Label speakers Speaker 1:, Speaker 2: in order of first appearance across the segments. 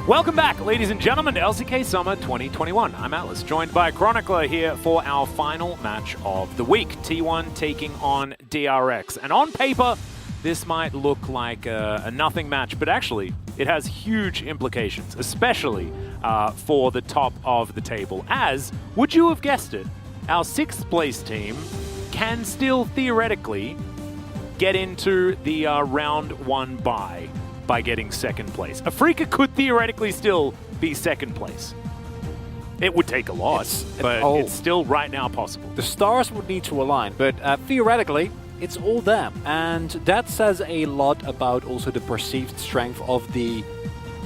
Speaker 1: Welcome back, ladies and gentlemen, to LCK Summer 2021. I'm Atlas, joined by Chronicler here for our final match of the week. T1 taking on DRX. And on paper, this might look like a nothing match, but actually, it has huge implications, especially for the top of the table. As, would you have guessed it, our 6th place team can still theoretically get into the round 1 bye by getting 2nd place. Afrika could theoretically still be 2nd place. It would take a lot, but it's still right now possible.
Speaker 2: The stars would need to align, but theoretically, it's all them. And that says a lot about also the perceived strength of the,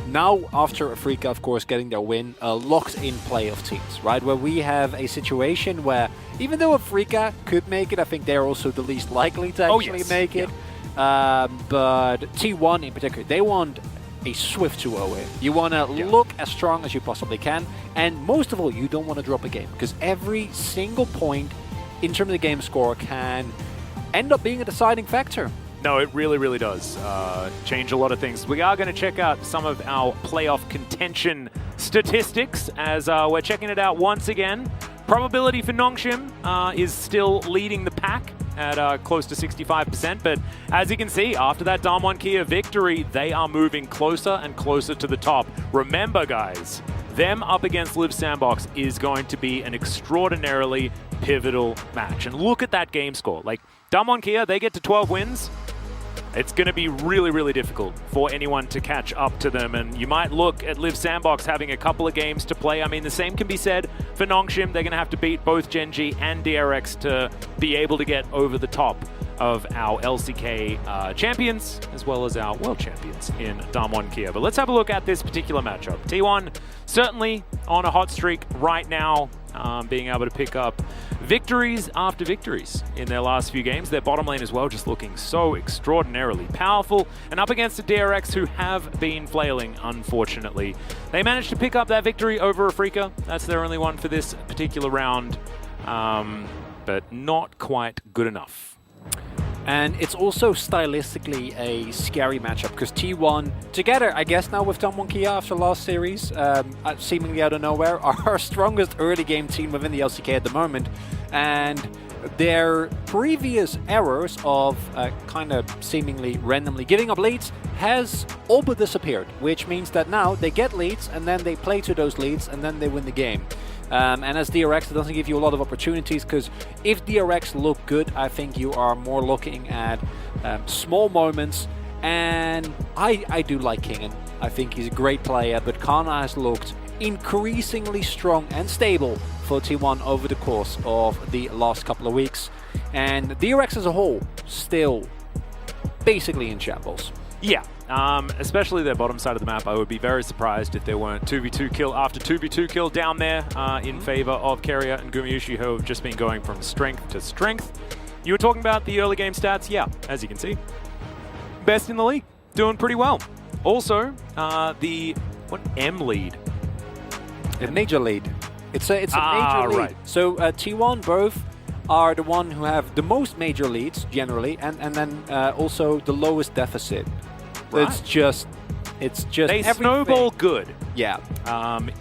Speaker 2: now after Afrika, of course, getting their win, locked-in playoff teams, right? Where we have a situation where, even though Afrika could make it, I think they're also the least likely to actually make it. But T1 in particular, they want a swift 2-0 win. You want to look as strong as you possibly can, and most of all, you don't want to drop a game, because every single point in terms of the game score can end up being a deciding factor.
Speaker 1: No, it really, really does change a lot of things. We are going to check out some of our playoff contention statistics as we're checking it out once again. Probability for Nongshim is still leading the pack at close to 65%, but as you can see, after that Damwon Kia victory, they are moving closer and closer to the top. Remember, guys, them up against Live Sandbox is going to be an extraordinarily pivotal match. And look at that game score. Like, Damwon Kia, they get to 12 wins. It's going to be really, really difficult for anyone to catch up to them, and you might look at Live Sandbox having a couple of games to play. I mean, the same can be said for Nongshim. They're going to have to beat both Gen G and DRX to be able to get over the top of our LCK champions, as well as our world champions in Damwon Kia. But let's have a look at this particular matchup. T1 certainly on a hot streak right now, being able to pick up victories after victories in their last few games. Their bottom lane as well just looking so extraordinarily powerful, and up against the DRX who have been flailing, unfortunately. They managed to pick up that victory over Afrika. That's their only one for this particular round, but not quite good enough.
Speaker 2: And it's also stylistically a scary matchup, because T1, together, I guess now with Damwon Kia after last series, seemingly out of nowhere, are our strongest early game team within the LCK at the moment. And their previous errors of kind of seemingly randomly giving up leads has all but disappeared, which means that now they get leads and then they play to those leads and then they win the game. And as DRX, it doesn't give you a lot of opportunities, because if DRX look good, I think you are more looking at small moments. And I do like Kingen. I think he's a great player, but Kana has looked increasingly strong and stable for T1 over the course of the last couple of weeks. And DRX as a whole, still basically in shambles.
Speaker 1: Yeah, especially their bottom side of the map. I would be very surprised if there weren't 2v2 kill after 2v2 kill down there in favor of Keria and Gumayushi, who have just been going from strength to strength. You were talking about the early game stats. Yeah, as you can see, best in the league, doing pretty well. Also, the M lead?
Speaker 2: A major lead. It's a major lead. Right. So T1 both are the one who have the most major leads generally, and then also the lowest deficit.
Speaker 1: Right.
Speaker 2: It's just
Speaker 1: they snowball good.
Speaker 2: Yeah.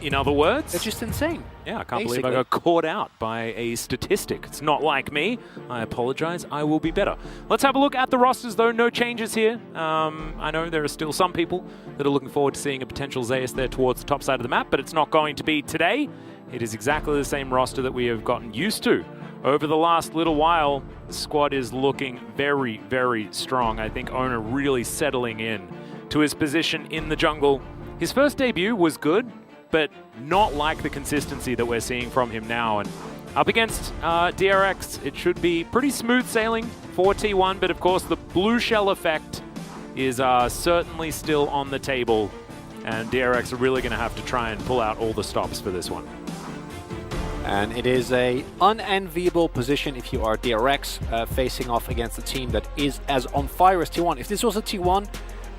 Speaker 1: In other words,
Speaker 2: it's just insane.
Speaker 1: Yeah, I can't believe I got caught out by a statistic. It's not like me. I apologize. I will be better. Let's have a look at the rosters, though. No changes here. I know there are still some people that are looking forward to seeing a potential Zeus there towards the top side of the map, but it's not going to be today. It is exactly the same roster that we have gotten used to over the last little while. The squad is looking very, very strong. I think Owner really settling in to his position in the jungle. His first debut was good, but not like the consistency that we're seeing from him now. And up against DRX, it should be pretty smooth sailing for T1, but of course the blue shell effect is certainly still on the table, and DRX are really going to have to try and pull out all the stops for this one.
Speaker 2: And it is a unenviable position if you are DRX facing off against a team that is as on fire as T1. If this was a T1,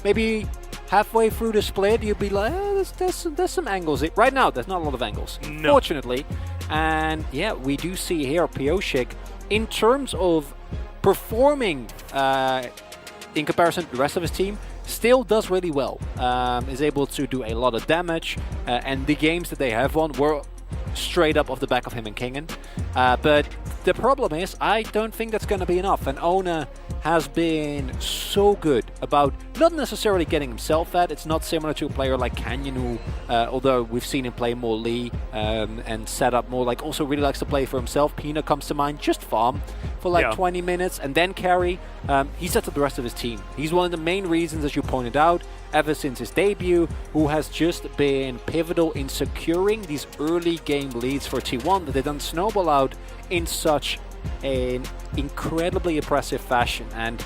Speaker 2: maybe halfway through the split, you'd be like, there's some angles. Right now, there's not a lot of angles, fortunately. And yeah, we do see here Pioshik, in terms of performing in comparison to the rest of his team, still does really well. Is able to do a lot of damage, and the games that they have won were straight up off the back of him and Kingen. But the problem is, I don't think that's going to be enough. And Ona has been so good about not necessarily getting himself fed. It's not similar to a player like Canyon, who, although we've seen him play more Lee and set up more, like also really likes to play for himself. Pina comes to mind, just farm for like 20 minutes and then carry. He sets up the rest of his team. He's one of the main reasons, as you pointed out, ever since his debut, who has just been pivotal in securing these early game leads for T1 that they then snowball out in such an incredibly impressive fashion. And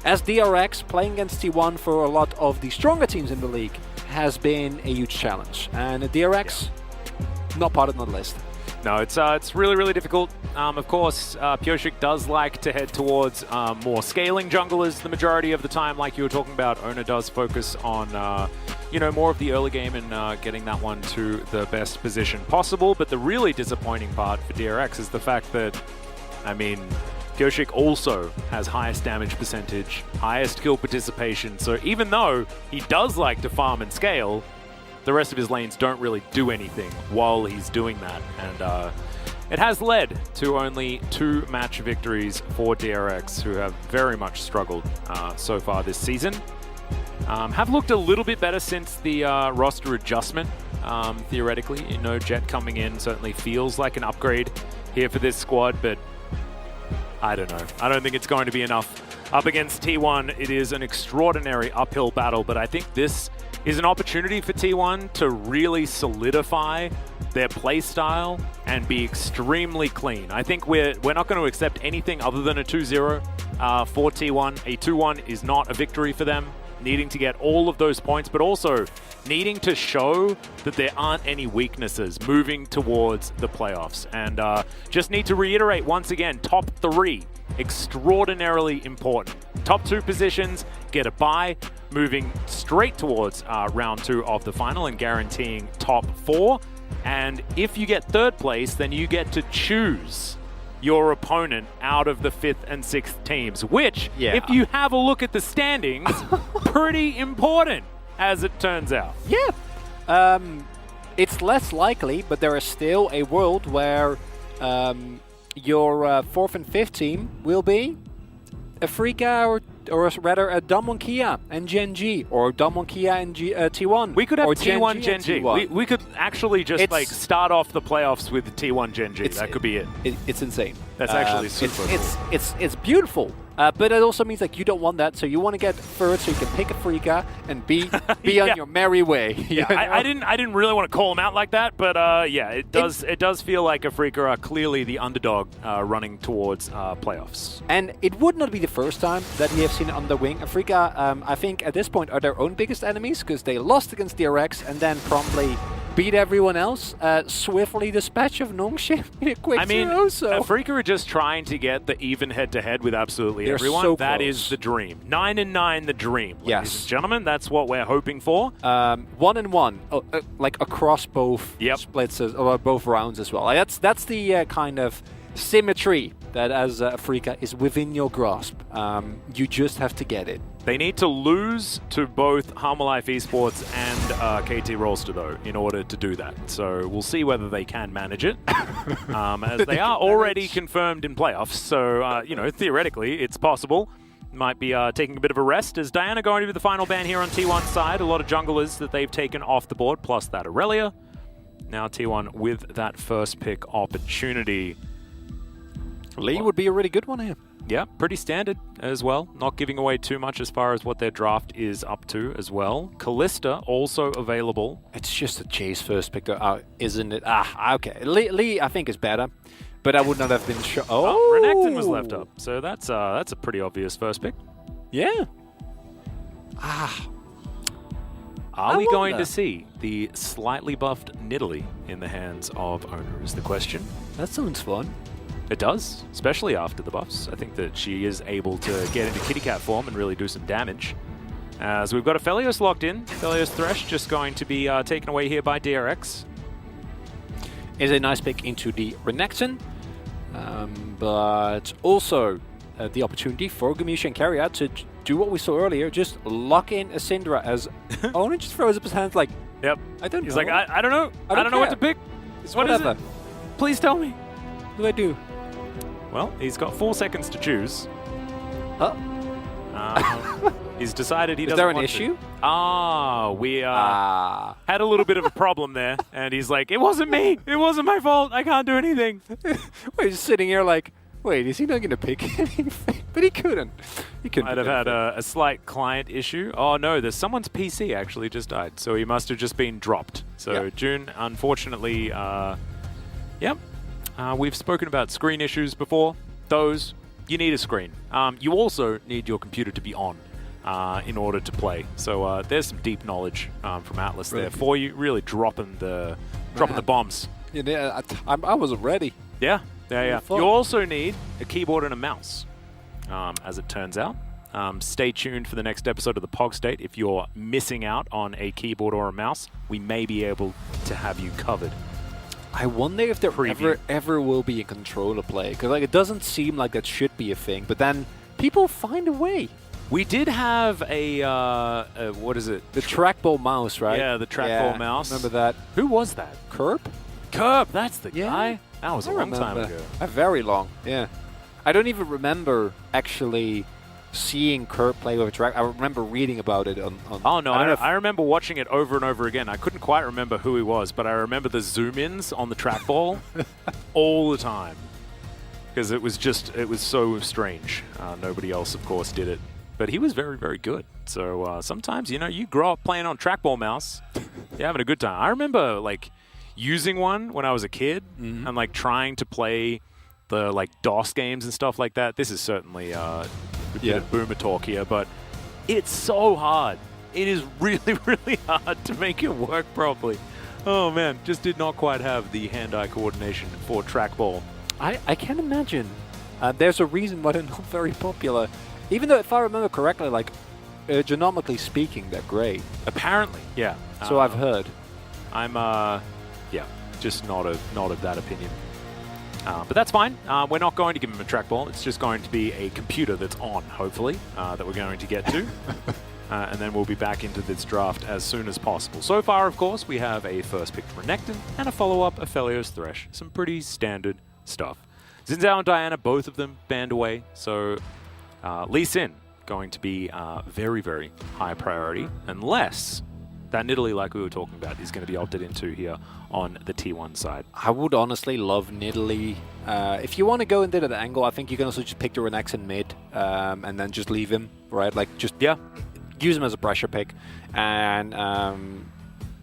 Speaker 2: as DRX, playing against T1 for a lot of the stronger teams in the league has been a huge challenge. And DRX, not part of the list.
Speaker 1: No, it's really, really difficult. Of course, Pyosik does like to head towards more scaling junglers the majority of the time, like you were talking about. Ona does focus on, more of the early game and getting that one to the best position possible. But the really disappointing part for DRX is the fact that, Pyosik also has highest damage percentage, highest kill participation. So even though he does like to farm and scale, the rest of his lanes don't really do anything while he's doing that. And it has led to only 2 match victories for DRX, who have very much struggled so far this season. Have looked a little bit better since the roster adjustment, theoretically. Jet coming in certainly feels like an upgrade here for this squad, but I don't know. I don't think it's going to be enough. Up against T1, it is an extraordinary uphill battle, but I think this is an opportunity for T1 to really solidify their play style and be extremely clean. I think we're not going to accept anything other than a 2-0 for T1. A 2-1 is not a victory for them, needing to get all of those points, but also needing to show that there aren't any weaknesses moving towards the playoffs. And just need to reiterate once again, top 3, extraordinarily important. Top 2 positions, get a bye, moving straight towards round 2 of the final and guaranteeing top 4. And if you get 3rd place, then you get to choose your opponent out of the 5th and 6th teams, which, if you have a look at the standings, pretty important, as it turns out.
Speaker 2: Yeah. It's less likely, but there is still a world where your 4th and 5th team will be Afrika or rather a Damwon Kia and Gen G, or Damwon Kia and T1.
Speaker 1: We could have
Speaker 2: or
Speaker 1: T1 Gen G. We could actually just start off the playoffs with T1 Gen G. That could be it.
Speaker 2: It's insane.
Speaker 1: That's actually super cool.
Speaker 2: It's beautiful. But it also means like you don't want that, so you want to get 3rd so you can pick Afrika and be on your merry way.
Speaker 1: I didn't really want to call them out like that, but it does feel like Afrika are clearly the underdog running towards playoffs.
Speaker 2: And it would not be the first time that we have seen on the wing. Afrika, I think at this point, are their own biggest enemies, because they lost against DRX and then promptly beat everyone else. Swiftly dispatch of Nongshim in a quick 0. So
Speaker 1: Afrika are just trying to get the even head-to-head with absolutely everyone.
Speaker 2: So
Speaker 1: that
Speaker 2: close.
Speaker 1: is the dream. 9-9, the dream.
Speaker 2: Yes.
Speaker 1: Ladies and gentlemen, that's what we're hoping for.
Speaker 2: 1-1, like across both splits or both rounds as well. That's the kind of symmetry that as Afrika is within your grasp. You just have to get it.
Speaker 1: They need to lose to both Harmalife Esports and KT Rolster, though, in order to do that. So we'll see whether they can manage it, as they are already confirmed in playoffs. So, theoretically, it's possible. Might be taking a bit of a rest. Is Diana going to be the final ban here on T1's side? A lot of junglers that they've taken off the board, plus that Aurelia. Now T1 with that first pick opportunity.
Speaker 2: Lee would be a really good one here.
Speaker 1: Yeah, pretty standard as well. Not giving away too much as far as what their draft is up to as well. Callista also available.
Speaker 2: It's just a Jay's first pick, though, isn't it? Okay. Lee, I think, is better, but I would not have been sure. Oh,
Speaker 1: Renekton was left up, so that's a pretty obvious first pick.
Speaker 2: Yeah.
Speaker 1: Are we going to see the slightly buffed Nidalee in the hands of Owner is the question.
Speaker 2: That sounds fun.
Speaker 1: It does, especially after the buffs. I think that she is able to get into Kitty Cat form and really do some damage. As we've got a Felios locked in. Felios Thresh just going to be taken away here by DRX.
Speaker 2: Is a nice pick into the Renekton, but also the opportunity for Gamisha and Carrier to do what we saw earlier, just lock in a Syndra as Owen just throws up his hands like,
Speaker 1: Yep.
Speaker 2: I don't know.
Speaker 1: He's like, I don't know. I don't know what to pick.
Speaker 2: It's
Speaker 1: What is
Speaker 2: whatever.
Speaker 1: it? Please tell me.
Speaker 2: What do I do?
Speaker 1: Well, he's got 4 seconds to choose.
Speaker 2: Huh?
Speaker 1: He's decided he doesn't
Speaker 2: Is there an
Speaker 1: want
Speaker 2: issue?
Speaker 1: To. We
Speaker 2: Ah.
Speaker 1: had a little bit of a problem there, and he's like, it wasn't me. It wasn't my fault. I can't do anything.
Speaker 2: We're just sitting here like, wait, is he not going to pick anything? But he couldn't. He couldn't.
Speaker 1: Might have had a slight client issue. Oh, no, there's someone's PC actually just died, so he must have just been dropped. So,
Speaker 2: Yep.
Speaker 1: June, unfortunately, yep. We've spoken about screen issues before. Those, you need a screen. You also need your computer to be on in order to play. So there's some deep knowledge from Atlas
Speaker 2: Really
Speaker 1: there
Speaker 2: good.
Speaker 1: for you, really dropping the bombs.
Speaker 2: Yeah, I wasn't ready.
Speaker 1: Yeah. You
Speaker 2: fun.
Speaker 1: also need a keyboard and a mouse, as it turns out. Stay tuned for the next episode of the Pog State. If you're missing out on a keyboard or a mouse, we may be able to have you covered.
Speaker 2: I wonder if there
Speaker 1: Preview.
Speaker 2: ever will be a controller play, because like it doesn't seem like that should be a thing, but then people find a way.
Speaker 1: We did have a what is it?
Speaker 2: The trackball mouse, right?
Speaker 1: Yeah, the trackball mouse.
Speaker 2: Remember that?
Speaker 1: Who was that?
Speaker 2: Curb?
Speaker 1: Curb, that's the
Speaker 2: Yeah.
Speaker 1: guy. That was a long time
Speaker 2: remember.
Speaker 1: ago.
Speaker 2: A very long, yeah. I don't even remember actually seeing Curb play with a track. I remember reading about it on
Speaker 1: Oh, no,
Speaker 2: I don't know if-
Speaker 1: I remember watching it over and over again. I couldn't quite remember who he was, but I remember the zoom-ins on the trackball all the time. Because it was so strange. Nobody else, of course, did it. But he was very, very good. So sometimes, you grow up playing on trackball mouse, you're having a good time. I remember, using one when I was a kid and, trying to play the, DOS games and stuff like that. This is certainly a bit of boomer talk here, but it's so hard. It is really, really hard to make it work properly. Oh, man. Just did not quite have the hand-eye coordination for trackball.
Speaker 2: I can imagine. There's a reason why they're not very popular. Even though, if I remember correctly, ergonomically speaking, they're great.
Speaker 1: Apparently, yeah.
Speaker 2: So I've heard.
Speaker 1: I'm, just not of that opinion. But that's fine. We're not going to give him a trackball. It's just going to be a computer that's on, hopefully, that we're going to get to. And then we'll be back into this draft as soon as possible. So far, of course, we have a first pick for Renekton and a follow-up of Aphelios Thresh. Some pretty standard stuff. Xin Zhao and Diana, both of them banned away. So Lee Sin going to be very, very high priority, unless that Nidalee, like we were talking about, is going to be opted into here on the T1 side.
Speaker 2: I would honestly love Nidalee. If you want to go into that angle, I think you can also just pick the Renekton mid and then just leave him, right? Use him as a pressure pick and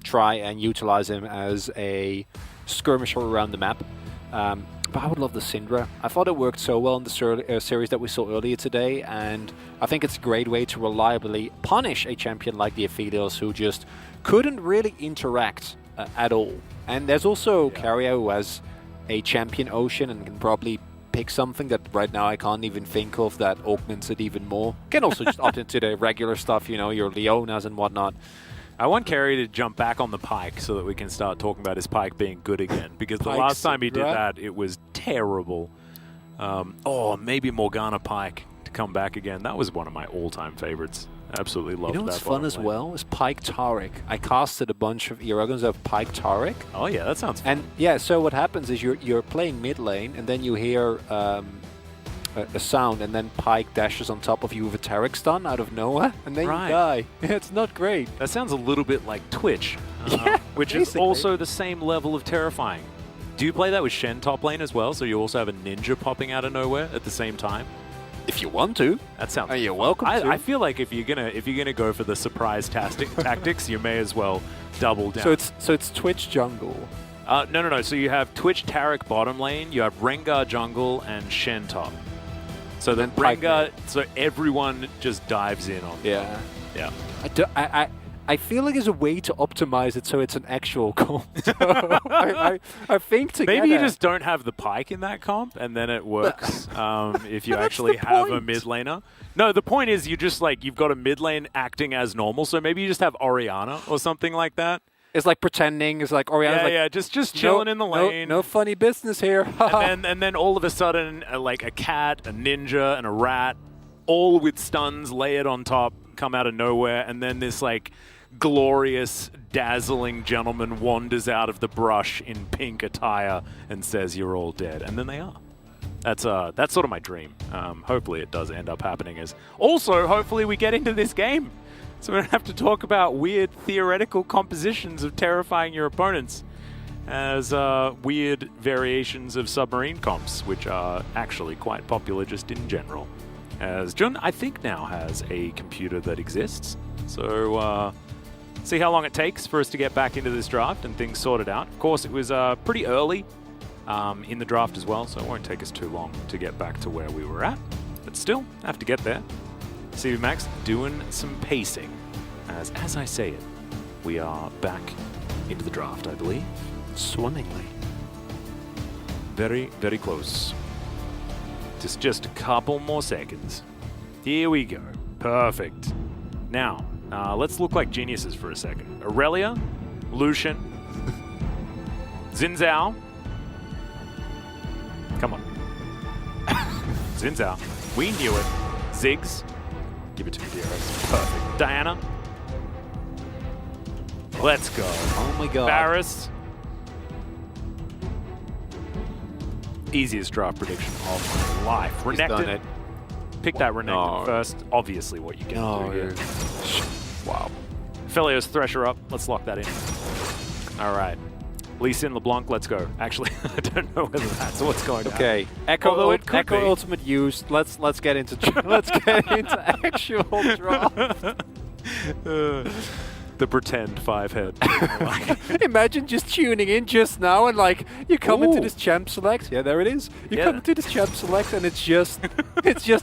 Speaker 2: try and utilize him as a skirmisher around the map. But I would love the Syndra. I thought it worked so well in the series that we saw earlier today, and I think it's a great way to reliably punish a champion like the Aphelios, who just couldn't really interact at all. And there's also Keria, who has a champion Ocean and can probably pick something that right now I can't even think of that augments it even more. Can also just opt into the regular stuff, your Leonas and whatnot.
Speaker 1: I want Kerry to jump back on the Pike so that we can start talking about his Pike being good again. Because the last time he did that, it was terrible. Maybe Morgana Pike to come back again. That was one of my all-time favorites. Absolutely loved that.
Speaker 2: You know what's fun as well is Pike Taric. I casted a bunch of Irogans of Pike Taric.
Speaker 1: Oh yeah, that sounds fun.
Speaker 2: And yeah, so what happens is you're playing mid lane, and then you hear a sound, and then Pike dashes on top of you with a Taric stun out of nowhere, and then you die. It's not great.
Speaker 1: That sounds a little bit like Twitch, which is
Speaker 2: basically.
Speaker 1: also the same level of terrifying. Do you play that with Shen top lane as well, so you also have a ninja popping out of nowhere at the same time?
Speaker 2: If you want to.
Speaker 1: That sounds
Speaker 2: You're welcome to.
Speaker 1: I feel like if you're gonna go for the surprise tactics, you may as well double down.
Speaker 2: So it's Twitch jungle.
Speaker 1: No. So you have Twitch Taric bottom lane, you have Rengar jungle, and Shen top. So then Rengar, so everyone just dives in on.
Speaker 2: Yeah.
Speaker 1: Yeah.
Speaker 2: I feel like there's a way to optimize it so it's an actual comp. I think together.
Speaker 1: Maybe you just don't have the Pike in that comp, and then it works if you actually have a mid laner. No, the point is you've got a mid lane acting as normal, so maybe you just have Orianna or something like that.
Speaker 2: It's like pretending. It's like Orianna's
Speaker 1: just chilling in the lane.
Speaker 2: No funny business here.
Speaker 1: and then all of a sudden, a cat, a ninja, and a rat all with stuns layered on top, come out of nowhere, and then this like glorious, dazzling gentleman wanders out of the brush in pink attire and says, "You're all dead," and then they are. That's sort of my dream. Hopefully it does end up happening. Also, hopefully we get into this game, so we don't have to talk about weird theoretical compositions of terrifying your opponents as weird variations of submarine comps, which are actually quite popular just in general. As Jun, I think, now has a computer that exists, so see how long it takes for us to get back into this draft and things sorted out. Of course, it was pretty early in the draft as well, so it won't take us too long to get back to where we were at. But still, have to get there. CV Max doing some pacing. As I say it, we are back into the draft, I believe.
Speaker 2: Swimmingly.
Speaker 1: Very, very close. Just a couple more seconds. Here we go. Perfect. Now, let's look like geniuses for a second. Aurelia, Lucian, Xin Zhao. Come on. Xin Zhao. We knew it. Ziggs. Give it to me, DRX. Perfect. Diana. Let's go.
Speaker 2: Oh my god.
Speaker 1: Varus. Easiest draft prediction of my life.
Speaker 2: He's done it.
Speaker 1: Pick that Renekton first. Obviously what you can do here. Wow. Felio's Thresher up. Let's lock that in. All right. Lee Sin LeBlanc, let's go. Actually, I don't know whether that's what's going to happen.
Speaker 2: Echo Ultimate used. Let's get into actual draft.
Speaker 1: The pretend 5-head.
Speaker 2: Imagine just tuning in just now and like you come into this champ select. Yeah, there it is. You come into this champ select and it's just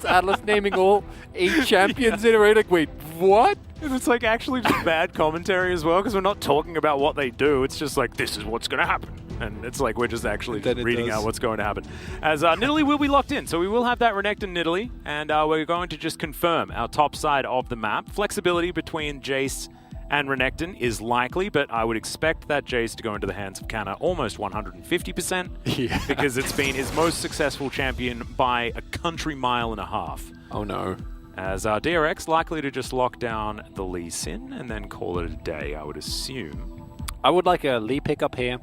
Speaker 2: Atlas naming all 8 champions in a row. Like, wait, what?
Speaker 1: And it's like actually just bad commentary as well, because we're not talking about what they do. It's just like, this is what's going to happen. And it's like we're just actually reading out what's going to happen. As Nidalee will be locked in. So we will have that Renekton Nidalee. And we're going to just confirm our top side of the map. Flexibility between Jace and Renekton is likely, but I would expect that Jace to go into the hands of Canna almost 150%. Because it's been his most successful champion by a country mile and a half.
Speaker 2: Oh no.
Speaker 1: As DRX likely to just lock down the Lee Sin and then call it a day, I would assume.
Speaker 2: I would like a Lee pickup here.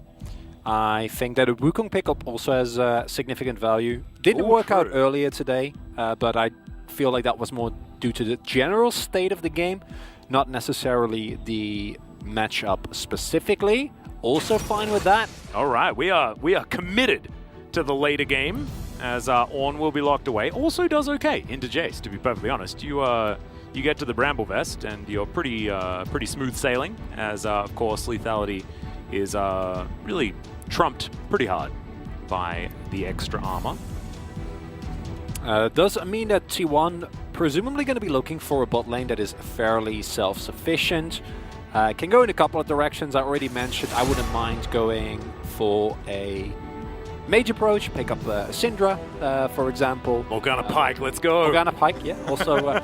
Speaker 2: I think that a Wukong pickup also has significant value. Didn't work out earlier today, but I feel like that was more due to the general state of the game, not necessarily the matchup specifically. Also fine with that.
Speaker 1: All right, we are committed to the later game, as Ornn will be locked away. Also does okay into Jace, to be perfectly honest. You get to the Bramble Vest and you're pretty smooth sailing, as of course lethality is really trumped pretty hard by the extra armor.
Speaker 2: Does mean that T1 presumably going to be looking for a bot lane that is fairly self-sufficient. Can go in a couple of directions. I already mentioned I wouldn't mind going for a mage approach, pick up Syndra, for example.
Speaker 1: Morgana Pike, let's go.
Speaker 2: Morgana Pike, yeah. Also,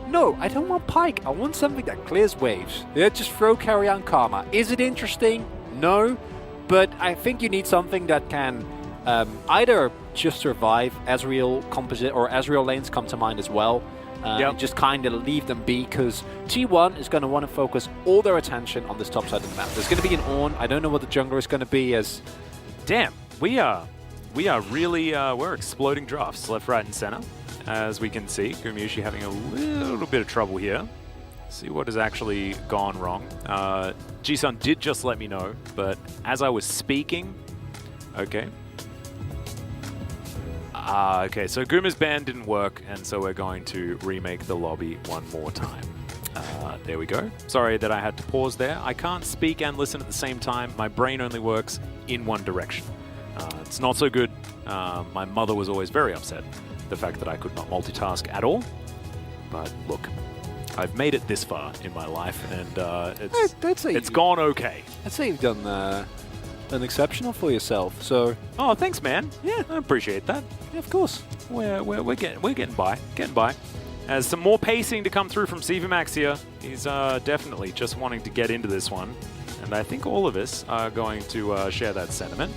Speaker 2: no, I don't want Pike. I want something that clears waves. Yeah, just throw Carry On Karma. Is it interesting? No, but I think you need something that can either just survive. Ezreal composite or Ezreal lanes come to mind as well. And just kind of leave them be, because T1 is going to want to focus all their attention on this top side of the map. There's going to be an Ornn. I don't know what the jungler is going to be as...
Speaker 1: Damn, we are really we're exploding drafts left, right, and center, as we can see. Gumayusi having a little bit of trouble here. See what has actually gone wrong. Ji-sun did just let me know, but as I was speaking, okay. Okay, so Guma's ban didn't work, and so we're going to remake the lobby one more time. There we go. Sorry that I had to pause there. I can't speak and listen at the same time. My brain only works in one direction. It's not so good. My mother was always very upset the fact that I could not multitask at all. But look, I've made it this far in my life, and it's gone okay.
Speaker 2: I'd say you've done exceptional for yourself. So.
Speaker 1: Oh, thanks, man. Yeah, I appreciate that.
Speaker 2: Yeah, of course.
Speaker 1: We're getting by. As some more pacing to come through from CVMAX here. He's definitely just wanting to get into this one. And I think all of us are going to share that sentiment.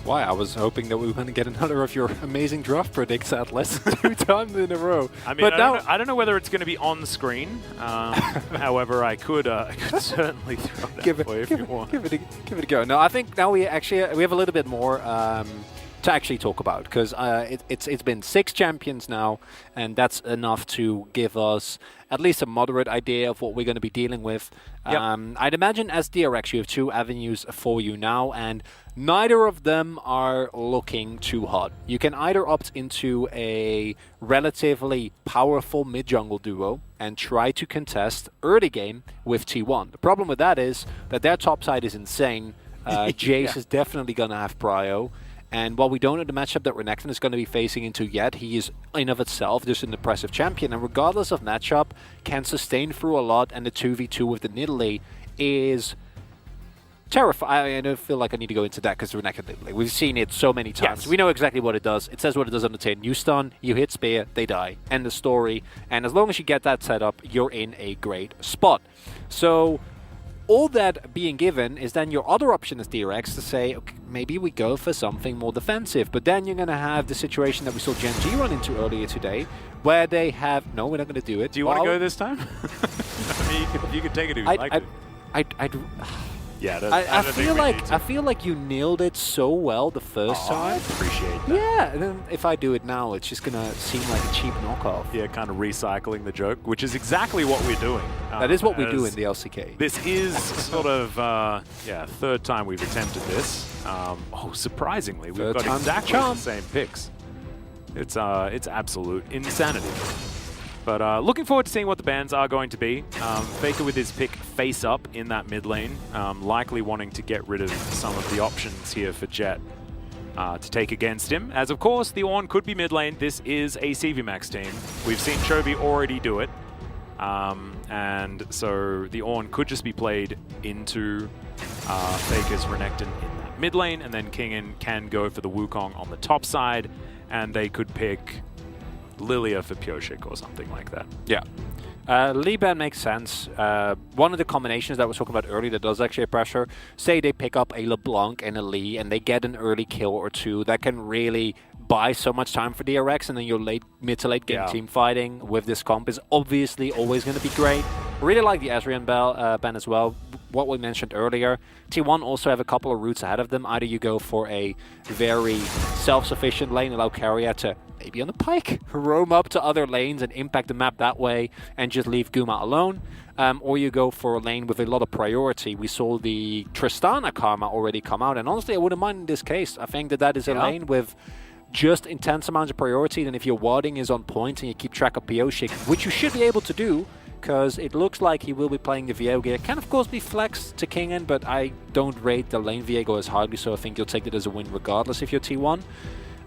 Speaker 2: Why? I was hoping that we were going to get another of your amazing draft predicts, Atlas, 2 times in a row.
Speaker 1: I mean, I don't know whether it's going to be on screen. However, I could certainly throw that for you if you want.
Speaker 2: Give it a go. No, I think now we have a little bit more to actually talk about, because it's been 6 champions now, and that's enough to give us at least a moderate idea of what we're going to be dealing with.
Speaker 1: Yep.
Speaker 2: I'd imagine as DRX you have 2 avenues for you now, and neither of them are looking too hot. You can either opt into a relatively powerful mid-jungle duo and try to contest early game with T1. The problem with that is that their top side is insane. Jace is definitely going to have prio. And while we don't know the matchup that Renekton is going to be facing into yet, he is in of itself just an impressive champion. And regardless of matchup, can sustain through a lot. And the 2v2 with the Nidalee is terrifying. I don't feel like I need to go into that because Renekton Nidalee. We've seen it so many times.
Speaker 1: Yes.
Speaker 2: We know exactly what it does. It says what it does on the tin. You stun, you hit spear, they die. End the story. And as long as you get that set up, you're in a great spot. So all that being given is then your other option as DRX to say, okay, maybe we go for something more defensive. But then you're going to have the situation that we saw Gen G run into earlier today, where they have... No, we're not going to do it.
Speaker 1: Do you want to go this time? I mean, you could take it if you'd like to. Yeah,
Speaker 2: I feel like you nailed it so well the first time.
Speaker 1: I appreciate that.
Speaker 2: Yeah, and then if I do it now, it's just gonna seem like a cheap knockoff.
Speaker 1: Yeah, kind of recycling the joke, which is exactly what we're doing.
Speaker 2: That is what we do in the LCK.
Speaker 1: This is sort of, 3rd time we've attempted this. Surprisingly, we've got exactly the same picks. It's absolute insanity. But looking forward to seeing what the bans are going to be. Faker with his pick face up in that mid lane, likely wanting to get rid of some of the options here for Jet to take against him. As of course, the Ornn could be mid lane. This is a CVMAX team. We've seen Chovy already do it. And so the Ornn could just be played into Faker's Renekton in that mid lane, and then Kingen can go for the Wukong on the top side, and they could pick Lilia for Pioshik or something like that.
Speaker 2: Yeah. Liban makes sense. One of the combinations that I was talking about earlier that does actually pressure, say they pick up a LeBlanc and a Lee and they get an early kill or two, that can really buy so much time for DRX, and then your mid to late game team fighting with this comp is obviously always going to be great. I really like the Ezreal ban as well. What we mentioned earlier, T1 also have a couple of routes ahead of them. Either you go for a very self-sufficient lane, allow Carrier to maybe on the pike, roam up to other lanes and impact the map that way and just leave Guma alone. Or you go for a lane with a lot of priority. We saw the Tristana Karma already come out, and honestly, I wouldn't mind in this case. I think that is a lane with just intense amounts of priority, and if your warding is on point and you keep track of Pioshik, which you should be able to do, because it looks like he will be playing the Viego. It can, of course, be flexed to Kingen, but I don't rate the lane Viego as highly, so I think you'll take it as a win regardless if you're T1.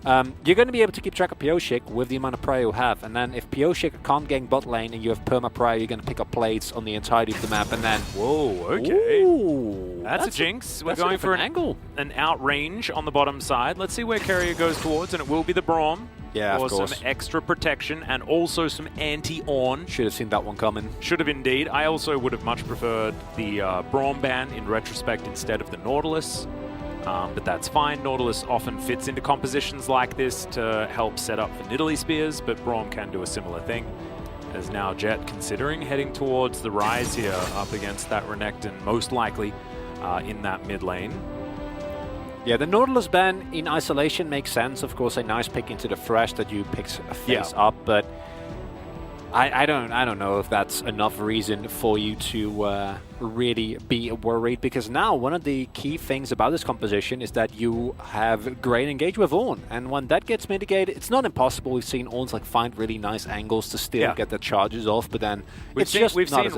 Speaker 2: You're going to be able to keep track of Pioshik with the amount of prio you have, and then if Pioshik can't gank bot lane and you have perma prio, you're going to pick up plates on the entirety of the map, and then...
Speaker 1: Whoa, okay.
Speaker 2: Ooh,
Speaker 1: that's a jinx. We're going for an outrange on the bottom side. Let's see where Carrier goes towards, and it will be the Braum.
Speaker 2: Yeah, of course.
Speaker 1: Some extra protection and also some anti-Ornn.
Speaker 2: Should have seen that one coming.
Speaker 1: Should have indeed. I also would have much preferred the Braum ban in retrospect instead of the Nautilus. But that's fine. Nautilus often fits into compositions like this to help set up for Nidalee spears, but Braum can do a similar thing. As now Jet considering heading towards the Rise here up against that Renekton, most likely in that mid lane.
Speaker 2: Yeah, the Nautilus ban in isolation makes sense. Of course, a nice pick into the Thresh that you pick face up, but I don't know if that's enough reason for you to really be worried, because now one of the key things about this composition is that you have great engage with Ornn, and when that gets mitigated, it's not impossible. We've seen Ornns like find really nice angles to still get the charges off, but then we've seen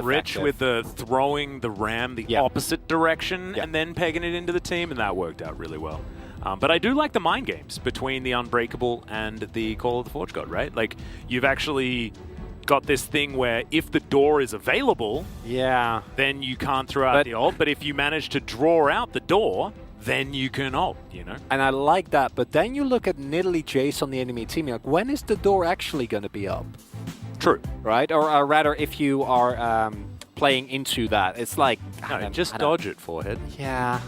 Speaker 1: Rich with the throwing the ram the opposite direction and then pegging it into the team, and that worked out really well. But I do like the mind games between the Unbreakable and the Call of the Forge God, right? Like, you've actually got this thing where if the door is available, then you can't throw out the ult. But if you manage to draw out the door, then you can ult, you know?
Speaker 2: And I like that. But then you look at Nidalee Jace on the enemy team, you're like, when is the door actually going to be up?
Speaker 1: True.
Speaker 2: Right? Or rather, if you are playing into that, it's like...
Speaker 1: just dodge it, forehead.
Speaker 2: Yeah.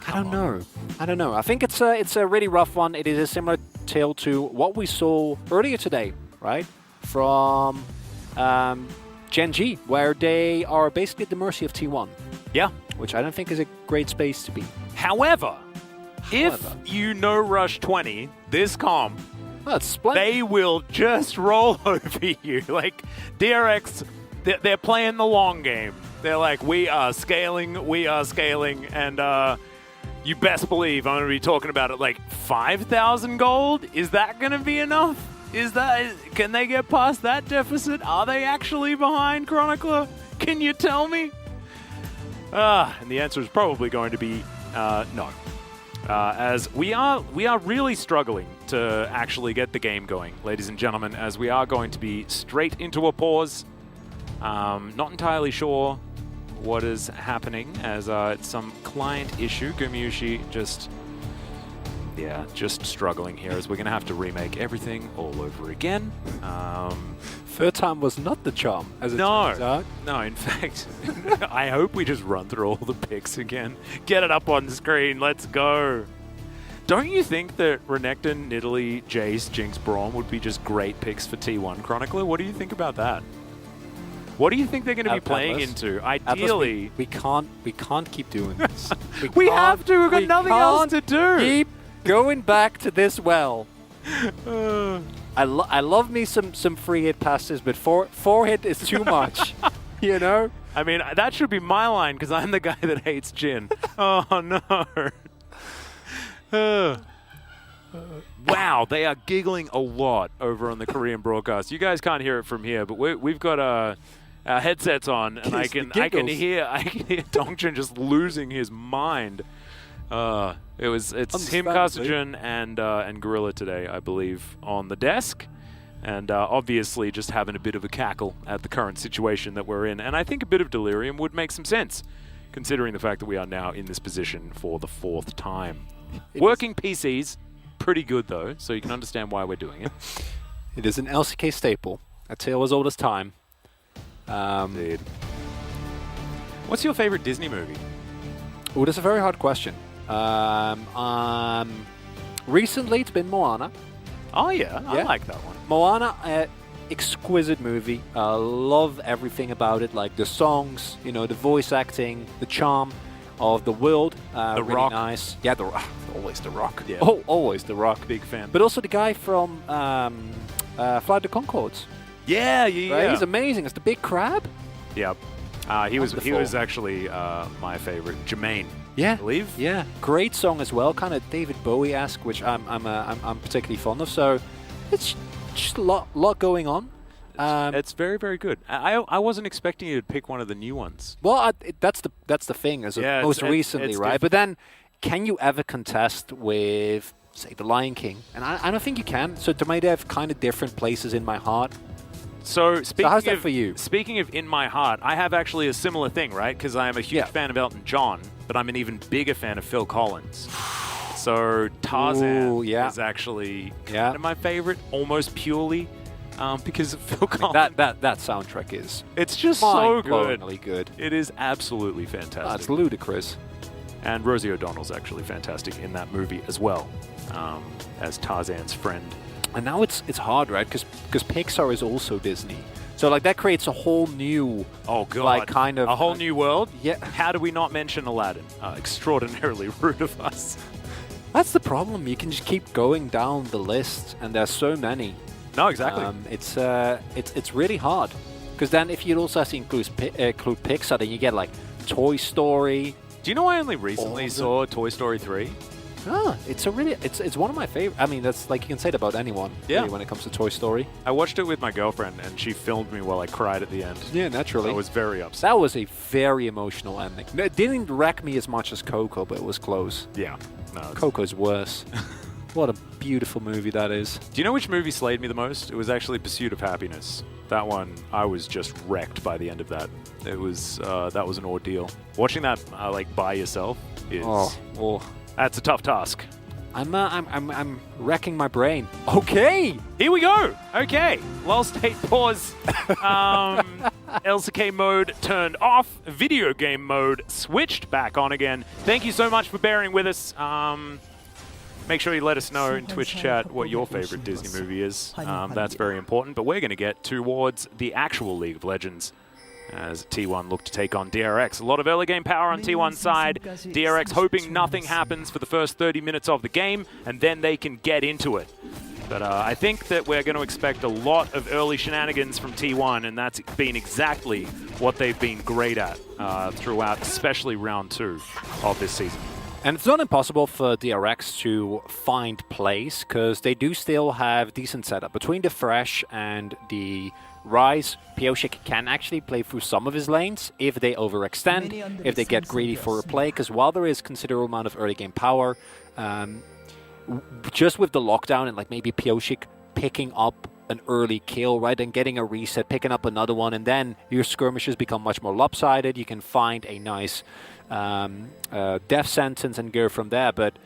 Speaker 2: I don't know. I think it's a really rough one. It is a similar tale to what we saw earlier today, right? From Gen G, where they are basically at the mercy of T1.
Speaker 1: Yeah.
Speaker 2: Which I don't think is a great space to be.
Speaker 1: However, if you know Rush 20 this comp,
Speaker 2: that's splendid.
Speaker 1: They will just roll over you. Like, DRX, they're playing the long game. They're like, we are scaling, and you best believe I'm going to be talking about it like 5,000 gold. Is that going to be enough? Can they get past that deficit? Are they actually behind Chronicler? Can you tell me? And the answer is probably going to be no. As we are really struggling to actually get the game going, ladies and gentlemen, as we are going to be straight into a pause. Not entirely sure what is happening, as it's some client issue. Gumiushi just struggling here, as we're going to have to remake everything all over again.
Speaker 2: Third time was not the charm, as it turns out.
Speaker 1: No, in fact, I hope we just run through all the picks again. Get it up on screen. Let's go. Don't you think that Renekton, Nidalee, Jace, Jinx, Braum would be just great picks for T1 Chronicler? What do you think about that? What do you think they're going to be playing into? Ideally,
Speaker 2: we can't keep doing this.
Speaker 1: We have to. We've got nothing else to do.
Speaker 2: Keep going back to this well. I love me some free hit passes, but four hit is too much. You know?
Speaker 1: I mean, that should be my line, because I'm the guy that hates Jin. Oh, no. Wow, they are giggling a lot over on the Korean broadcast. You guys can't hear it from here, but we've got our headsets on, and I can hear Dongchen just losing his mind. It's him, Kasujin, and Gorilla today, I believe, on the desk, and obviously just having a bit of a cackle at the current situation that we're in. And I think a bit of delirium would make some sense, considering the fact that we are now in this position for the 4th time. Working PCs, pretty good though, so you can understand why we're doing it.
Speaker 2: It is an LCK staple. A tale as old as time.
Speaker 1: Indeed. What's your favorite Disney movie?
Speaker 2: Oh, that's a very hard question. Recently, it's been Moana.
Speaker 1: Oh, yeah. I like that one.
Speaker 2: Moana, exquisite movie. Love everything about it, like the songs, the voice acting, the charm of the world.
Speaker 1: The
Speaker 2: really
Speaker 1: Rock.
Speaker 2: Nice. Yeah, always The Rock.
Speaker 1: Yeah.
Speaker 2: Oh, always The Rock.
Speaker 1: Big fan.
Speaker 2: But also the guy from Flight of Conchords.
Speaker 1: Yeah.
Speaker 2: Right? He's amazing. It's the big crab.
Speaker 1: Yep. He was actually my favorite. Jermaine.
Speaker 2: Yeah,
Speaker 1: I believe.
Speaker 2: Yeah, great song as well, kind of David Bowie-esque, which I'm particularly fond of. So it's just a lot going on.
Speaker 1: It's very, very good. I wasn't expecting you to pick one of the new ones.
Speaker 2: Well, that's the thing, most recently, right? But then, can you ever contest with, say, The Lion King? And I don't think you can. So they might have kind of different places in my heart.
Speaker 1: So
Speaker 2: how's that for you?
Speaker 1: Speaking of in my heart, I have actually a similar thing, right? Because I am a huge fan of Elton John, but I'm an even bigger fan of Phil Collins. So Tarzan is actually kind of my favorite, almost purely because of Phil Collins.
Speaker 2: That soundtrack is
Speaker 1: it's just so
Speaker 2: good.
Speaker 1: It is absolutely fantastic.
Speaker 2: It's ludicrous.
Speaker 1: And Rosie O'Donnell's actually fantastic in that movie as well, as Tarzan's friend.
Speaker 2: And now it's hard, right? Because Pixar is also Disney. So like that creates a whole new, kind of
Speaker 1: a whole new world.
Speaker 2: Yeah.
Speaker 1: How do we not mention Aladdin? Extraordinarily rude of us.
Speaker 2: That's the problem. You can just keep going down the list, and there's so many.
Speaker 1: No, exactly.
Speaker 2: It's really hard. Because then if you also have to include Pixar, then you get like Toy Story.
Speaker 1: Do you know I only recently saw Toy Story 3?
Speaker 2: It's one of my favorite. I mean, that's like you can say it about anyone really, when it comes to Toy Story.
Speaker 1: I watched it with my girlfriend, and she filmed me while I cried at the end.
Speaker 2: Yeah, naturally.
Speaker 1: I was very upset.
Speaker 2: That was a very emotional ending. It didn't wreck me as much as Coco, but it was close.
Speaker 1: Yeah. No,
Speaker 2: Coco's worse. What a beautiful movie that is.
Speaker 1: Do you know which movie slayed me the most? It was actually Pursuit of Happiness. That one, I was just wrecked by the end of that. It was that was an ordeal. Watching that by yourself is that's a tough task.
Speaker 2: I'm wrecking my brain. Okay,
Speaker 1: here we go. Okay, lull state pause. LCK mode turned off, video game mode switched back on again. Thank you so much for bearing with us. Make sure you let us know in Twitch chat what your favorite Disney movie is. That's very important. But we're going to get towards the actual League of Legends as T1 look to take on DRX. A lot of early game power on T1's side. DRX hoping nothing happens for the first 30 minutes of the game, and then they can get into it. But I think that we're going to expect a lot of early shenanigans from T1, and that's been exactly what they've been great at throughout, especially round 2 of this season.
Speaker 2: And it's not impossible for DRX to find plays, because they do still have decent setup. Between the Thresh and the Ryze, Pioshik can actually play through some of his lanes if they overextend, if they get greedy for a play, because while there is considerable amount of early game power, just with the lockdown and like maybe Pioshik picking up an early kill, right, and getting a reset, picking up another one, and then your skirmishes become much more lopsided. You can find a nice death sentence and go from there, but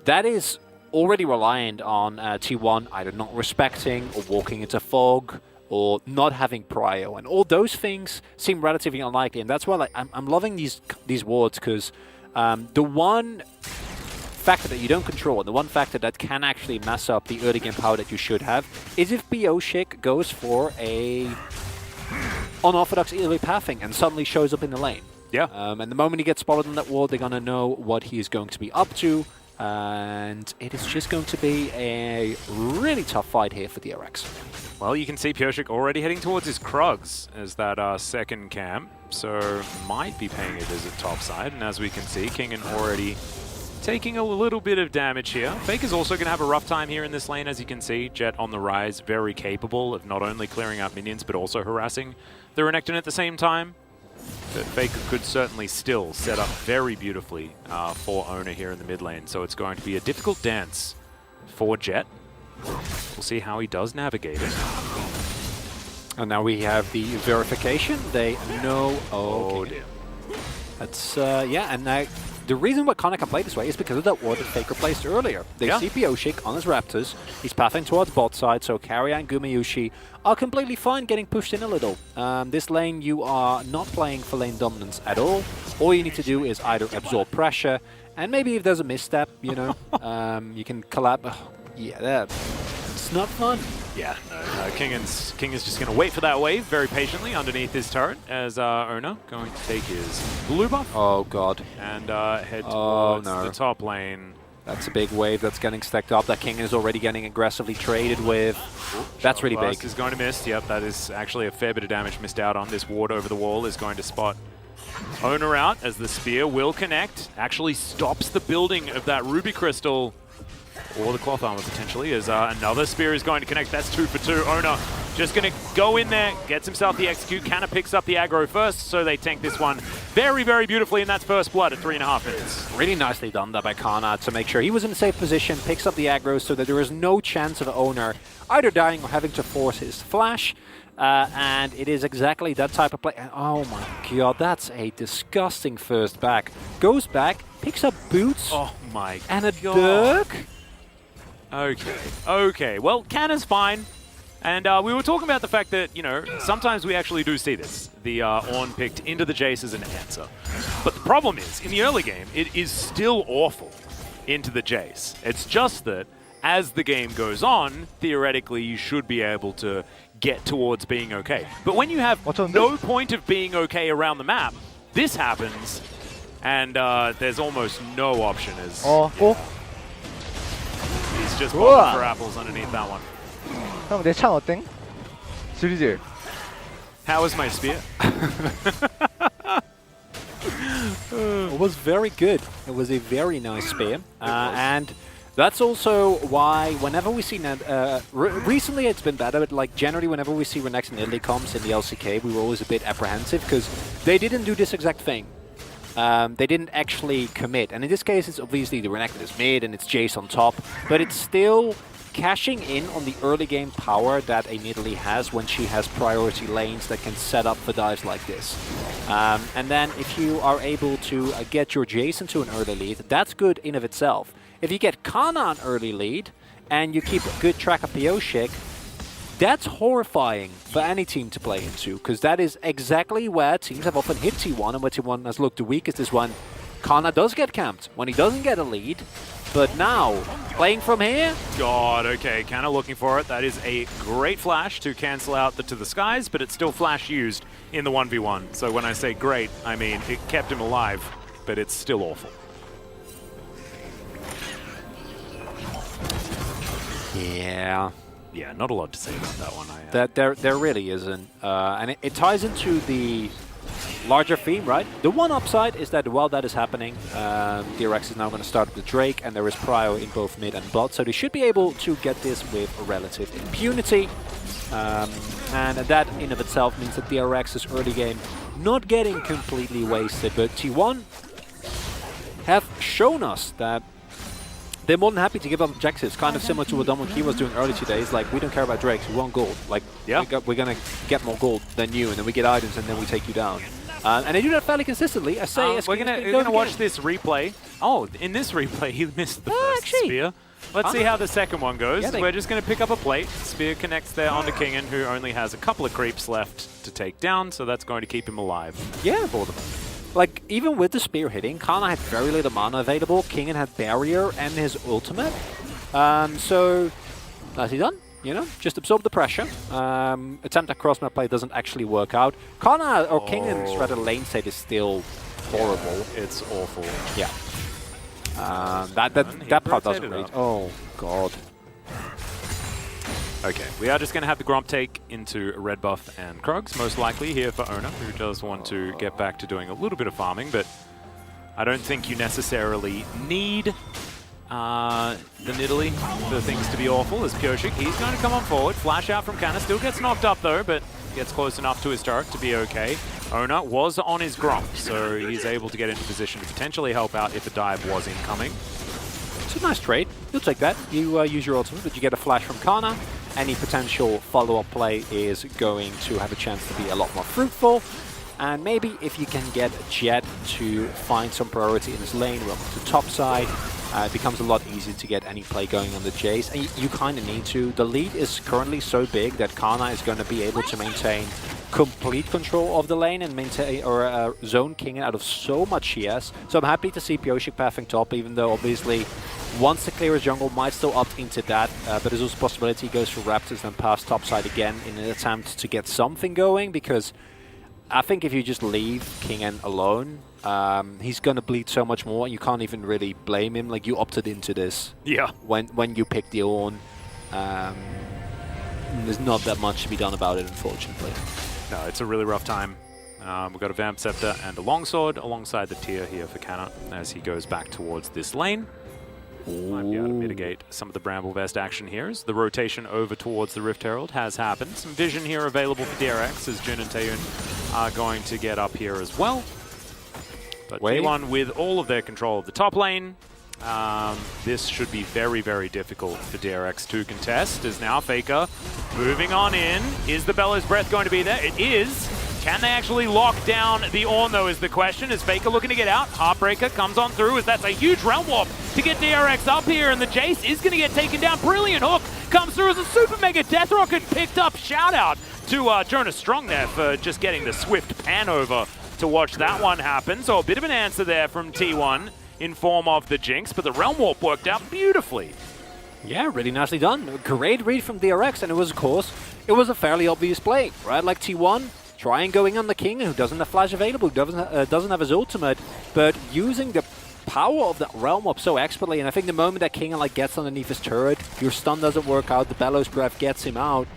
Speaker 2: that is already reliant on T1 either not respecting or walking into fog or not having prio, and all those things seem relatively unlikely, and that's why like, I'm loving these wards, because the one factor that you don't control, and the one factor that can actually mess up the early game power that you should have, is if Pioshik goes for a unorthodox early pathing and suddenly shows up in the lane.
Speaker 1: Yeah.
Speaker 2: And the moment he gets spotted on that ward, they're going to know what he is going to be up to, and it is just going to be a really tough fight here for DRX.
Speaker 1: Well, you can see Pioshik already heading towards his Krugs as that second camp, so might be paying a visit topside, and as we can see, Kingen already taking a little bit of damage here. Faker's also going to have a rough time here in this lane, as you can see. Jet on the rise, very capable of not only clearing out minions, but also harassing the Renekton at the same time. But Faker could certainly still set up very beautifully for Owner here in the mid lane, so it's going to be a difficult dance for Jet. We'll see how he does navigate it.
Speaker 2: And now we have the verification. They know...
Speaker 1: Oh dear.
Speaker 2: That's, yeah, and now the reason why Connor can play this way is because of that ward that Faker placed earlier. They see Pioshik on his Raptors. He's pathing towards bot side, so Karya and Gumayushi are completely fine getting pushed in a little. This lane, you are not playing for lane dominance at all. All you need to do is either absorb pressure, and maybe if there's a misstep, you know, you can collab. Yeah, it's not fun.
Speaker 1: Yeah, no, King is just going to wait for that wave very patiently underneath his turret as Owner going to take his blue buff.
Speaker 2: Oh god.
Speaker 1: And head towards the top lane.
Speaker 2: That's a big wave that's getting stacked up. That King is already getting aggressively traded with. That's really big.
Speaker 1: Is going to miss. Yep, that is actually a fair bit of damage missed out on. This ward over the wall is going to spot Owner out as the spear will connect. Actually stops the building of that ruby crystal. Or the cloth armor potentially, as another spear is going to connect. That's 2 for 2. Owner just going to go in there, gets himself the execute. Canna picks up the aggro first, so they tank this one very, very beautifully, and that's first blood at 3.5 minutes.
Speaker 2: Really nicely done there by Kana to make sure he was in a safe position, picks up the aggro so that there is no chance of Owner either dying or having to force his flash. And it is exactly that type of play. And oh my god, that's a disgusting first back. Goes back, picks up boots.
Speaker 1: Oh my
Speaker 2: and a
Speaker 1: god.
Speaker 2: Dirk.
Speaker 1: Okay. Well, Canna's fine. And we were talking about the fact that, you know, sometimes we actually do see this. The Ornn picked into the Jace as an answer. But the problem is, in the early game, it is still awful into the Jace. It's just that as the game goes on, theoretically, you should be able to get towards being okay. But when you have no point of being okay around the map, this happens, and there's almost no option as... He's just bobbing for apples underneath that one.
Speaker 3: 내 창 어땡? 지리지?
Speaker 1: How was my spear?
Speaker 2: It was very good. It was a very nice spear. And that's also why whenever we see... recently it's been better, but like generally whenever we see Renekton Italy comps in the LCK, we were always a bit apprehensive because they didn't do this exact thing. They didn't actually commit. And in this case, it's obviously the Renekton is mid and it's Jace on top, but it's still cashing in on the early game power that a Nidalee has when she has priority lanes that can set up for dives like this. And then if you are able to get your Jace into an early lead, that's good in of itself. If you get Kana an early lead and you keep a good track of Pioshik, That's horrifying for any team to play into, because that is exactly where teams have often hit T1, and where T1 has looked the weakest is when Kana does get camped, when he doesn't get a lead. But now, playing from here...
Speaker 1: God, okay, Kana looking for it. That is a great flash to cancel out the To The Skies, but it's still flash used in the 1v1. So when I say great, I mean it kept him alive, but it's still awful.
Speaker 2: Yeah.
Speaker 1: Yeah, not a lot to say about that one.
Speaker 2: There really isn't. And it ties into the larger theme, right? The one upside is that while that is happening, DRX is now going to start with Drake, and there is Prio in both mid and bot, so they should be able to get this with a relative impunity. And that in of itself means that DRX's early game not getting completely wasted, but T1 have shown us that they're more than happy to give up objectives, kind of similar to what DRX was doing early today. It's like, we don't care about Drakes, we want gold. Like,
Speaker 1: yeah,
Speaker 2: we're going to get more gold than you, and then we get items, and then we take you down. And they do that fairly consistently. I say,
Speaker 1: we're gonna watch this replay. Oh, in this replay, he missed the first spear. Let's see how the second one goes. Yeah, we're just going to pick up a plate. Spear connects there onto Kingen, who only has a couple of creeps left to take down, so that's going to keep him alive.
Speaker 2: Yeah, for them. Like, even with the spear hitting, Kana had very little mana available. Kingen had barrier and his ultimate. So, nicely done. You know, just absorb the pressure. Attempt at cross-map play doesn't actually work out. Kana, or Kingen's rather lane state is still horrible.
Speaker 1: Yeah, it's awful.
Speaker 2: Yeah. That part doesn't read. Oh, God.
Speaker 1: Okay, we are just going to have the Gromp take into red buff and Krugs, most likely here for Ona, who does want to get back to doing a little bit of farming, but I don't think you necessarily need the Nidalee for things to be awful. As Pyosik, he's going to come on forward, flash out from Kana, still gets knocked up though, but gets close enough to his turret to be okay. Ona was on his Gromp, so he's able to get into position to potentially help out if a dive was incoming.
Speaker 2: It's a nice trade. You'll take that. You use your ultimate, but you get a flash from Kana. Any potential follow-up play is going to have a chance to be a lot more fruitful. And maybe if you can get Jet to find some priority in his lane, run to top side, it becomes a lot easier to get any play going on the Jace. And you kind of need to. The lead is currently so big that Kana is going to be able to maintain complete control of the lane and maintain or zone Kingen out of so much CS. So I'm happy to see Pyosik pathing top, even though obviously once the clear jungle might still opt into that, but there's also a possibility he goes for Raptors and pass topside again in an attempt to get something going, because I think if you just leave Kingen alone, he's going to bleed so much more, and you can't even really blame him. Like, you opted into this.
Speaker 1: Yeah.
Speaker 2: When you pick the Ornn, there's not that much to be done about it, unfortunately.
Speaker 1: No, it's a really rough time. We've got a Vamp Scepter and a Longsword alongside the tier here for Kana as he goes back towards this lane. Might be able to mitigate some of the Bramble Vest action here as the rotation over towards the Rift Herald has happened. Some vision here available for DRX as Jun and Taeyun are going to get up here as well. But T1 with all of their control of the top lane. This should be very, very difficult for DRX to contest, as now Faker moving on in. Is the Bellows Breath going to be there? It is. Can they actually lock down the Ornn, though, is the question. Is Faker looking to get out? Heartbreaker comes on through, as that's a huge Realm Warp to get DRX up here, and the Jace is going to get taken down. Brilliant hook comes through as a Super Mega Death Rocket picked up. Shout out to Jonas Strong there for just getting the swift pan over to watch that one happen. So a bit of an answer there from T1 in form of the Jinx, but the Realm Warp worked out beautifully.
Speaker 2: Yeah, really nicely done. Great read from DRX, and it was, of course, it was a fairly obvious play, right? Like T1 trying going on the King, who doesn't have flash available, doesn't have his ultimate, but using the power of that Realm Warp so expertly. And I think the moment that King gets underneath his turret, your stun doesn't work out, the Bellows Breath gets him out.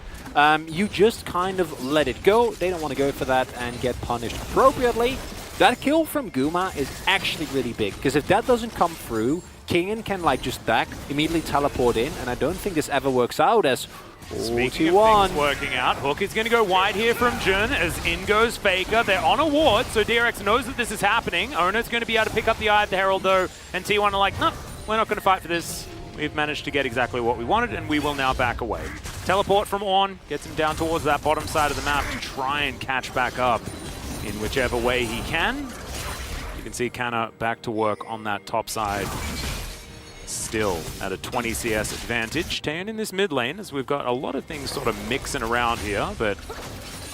Speaker 2: You just kind of let it go. They don't want to go for that and get punished appropriately. That kill from Guma is actually really big, because if that doesn't come through, Kingen can just back, immediately teleport in, and I don't think this ever works out as
Speaker 1: Speaking of things working out, Hook is going to go wide here from Jun as in goes Faker. They're on a ward, so DRX knows that this is happening. Ona's going to be able to pick up the Eye of the Herald, though, and T1 are like, no, we're not going to fight for this. We've managed to get exactly what we wanted, and we will now back away. Teleport from Ornn gets him down towards that bottom side of the map to try and catch back up in whichever way he can. You can see Kana back to work on that top side. still at a 20 CS advantage. Taeyeon in this mid lane, as we've got a lot of things sort of mixing around here, but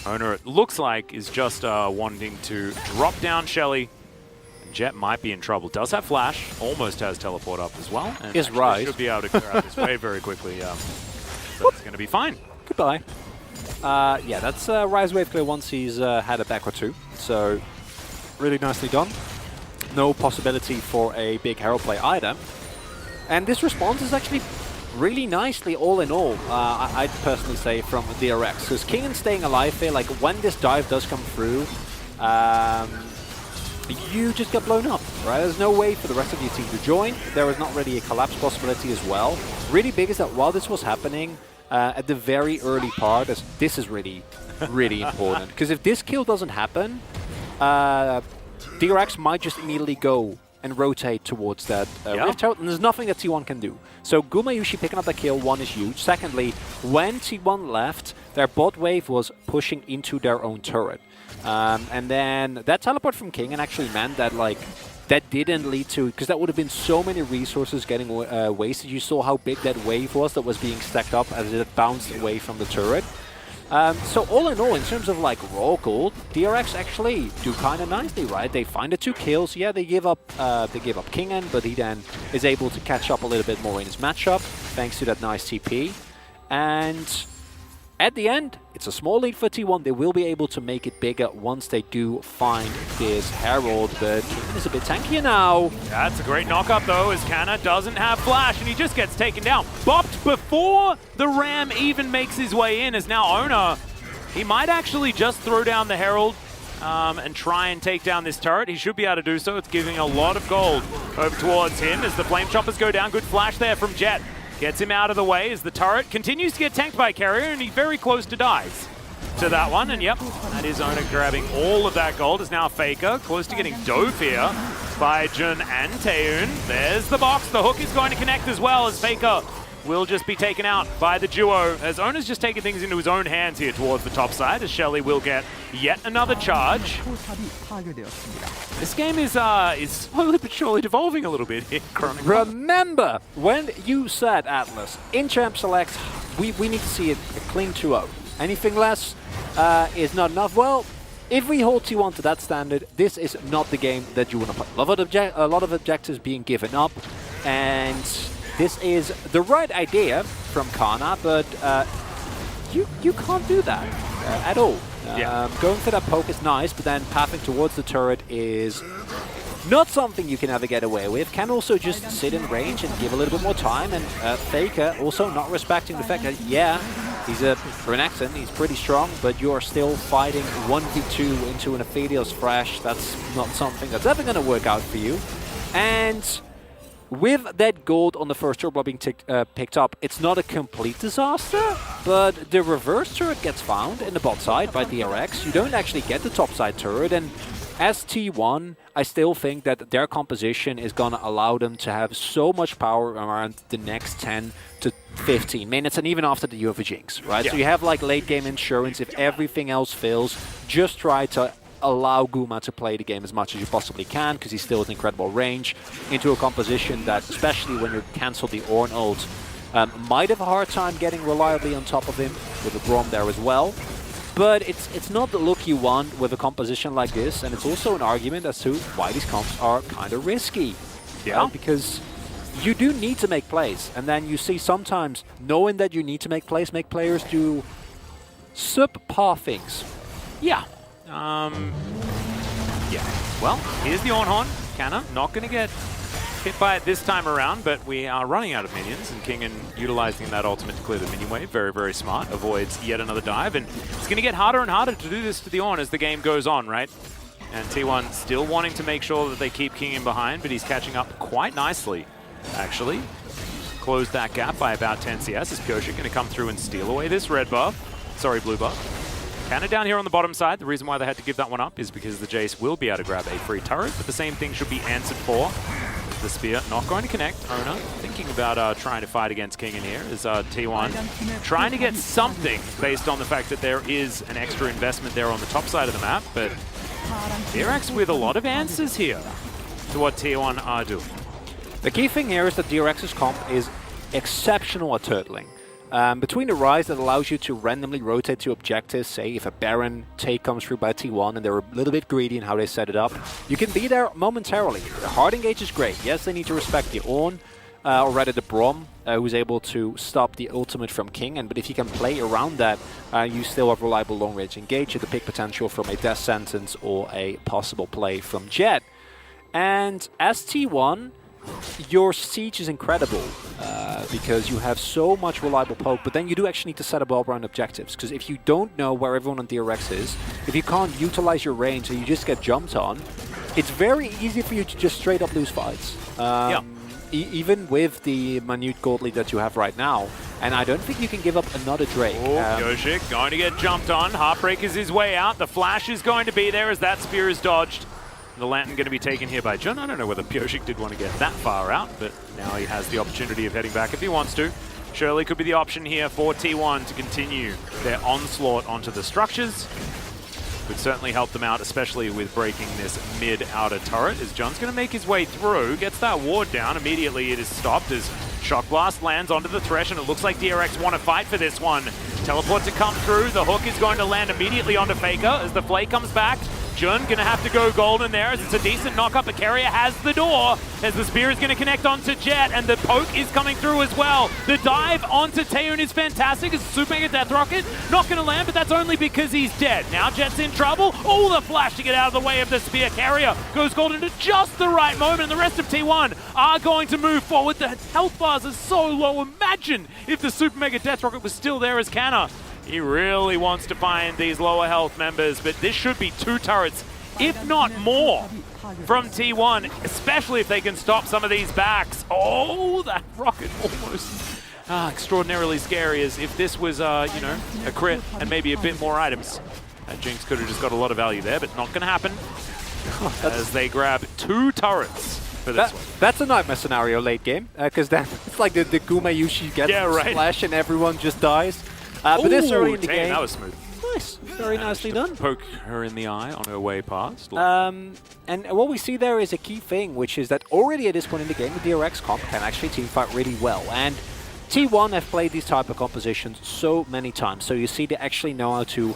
Speaker 1: Owner, it looks like, is just wanting to drop down Shelly. Jet might be in trouble. Does have Flash, almost has Teleport up as well. And
Speaker 2: is Rise.
Speaker 1: should be able to clear out this wave very quickly. So it's going to be fine.
Speaker 2: Goodbye. Yeah, that's Rise wave clear once he's had a back or two. So, really nicely done. No possibility for a big Herald play either. And this response is actually really nicely all in all, I'd personally say, from DRX. Because King staying alive here, like when this dive does come through, you just get blown up, right? There's no way for the rest of your team to join. There was not really a collapse possibility as well. Really big is that while this was happening, at the very early part, this is really, really important. Because if this kill doesn't happen, DRX might just immediately go and rotate towards that Rift Herald, and there's nothing that T1 can do. So Gumayushi picking up the kill, one is huge. Secondly, when T1 left, their bot wave was pushing into their own turret. And then that teleport from King and actually meant that, like, that didn't lead to, because that would have been so many resources getting wasted. You saw how big that wave was that was being stacked up as it bounced away from the turret. So all in all, in terms of like raw gold, DRX actually do kind of nicely, right? They find the 2 kills. Yeah, they give up Kingen, but he then is able to catch up a little bit more in his matchup thanks to that nice TP. And at the end, it's a small lead for T1. They will be able to make it bigger once they do find this Herald, but Kingen is a bit tankier now.
Speaker 1: That's a great knock-up, though, as Canna doesn't have Flash, and he just gets taken down. Bopped before the Ram even makes his way in, as now Owner, he might actually just throw down the Herald and try and take down this turret. He should be able to do so. It's giving a lot of gold over towards him as the Flame Choppers go down. Good flash there from Jet. Gets him out of the way as the turret continues to get tanked by Carrier, and he's very close to dies to that one. And yep, that is Owner grabbing all of that gold. Is now Faker close to getting dove here by Jun and Taeyeon. There's the box. The hook is going to connect as well, as Faker will just be taken out by the duo, as Owner's just taking things into his own hands here towards the top side, as Shelly will get yet another charge. This game is slowly but surely devolving a little bit here, Chronicle.
Speaker 2: Remember, when you said, Atlas, in Champ Select, we need to see a clean 2-0. Anything less is not enough. Well, if we hold T1 to that standard, this is not the game that you want to play. A lot of objectives being given up, and this is the right idea from Kana, but you can't do that at all. Going for that poke is nice, but then pathing towards the turret is not something you can ever get away with. Can also just sit in range and give a little bit more time, and Faker also not respecting the fact that, yeah, he's a Renekton, he's pretty strong, but you're still fighting 1v2 into an Aphelios Thresh. That's not something that's ever going to work out for you. And with that gold on the first turret being picked up, it's not a complete disaster, but the reverse turret gets found in the bot side by DRX. You don't actually get the top side turret, and as T1, I still think that their composition is going to allow them to have so much power around the next 10 to 15 minutes, and even after the UV Jinx, right? So you have like late game insurance. If everything else fails, just try to allow Guma to play the game as much as you possibly can, because he still has incredible range into a composition that, especially when you cancel the Ornn ult, might have a hard time getting reliably on top of him with the Brom there as well. But it's not the look you want with a composition like this, and it's also an argument as to why these comps are kind of risky.
Speaker 1: Yeah.
Speaker 2: Because you do need to make plays, and then you see sometimes knowing that you need to make plays, make players do subpar things.
Speaker 1: Yeah. Yeah. Well, here's the Ornn. Canna not going to get hit by it this time around, but we are running out of minions, and Kingen utilizing that ultimate to clear the minion wave. Very, very smart. Avoids yet another dive, and it's going to get harder and harder to do this to the Ornn as the game goes on, right? And T1 still wanting to make sure that they keep Kingen behind, but he's catching up quite nicely, actually. Closed that gap by about 10 CS. Is Pyosik going to come through and steal away this red buff? Sorry, blue buff. Canna down here on the bottom side. The reason why they had to give that one up is because the Jace will be able to grab a free turret, but the same thing should be answered for. The spear not going to connect. Owner thinking about trying to fight against Kingen here is T1 trying to get something based on the fact that there is an extra investment there on the top side of the map, but DRX with a lot of answers here to what T1 are doing.
Speaker 2: The key thing here is that DRX's comp is exceptional at turtling. Between the rise that allows you to randomly rotate to objectives, say if a Baron take comes through by T1 and they're a little bit greedy in how they set it up, you can be there momentarily. The hard engage is great. Yes, they need to respect the Ornn, or rather the Braum, who's able to stop the ultimate from King, but if you can play around that, you still have reliable long-range engage with the pick potential from a Death Sentence or a possible play from Jet. And as T1, your siege is incredible because you have so much reliable poke, but then you do actually need to set up well-round objectives, because if you don't know where everyone on DRX is, if you can't utilize your range and you just get jumped on, it's very easy for you to just straight up lose fights. Even with the minute gold lead that you have right now, and I don't think you can give up another Drake.
Speaker 1: Pyosik going to get jumped on. Heartbreak is his way out. The flash is going to be there as that spear is dodged. The Lantern going to be taken here by Jun. I don't know whether Pyosik did want to get that far out, but now he has the opportunity of heading back if he wants to. Shirley could be the option here for T1 to continue their onslaught onto the structures. Could certainly help them out, especially with breaking this mid-outer turret, as Jun's going to make his way through, gets that ward down. Immediately it is stopped as Shock Blast lands onto the Thresh, and it looks like DRX want to fight for this one. Teleport to come through. The hook is going to land immediately onto Faker as the Flay comes back. Jun going to have to go golden there as it's a decent knock-up, but Carrier has the door as the spear is going to connect onto Jet, and the poke is coming through as well. The dive onto Taehoon is fantastic as Super Mega Death Rocket not going to land, but that's only because he's dead. Now Jet's in trouble. Oh, the flash to get out of the way of the spear. Carrier goes golden at just the right moment, and the rest of T1 are going to move forward. The health bars are so low. Imagine if the Super Mega Death Rocket was still there as Canna. He really wants to find these lower health members, but this should be 2 turrets, if not more, from T1, especially if they can stop some of these backs. Oh, that rocket almost extraordinarily scary, as if this was, you know, a crit and maybe a bit more items. Jinx could have just got a lot of value there, but not going to happen as they grab 2 turrets for this one.
Speaker 2: That's a nightmare scenario late game, because then it's like the Gume Yushi gets splash and everyone just dies. But this early in the game,
Speaker 1: that was smooth.
Speaker 2: Nice, very nicely done.
Speaker 1: Poke her in the eye on her way past.
Speaker 2: And what we see there is a key thing, which is that already at this point in the game, the DRX comp can actually teamfight really well. And T1 have played these type of compositions so many times, so you see they actually know how to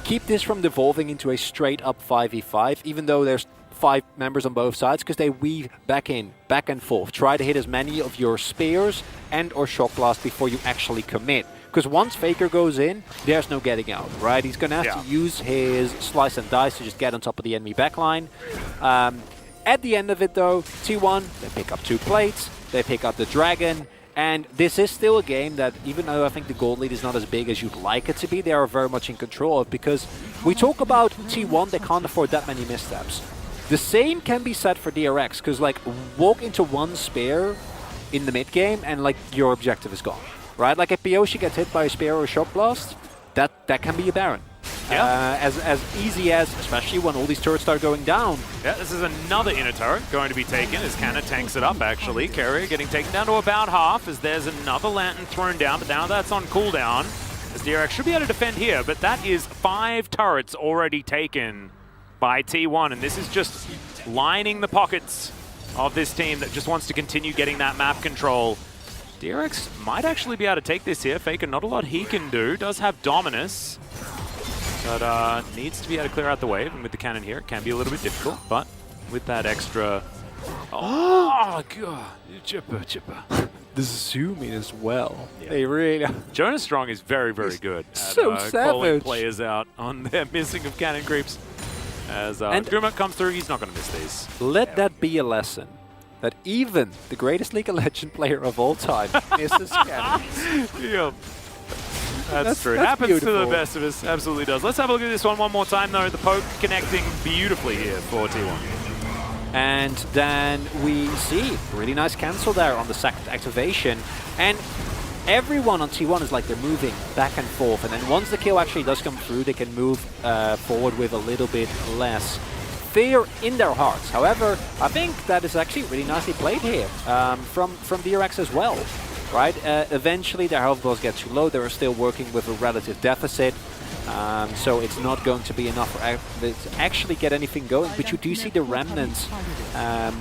Speaker 2: keep this from devolving into a straight-up 5v5, even though there's 5 members on both sides, because they weave back and forth. Try to hit as many of your spears and or shock blast before you actually commit. Because once Faker goes in, there's no getting out, right? He's going to have to use his slice and dice to just get on top of the enemy backline. At the end of it, though, T1, they pick up 2 plates, they pick up the dragon, and this is still a game that, even though I think the gold lead is not as big as you'd like it to be, they are very much in control of, because we talk about T1, they can't afford that many missteps. The same can be said for DRX, because, like, walk into 1 spear in the mid game and, like, your objective is gone. Right, like if Pyosik gets hit by a spear or a shock blast, that can be a Baron. As easy as, especially when all these turrets start going down.
Speaker 1: Yeah, this is another inner turret going to be taken as Canna tanks it up, actually. Carrier getting taken down to about half as there's another Lantern thrown down, but now that's on cooldown. As DRX should be able to defend here, but that is 5 turrets already taken by T1, and this is just lining the pockets of this team that just wants to continue getting that map control. DRX might actually be able to take this here. Faker, not a lot he can do. Does have Dominus, but needs to be able to clear out the wave. And with the cannon here, it can be a little bit difficult, but with that extra... Oh, God. Chipper.
Speaker 2: The zooming as well. Yeah. They really...
Speaker 1: Jonas Strong is very, very good at
Speaker 2: so
Speaker 1: calling players out on their missing of cannon creeps. As Guma comes through, he's not going to miss these.
Speaker 2: Let that be a lesson. That even the greatest League of Legends player of all time misses cannons.
Speaker 1: Yep. That's true. It happens beautiful. To the best of us. Absolutely does. Let's have a look at this one more time, though. The poke connecting beautifully here for T1.
Speaker 2: And then we see really nice cancel there on the second activation. And everyone on T1 is like they're moving back and forth. And then once the kill actually does come through, they can move forward with a little bit less fear in their hearts. However, I think that is actually really nicely played here from DRX as well, right? Eventually their health bars get too low. They're still working with a relative deficit. So it's not going to be enough to actually get anything going. But you do see the remnants,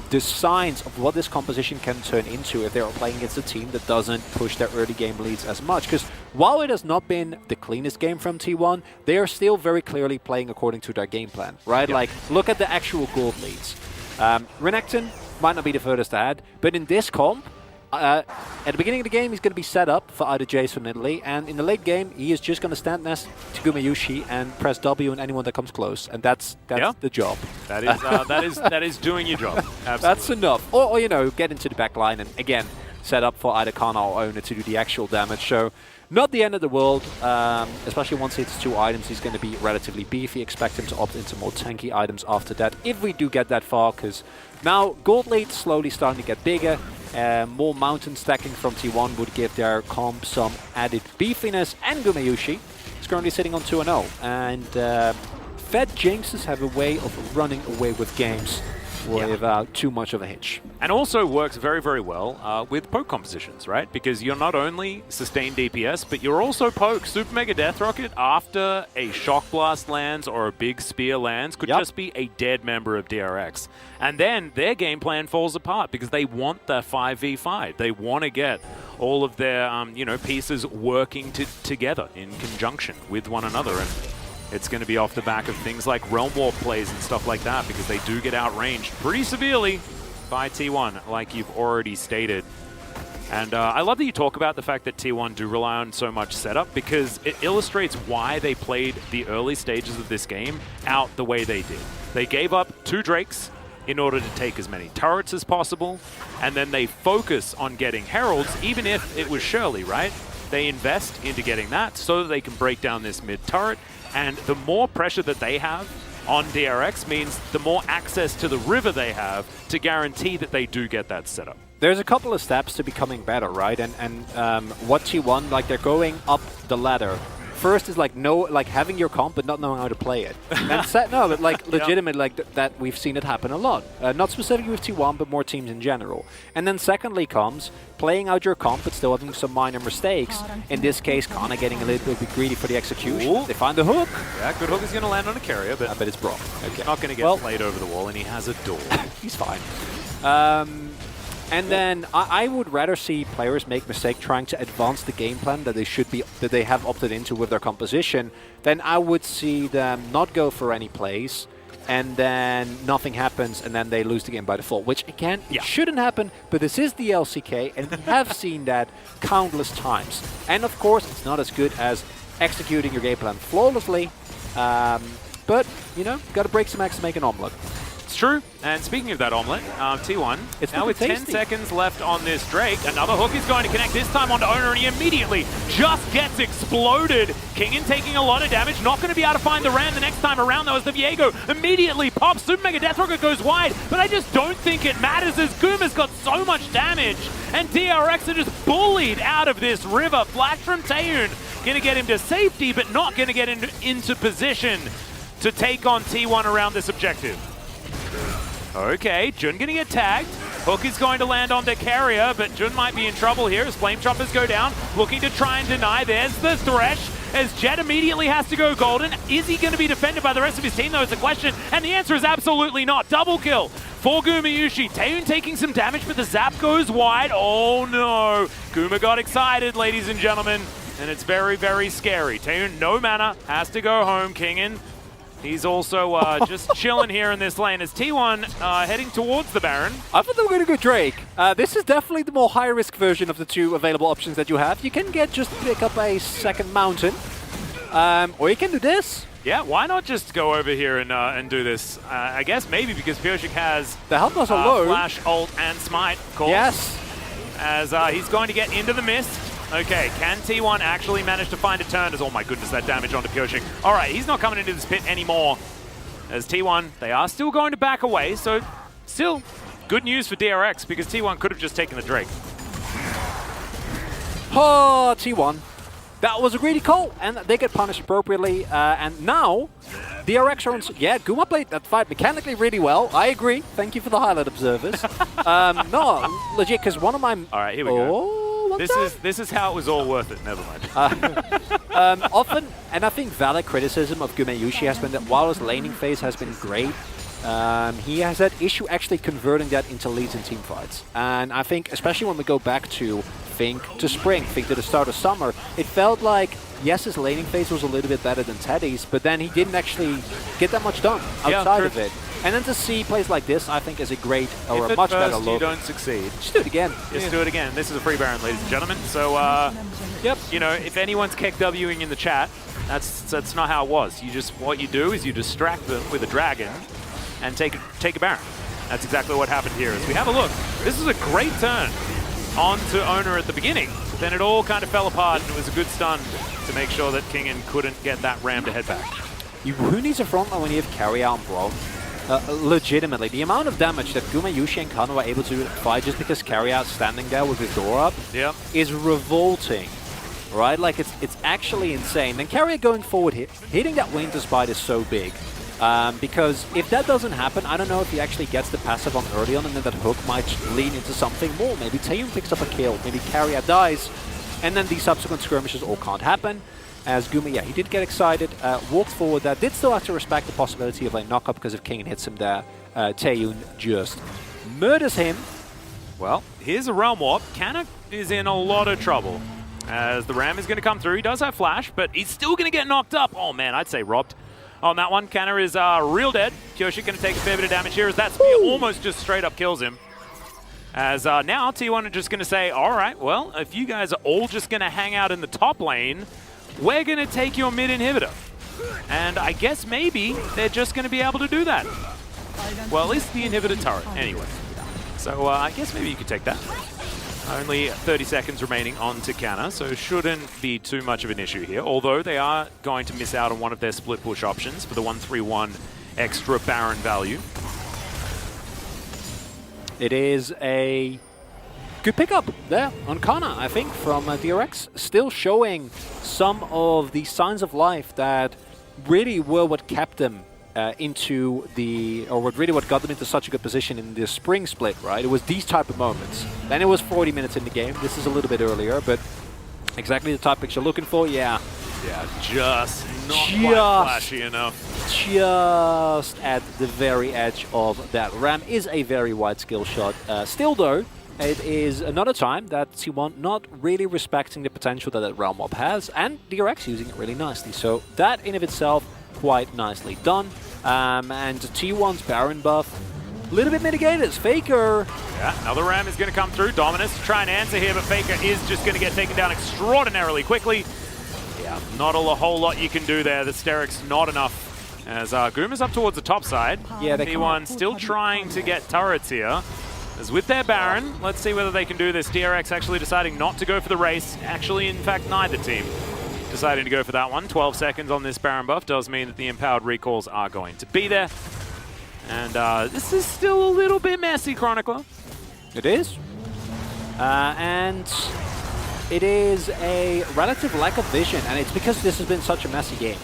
Speaker 2: the signs of what this composition can turn into if they're playing against a team that doesn't push their early game leads as much. Because while it has not been the cleanest game from T1, they are still very clearly playing according to their game plan, right?
Speaker 1: Yep.
Speaker 2: Like, look at the actual gold leads. Renekton might not be the furthest ahead, but in this comp, at the beginning of the game, he's going to be set up for either Jace from Italy, and in the late game, he is just going to stand next to Gumayushi and press W on anyone that comes close, and that's the job.
Speaker 1: That is doing your job. Absolutely.
Speaker 2: That's enough. Or, you know, get into the back line and, again, set up for either Kana or Owner to do the actual damage. So, not the end of the world, especially once it's 2 items. He's going to be relatively beefy. Expect him to opt into more tanky items after that, if we do get that far, because now gold lead slowly starting to get bigger. More mountain stacking from T1 would give their comp some added beefiness, and Gumayushi is currently sitting on 2-0. And Fed Jinxes have a way of running away with games without too much of a hitch.
Speaker 1: And also works very, very well with poke compositions, right? Because you're not only sustained DPS, but you're also poke. Super Mega Death Rocket, after a Shock Blast lands or a big Spear lands, could just be a dead member of DRX. And then their game plan falls apart because they want the 5v5. They want to get all of their pieces working together in conjunction with one another. And it's going to be off the back of things like Realm Warp plays and stuff like that, because they do get outranged pretty severely by T1, like you've already stated. And I love that you talk about the fact that T1 do rely on so much setup, because it illustrates why they played the early stages of this game out the way they did. They gave up 2 Drakes in order to take as many turrets as possible, and then they focus on getting Heralds, even if it was Shirley, right? They invest into getting that so that they can break down this mid turret. And the more pressure that they have on DRX means the more access to the river they have to guarantee that they do get that setup.
Speaker 2: There's a couple of steps to becoming better, right? And what T1, like, they're going up the ladder. First is having your comp but not knowing how to play it. And legitimate, that we've seen it happen a lot. Not specifically with T1, but more teams in general. And then secondly comes playing out your comp but still having some minor mistakes. In this case, Kana getting a little bit greedy for the execution. Ooh. They find the hook.
Speaker 1: Yeah, good hook is going to land on a carrier, but
Speaker 2: I bet it's Brock. Okay.
Speaker 1: Not going to get played over the wall, and he has a door.
Speaker 2: He's fine. And then I would rather see players make mistake trying to advance the game plan that they have opted into with their composition. Then I would see them not go for any plays, and then nothing happens, and then they lose the game by default. Which again, it shouldn't happen. But this is the LCK, and we have seen that countless times. And of course, it's not as good as executing your game plan flawlessly. But got to break some eggs to make an omelet.
Speaker 1: It's true. And speaking of that omelet, T1,
Speaker 2: it's
Speaker 1: now with
Speaker 2: tasty.
Speaker 1: 10 seconds left on this Drake, another hook is going to connect, this time onto Owner, and he immediately just gets exploded. Kingen taking a lot of damage, not going to be able to find the Ram the next time around, though, as the Viego immediately pops. Super Mega Death Rocket goes wide, but I just don't think it matters, as Guma's got so much damage, and DRX are just bullied out of this river. Flash from Taehoon, going to get him to safety, but not going to get him into position to take on T1 around this objective. Okay, Jun gonna get tagged. Hook is going to land on the carrier, but Jun might be in trouble here as Flame Choppers go down, looking to try and deny. There's the Thresh, as Jet immediately has to go golden. Is he going to be defended by the rest of his team, though, is the question, and the answer is absolutely not. Double kill for Gumayushi. Taehoon taking some damage, but the zap goes wide. Oh no, Guma got excited, ladies and gentlemen, and it's very, very scary. Taehoon, no mana, has to go home. Kingen, he's also just chilling here in this lane as T1 heading towards the Baron.
Speaker 2: I thought they were going to go Drake. This is definitely the more high-risk version of the 2 available options that you have. You can just pick up a second mountain, or you can do this.
Speaker 1: Yeah, why not just go over here and do this? I guess maybe because Pyosik has
Speaker 2: the help was low.
Speaker 1: Flash, Ult, and Smite, of course.
Speaker 2: Yes.
Speaker 1: As he's going to get into the mist. Okay, can T1 actually manage to find a turn? As, oh my goodness, that damage onto Pyosik. All right, he's not coming into this pit anymore. As T1, they are still going to back away, so still good news for DRX, because T1 could have just taken the Drake.
Speaker 2: Oh, T1. That was a greedy call, and they get punished appropriately. And now, DRX are on... Yeah, Guma played that fight mechanically really well. I agree. Thank you for the highlight observers. No, legit, because one of my...
Speaker 1: All right, here we go. This is how it was all worth it. Never mind.
Speaker 2: Often, and I think valid criticism of Gumayushi has been that while his laning phase has been great, he has that issue actually converting that into leads in team fights. And I think, especially when we go back to spring, to the start of summer, it felt like, yes, his laning phase was a little bit better than Teddy's, but then he didn't actually get that much done outside of it. And then to see plays like this, I think is a great, or a much better look.
Speaker 1: If you don't succeed,
Speaker 2: just do it again.
Speaker 1: Just do it again. This is a free Baron, ladies and gentlemen. So, yep, you know, if anyone's KEKWing in the chat, that's not how it was. What you do is you distract them with a dragon and take a Baron. That's exactly what happened here. As we have a look, this is a great turn onto Owner at the beginning. Then it all kind of fell apart, and it was a good stun to make sure that Kingen couldn't get that ram to head back.
Speaker 2: Who needs a frontline when you have carry out, bro? Legitimately, the amount of damage that Gumayushi and Kana were able to fight just because carry out standing there with his door up is revolting, right? Like, it's actually insane. Then carry out going forward, hitting that Winter Spite is so big. Because if that doesn't happen, I don't know if he actually gets the passive on early on, and then that hook might lean into something more. Maybe Taeyun picks up a kill, maybe carry out dies, and then these subsequent skirmishes all can't happen. As Gumi, he did get excited, walked forward there, did still have to respect the possibility of a knock-up because if Kingen hits him there, Taeyun just murders him.
Speaker 1: Well, here's a Realm Warp. Kana is in a lot of trouble as the ram is going to come through. He does have flash, but he's still going to get knocked up. Oh man, I'd say robbed on that one. Kana is real dead. Kyoshi going to take a fair bit of damage here as that spear almost just straight up kills him. As now T1 are just going to say, all right, well, if you guys are all just going to hang out in the top lane, we're going to take your mid inhibitor. And I guess maybe they're just going to be able to do that. Well, at least the inhibitor turret, anyway. So I guess maybe you could take that. Only 30 seconds remaining on to Kana, so shouldn't be too much of an issue here. Although they are going to miss out on one of their split push options for the 131 extra Baron value.
Speaker 2: It is a good pickup there on Kana, I think, from DRX. Still showing some of the signs of life that really were what kept them what got them into such a good position in the spring split, right? It was these type of moments. Then it was 40 minutes in the game. This is a little bit earlier, but exactly the type picks you're looking for, yeah.
Speaker 1: Yeah, just not quite flashy enough.
Speaker 2: Just at the very edge of that ram is a very wide skill shot. Still though, it is another time that T1 not really respecting the potential that Realm Mob has, and DRX using it really nicely. So that in of itself, quite nicely done. And T1's Baron buff, a little bit mitigated. It's Faker.
Speaker 1: Yeah, another ram is going to come through. Dominus to try and answer here, but Faker is just going to get taken down extraordinarily quickly. Yeah, not a whole lot you can do there. The Steric's not enough. As Guma's up towards the top side.
Speaker 2: Yeah,
Speaker 1: T1 still trying to get turrets here. As with their Baron, let's see whether they can do this. DRX actually deciding not to go for the race. Actually, in fact, neither team deciding to go for that one. 12 seconds on this Baron buff does mean that the empowered recalls are going to be there. And this is still a little bit messy, Chronicler.
Speaker 2: It is. And it is a relative lack of vision, and it's because this has been such a messy game.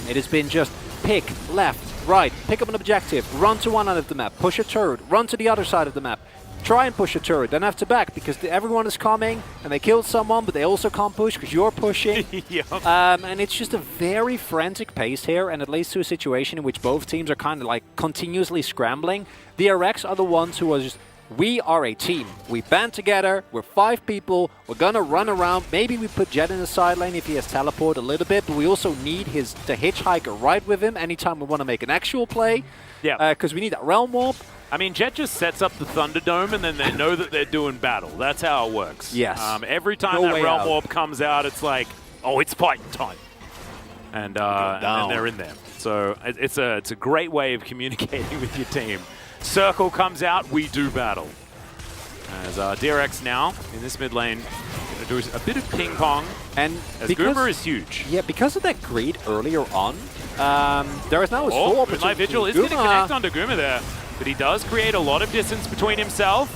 Speaker 2: It has been just pick, left, right, pick up an objective, run to one end of the map, push a turret, run to the other side of the map, try and push a turret, then have to back because everyone is coming and they killed someone, but they also can't push because you're pushing.
Speaker 1: Yep.
Speaker 2: And it's just a very frantic pace here, and it leads to a situation in which both teams are kind of like continuously scrambling. The DRX are the ones who are just, we are a team. We band together, we're 5 people, we're gonna run around. Maybe we put Jet in the side lane if he has teleport a little bit, but we also need the hitchhiker right with him anytime we want to make an actual play.
Speaker 1: Yeah.
Speaker 2: Because we need that Realm Warp.
Speaker 1: I mean, Jet just sets up the Thunderdome and then they know that they're doing battle. That's how it works.
Speaker 2: Yes.
Speaker 1: Every time that Realm Warp comes out, it's like, oh, it's fighting time. And they're in there. So it's a great way of communicating with your team. Circle comes out, we do battle. As DRX now, in this mid lane, going to do a bit of ping pong.
Speaker 2: And
Speaker 1: as Goomer is huge.
Speaker 2: Yeah, because of that greed earlier on, there is now a full opportunity.
Speaker 1: Light Vigil is going to connect onto Goomer there. But he does create a lot of distance between himself.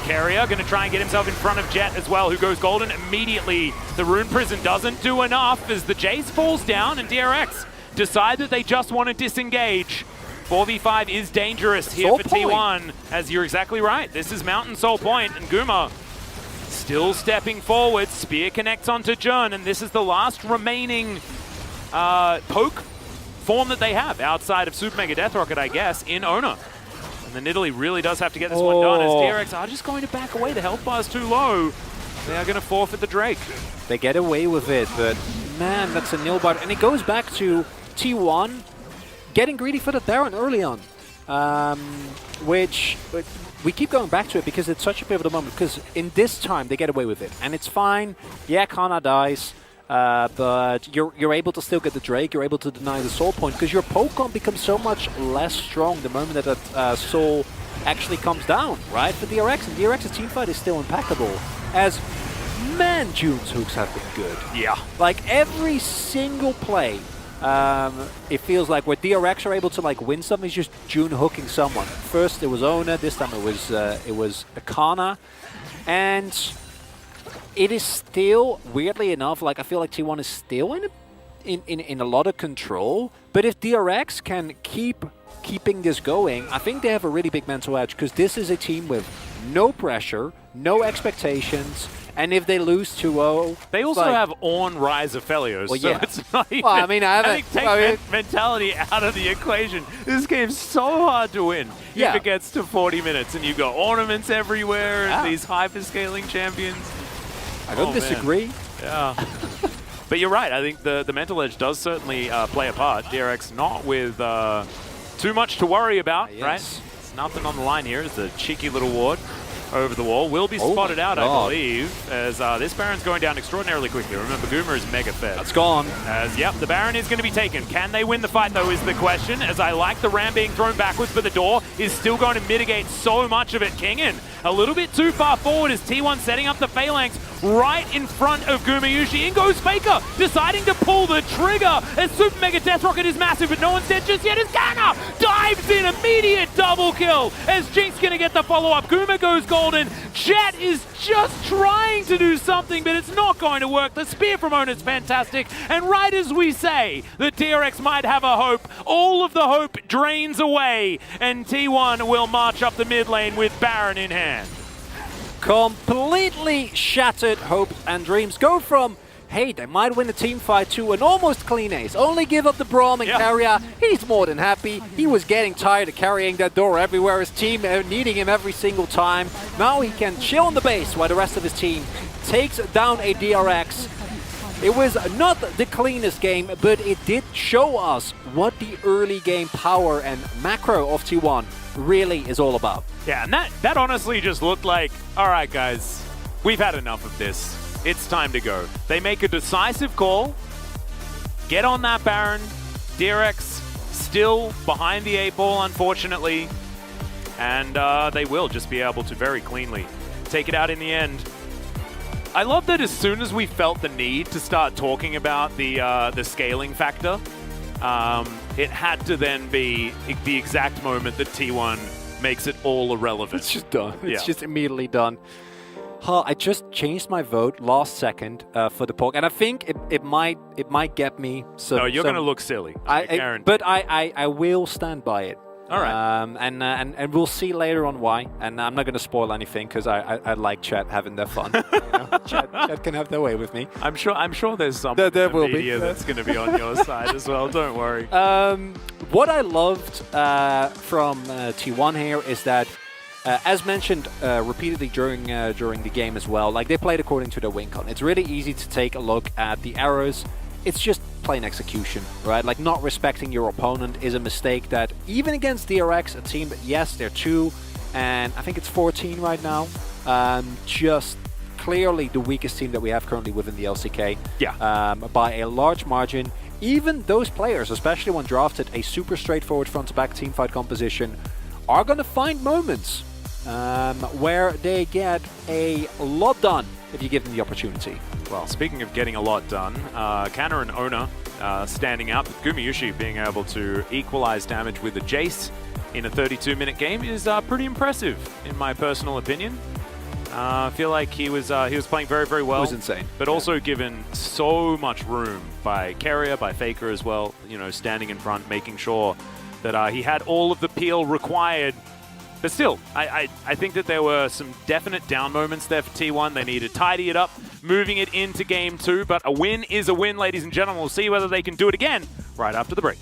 Speaker 1: Carrier going to try and get himself in front of Jet as well, who goes golden immediately. The Rune Prison doesn't do enough as the Jace falls down and DRX decide that they just want to disengage. 4v5 is dangerous here for T1, as you're exactly right. This is Mountain Soul Point, and Guma still stepping forward. Spear connects onto Jern, and this is the last remaining poke form that they have outside of Super Mega Death Rocket, I guess, in Ona. And then Italy really does have to get this one done, as DRX are just going to back away. The health bar is too low. They are going to forfeit the Drake.
Speaker 2: They get away with it, but man, that's a nil bar. And it goes back to T1 getting greedy for the Baron early on, which we keep going back to it because it's such a pivotal moment, because in this time they get away with it. And it's fine. Yeah, Kana dies. But you're able to still get the Drake, you're able to deny the soul point, because your Pokemon becomes so much less strong the moment that soul actually comes down, right? For DRX, and DRX's teamfight is still impeccable. As, man, June's hooks have been good.
Speaker 1: Yeah.
Speaker 2: Like, every single play, it feels like where DRX are able to like win something is just June hooking someone. First it was Ona, this time it was Akana, and it is still, weirdly enough, like I feel like T1 is still in a lot of control. But if DRX can keeping this going, I think they have a really big mental edge, because this is a team with no pressure, no expectations, and if they lose 2-0...
Speaker 1: They also have on Rise of Felios,
Speaker 2: well,
Speaker 1: so
Speaker 2: yeah.
Speaker 1: it's not even...
Speaker 2: Well, I mean, I
Speaker 1: think take mentality out of the equation. This game's so hard to win if it gets to 40 minutes and you've got ornaments everywhere and these hyper-scaling champions.
Speaker 2: I don't disagree.
Speaker 1: Man. Yeah. But you're right. I think the mental edge does certainly play a part. DRX not with too much to worry about, right? It's nothing on the line here. It's a cheeky little ward over the wall. Will be spotted out, I believe, as this Baron's going down extraordinarily quickly. Remember, Goomer is mega fed.
Speaker 2: That's gone.
Speaker 1: As, yep, the Baron is going to be taken. Can they win the fight, though, is the question, as I like the Ram being thrown backwards, but the door is still going to mitigate so much of it. Kingin, a little bit too far forward as T1 setting up the Phalanx right in front of Gumayushi. In goes Faker, deciding to pull the trigger as Super Mega Death Rocket is massive, but no one's dead just yet as Kana dives in, immediate double kill as Jinx going to get the follow-up. Guma goes golden. Jet is just trying to do something, but it's not going to work. The spear from Ona is fantastic, and right as we say that DRX might have a hope, all of the hope drains away, and T1 will march up the mid lane with Baron in hand.
Speaker 2: Completely shattered hopes and dreams go from, hey, they might win a team fight, to an almost clean ace. Only give up the Braum and Carrier. He's more than happy. He was getting tired of carrying that door everywhere. His team needing him every single time. Now he can chill on the base while the rest of his team takes down a DRX. It was not the cleanest game, but it did show us what the early game power and macro of T1 really is all about.
Speaker 1: Yeah, and that honestly just looked like, all right, guys, we've had enough of this. It's time to go. They make a decisive call, get on that Baron. DRX still behind the 8 ball, unfortunately, and they will just be able to very cleanly take it out in the end. I love that as soon as we felt the need to start talking about the scaling factor, it had to then be the exact moment that T1 makes it all irrelevant.
Speaker 2: It's just done. It's just immediately done. I just changed my vote last second for the poke, and I think it might get me.
Speaker 1: No, you're going to look silly. I guarantee.
Speaker 2: But I will stand by it.
Speaker 1: All right.
Speaker 2: And we'll see later on why. And I'm not going to spoil anything because I like chat having their fun. Chat can have their way with me.
Speaker 1: I'm sure there's some media that's going to be on your side as well. Don't worry.
Speaker 2: What I loved from T1 here is that, as mentioned repeatedly during the game as well, like they played according to their win con. It's really easy to take a look at the arrows. It's just plain execution, right? Like not respecting your opponent is a mistake that even against DRX, a team that, yes, they're 2 and I think it's 14 right now, just clearly the weakest team that we have currently within the LCK.
Speaker 1: Yeah.
Speaker 2: By a large margin. Even those players, especially when drafted a super straightforward front-to-back teamfight composition, are going to find moments where they get a lot done if you give them the opportunity.
Speaker 1: Well, speaking of getting a lot done, Kana and Ona standing out, Gumayushi being able to equalize damage with a Jace in a 32-minute game is pretty impressive, in my personal opinion. I feel like he was playing very, very well.
Speaker 2: It was insane.
Speaker 1: But also given so much room by Carrier, by Faker as well, you know, standing in front, making sure that he had all of the peel required But still, I think that there were some definite down moments there for T1. They need to tidy it up, moving it into Game 2. But a win is a win, ladies and gentlemen. We'll see whether they can do it again right after the break.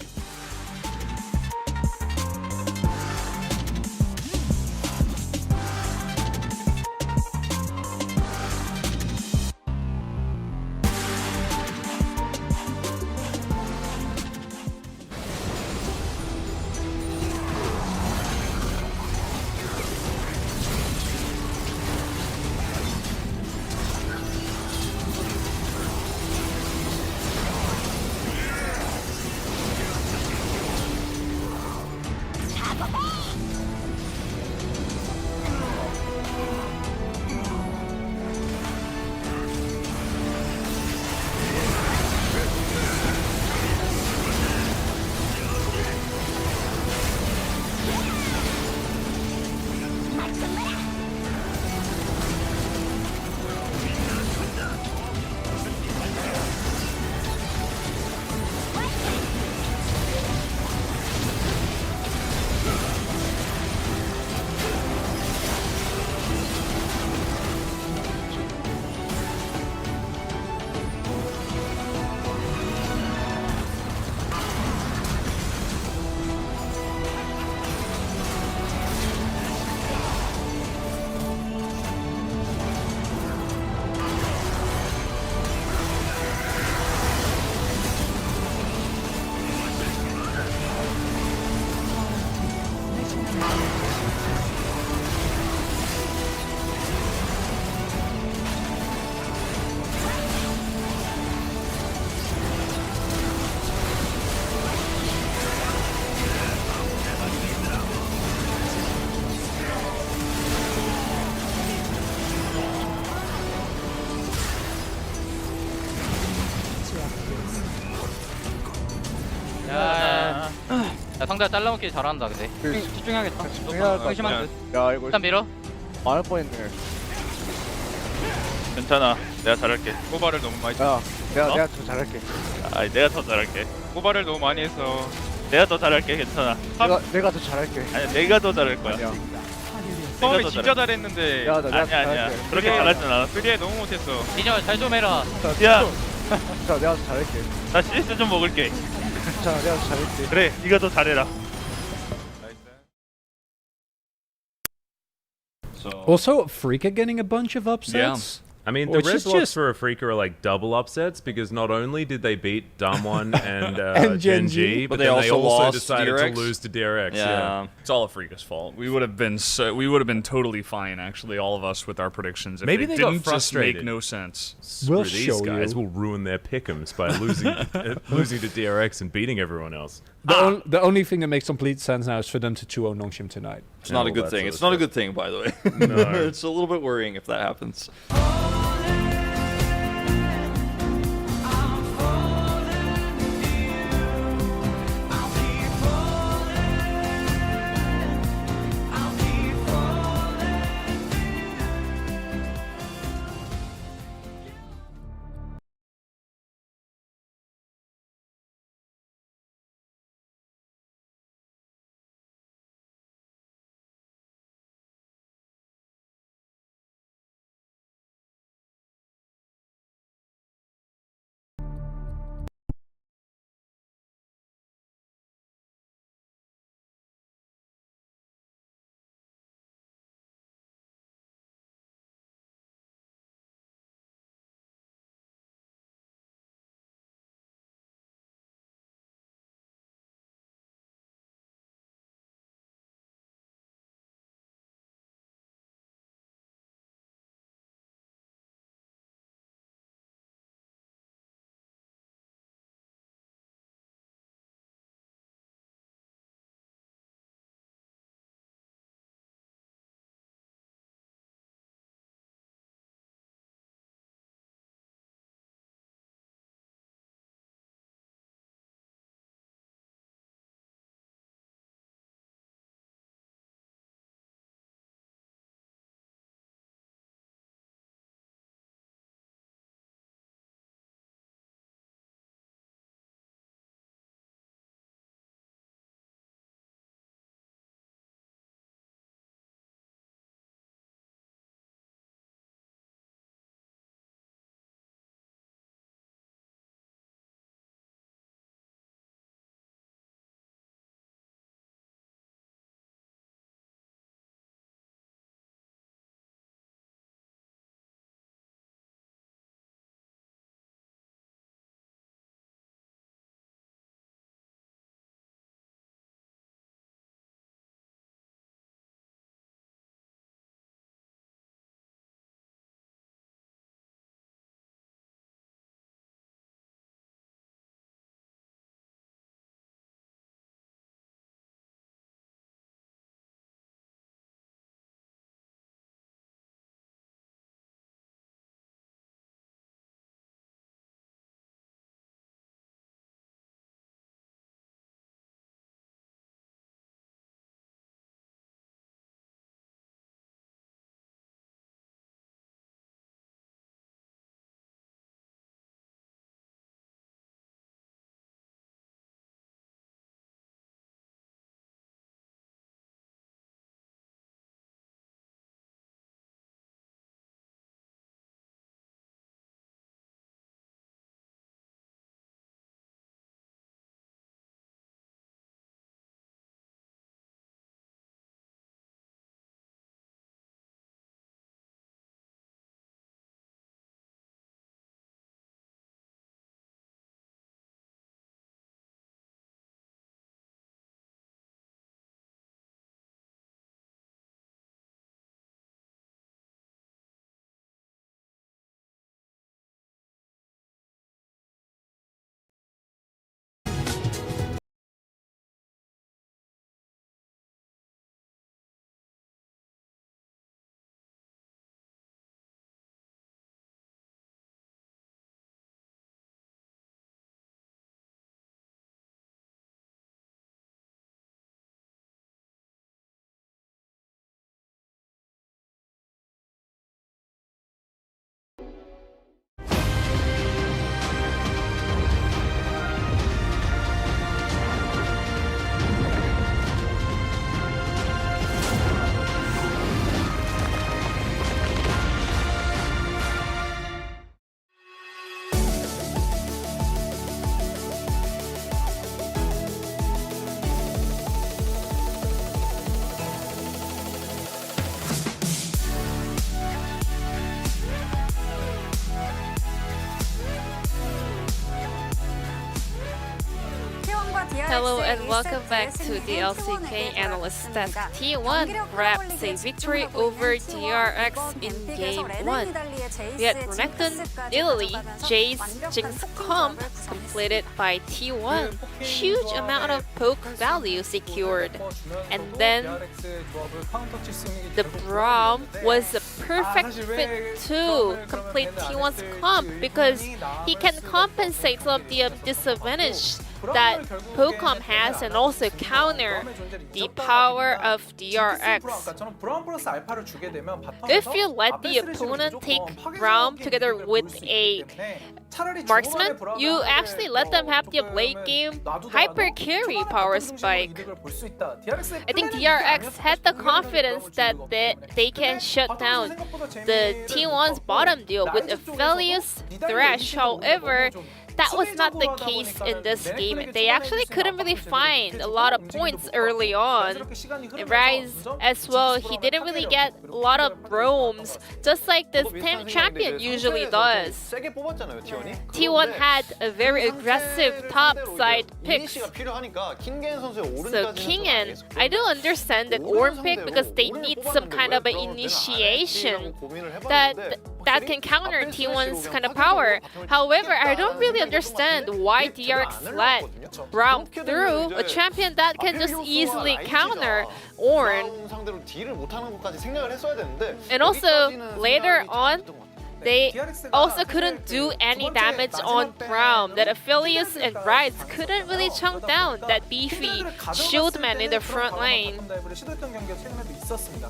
Speaker 4: 야, 상대가 잘라먹기 잘한다 근데 집중해야겠다. 심한 듯.
Speaker 3: 야 이거
Speaker 4: 일단 밀어.
Speaker 3: 말할 뻔했네.
Speaker 5: 괜찮아. 내가 잘할게.
Speaker 6: 꼬발을 너무 많이
Speaker 3: 야 내가
Speaker 5: 어?
Speaker 3: 내가 더 잘할게.
Speaker 5: 아니 내가 더 잘할게.
Speaker 6: 꼬발을 너무 많이 해서
Speaker 5: 내가 더 잘할게. 괜찮아.
Speaker 3: 내가 더 잘할게.
Speaker 5: 아니 내가 더 잘할 거야.
Speaker 3: 아니야.
Speaker 6: 처음에
Speaker 5: 더
Speaker 6: 진짜 잘했는데
Speaker 3: 내가 더
Speaker 5: 아니야 아니야.
Speaker 3: 잘할게.
Speaker 5: 그렇게 잘하진 않았어.
Speaker 6: 그게 너무 못했어.
Speaker 4: 민혁 잘좀 해라.
Speaker 5: 야,
Speaker 3: 자 내가 더 잘할게.
Speaker 5: 나 CS 좀 먹을게.
Speaker 3: 자 내가 더 잘할게.
Speaker 5: 그래, 네가 더 잘해라.
Speaker 2: Also, Freaka getting a bunch of upsets.
Speaker 7: I mean, the
Speaker 2: Which
Speaker 7: red
Speaker 2: is
Speaker 7: blocks
Speaker 2: just-
Speaker 7: for Afrika are like double upsets because not only did they beat Damwon and,
Speaker 2: And
Speaker 7: Gen
Speaker 2: Gen G,
Speaker 7: G, but
Speaker 8: they
Speaker 7: then they
Speaker 8: also
Speaker 7: also
Speaker 8: lost to
Speaker 7: decided
Speaker 8: DRX.
Speaker 7: to lose to DRX.
Speaker 8: Yeah. It's all Afrika's fault. We would have been totally fine, actually, all of us with our predictions. If
Speaker 7: Maybe
Speaker 8: they
Speaker 7: they got
Speaker 8: didn't just
Speaker 7: frustrated.
Speaker 8: make no sense.
Speaker 7: Screw
Speaker 2: We'll
Speaker 7: these
Speaker 2: show
Speaker 7: guys
Speaker 2: you.
Speaker 7: will ruin their pick'ems by losing losing to DRX and beating everyone else.
Speaker 2: The only thing that makes complete sense now is for them to 2-0 Nongshim tonight.
Speaker 8: It's not a
Speaker 7: all
Speaker 8: good
Speaker 7: that
Speaker 8: thing.
Speaker 7: sort of
Speaker 8: It's not a
Speaker 7: stuff.
Speaker 8: good thing, by the way.
Speaker 7: No.
Speaker 8: It's a little bit worrying if that happens.
Speaker 9: Hello and welcome back to the LCK Analyst Desk. T1 grabs a victory over DRX in Game 1. We had Renekton, Italy, Jace, Jinx comp completed by T1. Huge amount of poke value secured. And then the Braum was a perfect fit to complete T1's comp because he can compensate some of the disadvantage that Pocom has and also counter the power of DRX. If you let the opponent take Braum together with a marksman, you actually let them have the late game hyper carry power spike. I think DRX had the confidence that they can shut down the T1's bottom deal with Aphelios Thresh. However, that was not the case in this game. They actually couldn't really find a lot of points early on. Rise as well, he didn't really get a lot of roams, just like this champion usually does. T1 had a very aggressive top side pick. So Kingen, I do understand that Ornn pick because they need some kind of an initiation that can counter T1's kind of power. However, I don't really understand why DRX let Braum through a champion that can just easily counter Ornn. And also, later on, they also couldn't do any damage on Braum. That Aphelios and Rise couldn't really chunk down that beefy shieldman in the front lane.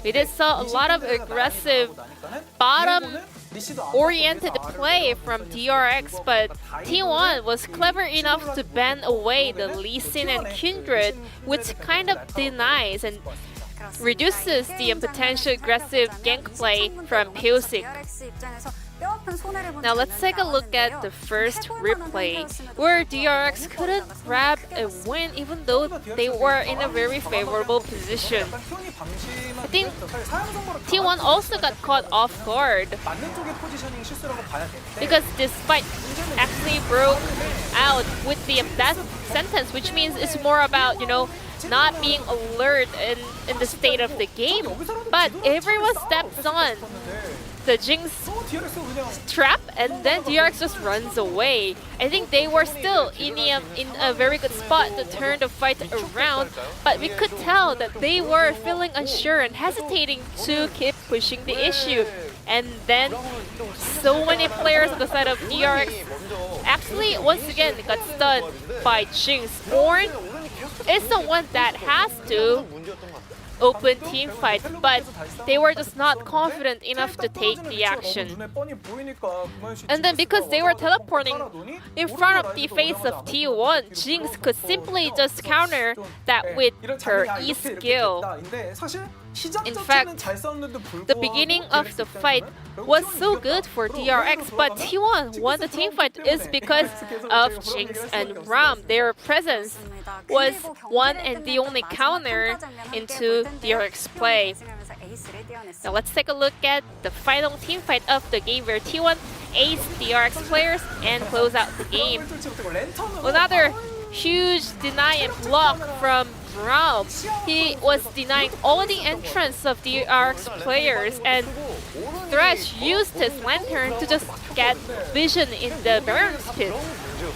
Speaker 9: We did saw a lot of aggressive bottom-oriented play from DRX, but T1 was clever enough to ban away the Lee Sin and Kindred, which kind of denies and reduces the potential aggressive gank play from Pyosik. Now let's take a look at the first replay, where DRX couldn't grab a win even though they were in a very favorable position. I think T1 also got caught off guard because despite actually broke out with the death sentence, which means it's more about, not being alert in the state of the game. But everyone steps on the Jinx trap and then DRX just runs away. I think they were still in a very good spot to turn the fight around, but we could tell that they were feeling unsure and hesitating to keep pushing the issue. And then so many players on the side of DRX actually once again got stunned by Jinx. Ornn is the one that has to open team fight, but they were just not confident enough to take the action. And then because they were teleporting in front of the face of T1, Jinx could simply just counter that with her E skill. In fact, the beginning of the fight was so good for DRX, but T1 won the team fight is because of Jinx and Braum. Their presence was one and the only counter into DRX play. Now let's take a look at the final team fight of the game where T1 aced DRX players and close out the game. Another huge deny and block from Braum. He was denying all the entrance of the DRX players, and Thresh used his lantern to just get vision in the Baron's pit.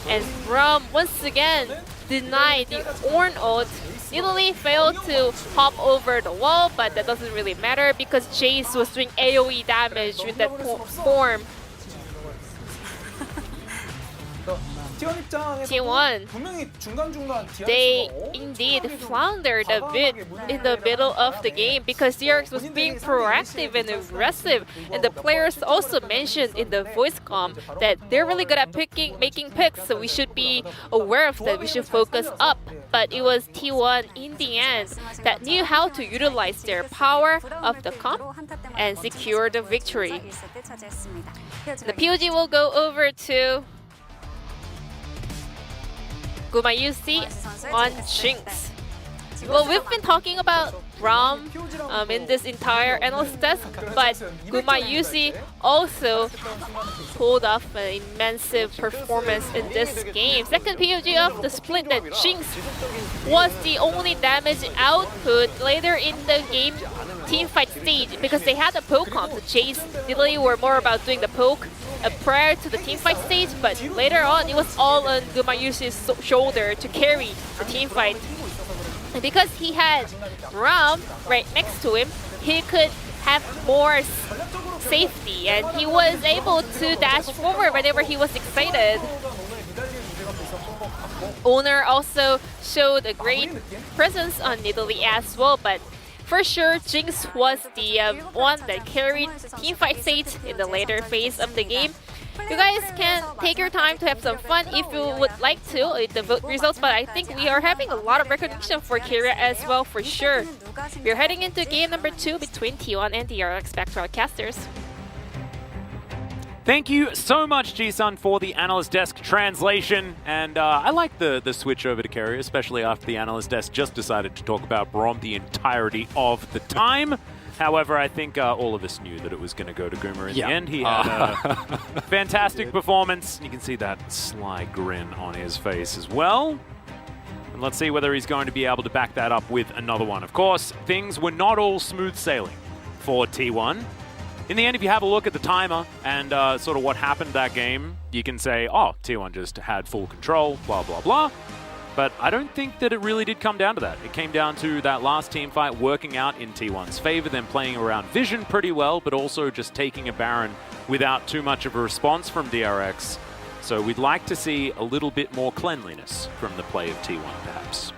Speaker 9: And Braum once again denied the Ornn ult. Italy failed to hop over the wall, but that doesn't really matter because Jace was doing AoE damage with that form. T1, they indeed floundered a bit in the middle of the game because DRX was being proactive and aggressive, and the players also mentioned in the voice comm that they're really good at making picks, so we should be aware of that, we should focus up. But it was T1 in the end that knew how to utilize their power of the comp and secure the victory. The POG will go over to Gumayusi on Jinx. Well, we've been talking about Ram in this entire analyst desk, but Gumayusi also pulled off an immense performance in this game. Second POG of the split that Jinx was the only damage output later in the game teamfight stage because they had a poke comp. The Jace literally were more about doing the poke prior to the teamfight stage, but later on it was all on Gumayusi's shoulder to carry the teamfight. And because he had Ram right next to him, he could have more safety, and he was able to dash forward whenever he was excited. Owner also showed a great presence on Nidalee as well, but for sure, Jinx was the one that carried teamfight stage in the later phase of the game. You guys can take your time to have some fun if you would like to with the vote results, but I think we are having a lot of recognition for Kyria as well, for sure. We're heading into game number 2 between T1 and DRX. Back to our casters.
Speaker 1: Thank you so much, G-Sun, for the Analyst Desk translation. And I like the switch over to Carrier, especially after the Analyst Desk just decided to talk about Braum the entirety of the time. However, I think all of us knew that it was going to go to Goomer in the end. He had a fantastic performance. You can see that sly grin on his face as well. And let's see whether he's going to be able to back that up with another one. Of course, things were not all smooth sailing for T1. In the end, if you have a look at the timer and sort of what happened that game, you can say, oh, T1 just had full control, blah, blah, blah. But I don't think that it really did come down to that. It came down to that last team fight working out in T1's favor, them playing around Vision pretty well, but also just taking a Baron without too much of a response from DRX. So we'd like to see a little bit more cleanliness from the play of T1, perhaps.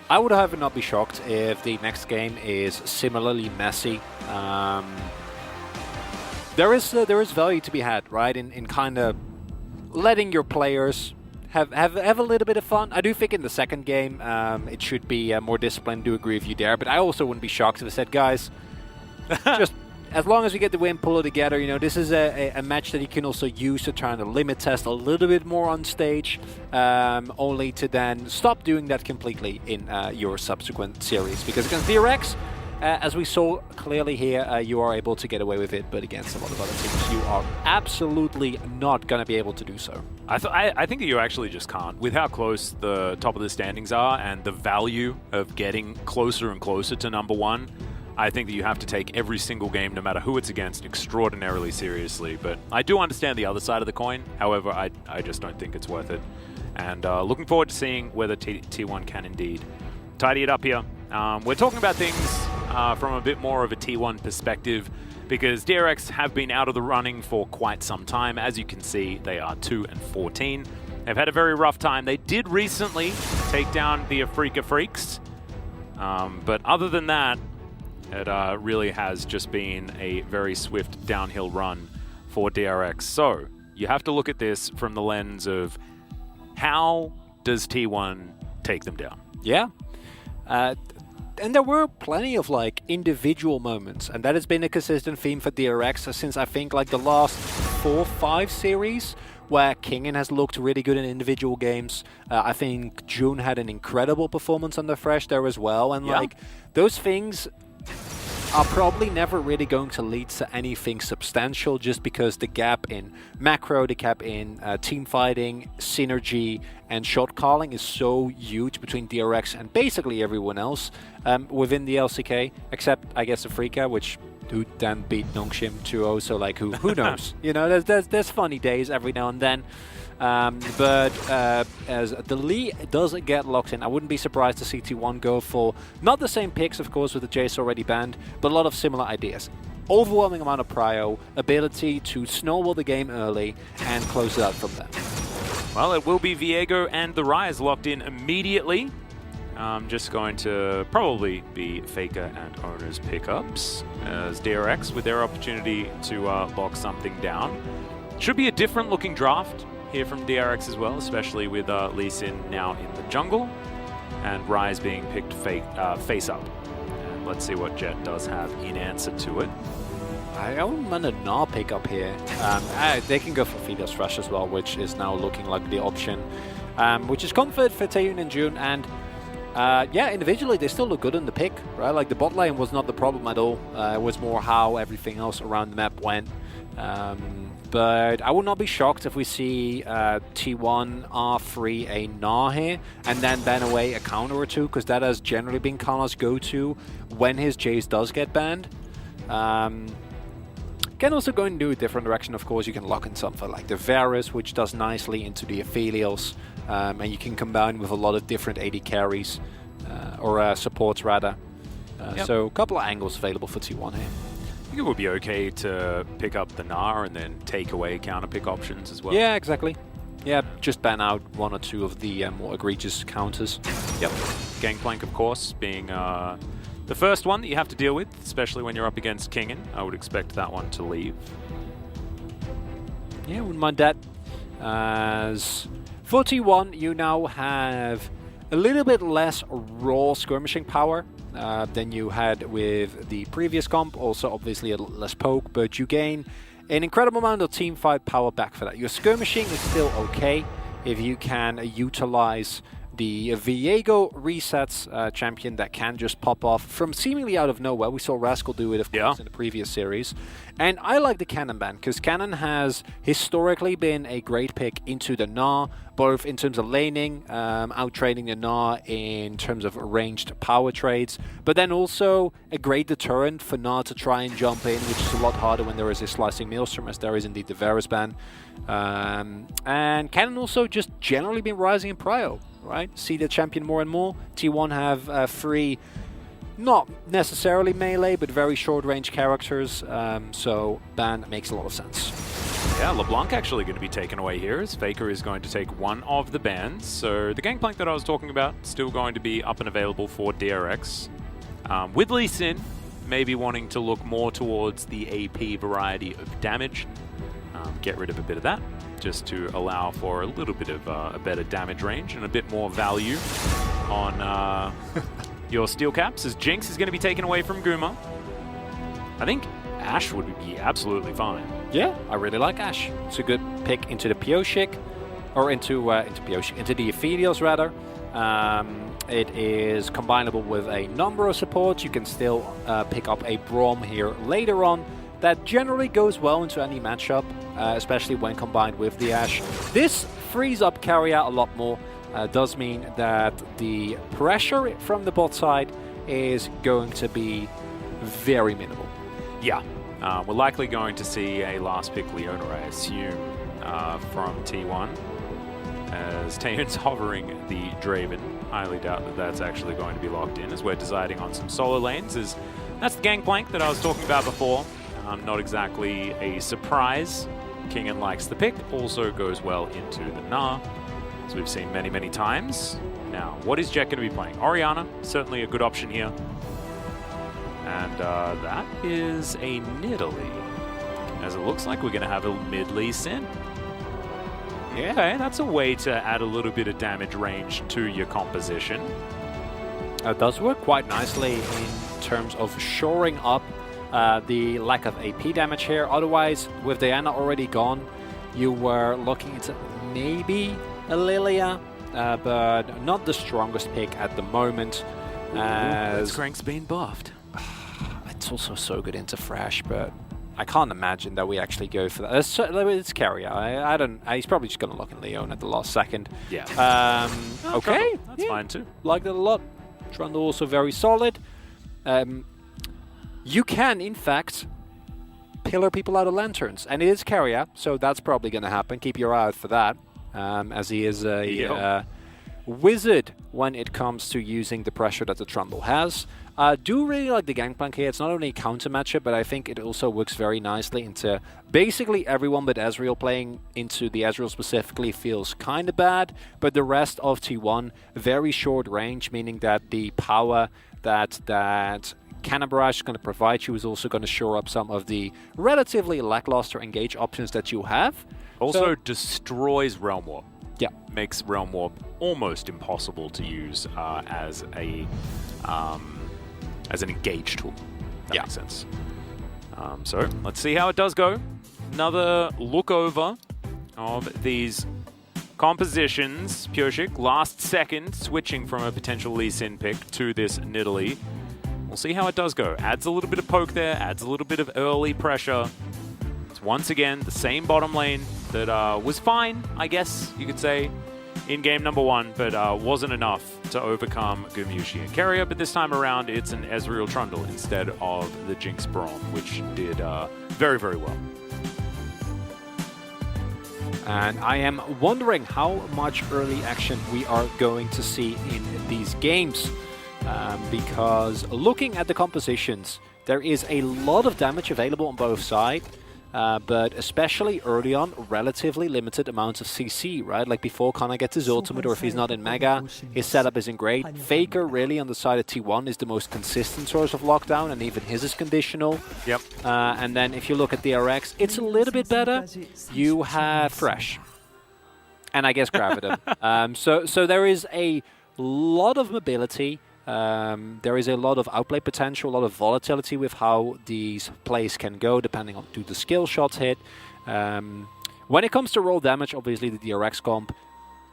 Speaker 2: I would, however, not be shocked if the next game is similarly messy. There is value to be had, right, in kind of letting your players have a little bit of fun. I do think in the second game it should be more disciplined. Do agree with you there, but I also wouldn't be shocked if I said, guys, just as long as we get the win, pull it together. You know, this is a match that you can also use to try and limit test a little bit more on stage, only to then stop doing that completely in your subsequent series. Because against DRX, as we saw clearly here, you are able to get away with it, but against a lot of other teams, you are absolutely not going to be able to do so.
Speaker 1: I think that you actually just can't. With how close the top of the standings are and the value of getting closer and closer to number one, I think that you have to take every single game, no matter who it's against, extraordinarily seriously. But I do understand the other side of the coin. However, I just don't think it's worth it. And looking forward to seeing whether T1 can indeed tidy it up here. We're talking about things from a bit more of a T1 perspective, because DRX have been out of the running for quite some time. As you can see, they are 2-14. They've had a very rough time. They did recently take down the Afrika Freaks, but other than that, it really has just been a very swift downhill run for DRX. So you have to look at this from the lens of how does T1 take them down?
Speaker 2: Yeah. And there were plenty of like individual moments, and that has been a consistent theme for DRX since I think like the last 4-5 series, where Kingen has looked really good in individual games. I think June had an incredible performance on the Fresh there as well, and like those things are probably never really going to lead to anything substantial, just because the gap in macro, the gap in team fighting, synergy, and shot calling is so huge between DRX and basically everyone else within the LCK, except I guess Afrika, which who then beat Nongshim 2-0, so like who knows? You know, there's funny days every now and then. But as the lead does get locked in, I wouldn't be surprised to see T1 go for not the same picks, of course, with the Jace already banned, but a lot of similar ideas. Overwhelming amount of prio, ability to snowball the game early, and close it out from there.
Speaker 1: Well, it will be Viego and the Rise locked in immediately. Just going to probably be Faker and Owner's pickups as DRX with their opportunity to lock something down. Should be a different looking draft here from DRX as well, especially with Lee Sin now in the jungle and Rise being picked face up. And let's see what Jet does have in answer to it.
Speaker 2: I don't mind a Gnaw pickup here. They can go for Fiddle's Rush as well, which is now looking like the option, which is comfort for Taeyun and June. And Yeah, individually they still look good in the pick, right? Like the bot lane was not the problem at all. It was more how everything else around the map went. But I would not be shocked if we see T1 R3 a Gnar here and then ban away a counter or two, because that has generally been Kana's go-to when his Jace does get banned. Can also go into a different direction, of course. You can lock in something like the Varus, which does nicely into the Aphelios, and you can combine with a lot of different AD carries, or supports rather. So a couple of angles available for T1 here.
Speaker 1: I think it would be okay to pick up the Gnar and then take away counter pick options as well.
Speaker 2: Yeah, exactly. Yeah, just ban out one or two of the more egregious counters.
Speaker 1: Yep. Gangplank, of course, being the first one that you have to deal with, especially when you're up against Kingen. I would expect that one to leave.
Speaker 2: Yeah, wouldn't mind that. As for T1, you now have a little bit less raw skirmishing power than you had with the previous comp. Also, obviously, a little less poke, but you gain an incredible amount of team fight power back for that. Your skirmishing is still okay if you can utilize the Viego resets champion that can just pop off from seemingly out of nowhere. We saw Rascal do it, of course, in the previous series. And I like the Cannon ban, because Cannon has historically been a great pick into the Gnar, both in terms of laning, out-trading the Gnar in terms of ranged power trades, but then also a great deterrent for Gnar to try and jump in, which is a lot harder when there is a Slicing Maelstrom, as there is indeed the Varus ban. And Cannon also just generally been rising in prio, right? See the champion more and more. T1 have free, not necessarily melee, but very short-range characters, so ban makes a lot of sense.
Speaker 1: Yeah, LeBlanc actually going to be taken away here, as Faker is going to take one of the bans. So the Gangplank that I was talking about, still going to be up and available for DRX. With Lee Sin, maybe wanting to look more towards the AP variety of damage. Get rid of a bit of that, just to allow for a little bit of a better damage range and a bit more value on your steel caps, as Jinx is going to be taken away from Guma. I think Ashe would be absolutely fine.
Speaker 2: Yeah, I really like Ashe. It's a good pick into the Pioshik, or into the Aphelios rather. It is combinable with a number of supports. You can still pick up a Braum here later on. That generally goes well into any matchup, especially when combined with the Ashe. This frees up carry out a lot more. Does mean that the pressure from the bot side is going to be very minimal.
Speaker 1: Yeah, we're likely going to see a last pick Leona, I assume, from T1. As Taehyun's hovering the Draven. Highly doubt that that's actually going to be locked in, as we're deciding on some solo lanes. That's the Gangplank that I was talking about before. Not exactly a surprise. Kingen likes the pick, also goes well into the Gnar, as we've seen many, many times. Now, what is Jet going to be playing? Orianna, certainly a good option here. And that is a Nidalee, as it looks like we're going to have a mid-Lee Sin. Yeah, okay, that's a way to add a little bit of damage range to your composition.
Speaker 2: It does work quite nicely in terms of shoring up the lack of AP damage here. Otherwise, with Diana already gone, you were looking into maybe a Lilia, but not the strongest pick at the moment. As
Speaker 1: Crank's been buffed.
Speaker 2: It's also so good into Thresh, but I can't imagine that we actually go for that. It's carry. I don't. He's probably just going to lock in Leon at the last second.
Speaker 1: Yeah.
Speaker 2: Okay.
Speaker 1: That's fine too.
Speaker 2: Like that a lot. Trundle also very solid. You can, in fact, pillar people out of lanterns, and it is carrier, so that's probably going to happen. Keep your eye out for that, as he is a wizard when it comes to using the pressure that the Trundle has. Do really like the Gangplank here. It's not only a counter matchup, but I think it also works very nicely into basically everyone but Ezreal. Playing into the Ezreal specifically feels kind of bad, but the rest of T1, very short range, meaning that the power that Cannon Barrage is going to provide you is also going to shore up some of the relatively lackluster engage options that you have.
Speaker 1: Also destroys Realm Warp.
Speaker 2: Yeah.
Speaker 1: Makes Realm Warp almost impossible to use as an engage tool. That makes sense. So let's see how it does go. Another look over of these Compositions, Pyosik, last second, switching from a potential Lee Sin pick to this Nidalee. We'll see how it does go. Adds a little bit of poke there, adds a little bit of early pressure. It's once again the same bottom lane that was fine, I guess you could say, in game number 1, but wasn't enough to overcome Gumyushi and Keria. But this time around, it's an Ezreal Trundle instead of the Jinx Braum, which did very, very well.
Speaker 2: And I am wondering how much early action we are going to see in these games. Because looking at the compositions, there is a lot of damage available on both sides, but especially early on, relatively limited amounts of CC, right? Like before Kana gets his ultimate, or if he's not in Mega, his setup isn't great. Faker really on the side of T1 is the most consistent source of lockdown, and even his is conditional.
Speaker 1: Yep.
Speaker 2: And then if you look at DRX, it's a little bit better. You have Thresh. And I guess Graviton. So there is a lot of mobility. There is a lot of outplay potential, a lot of volatility with how these plays can go, depending on do the skill shots hit. When it comes to roll damage, obviously the DRX comp,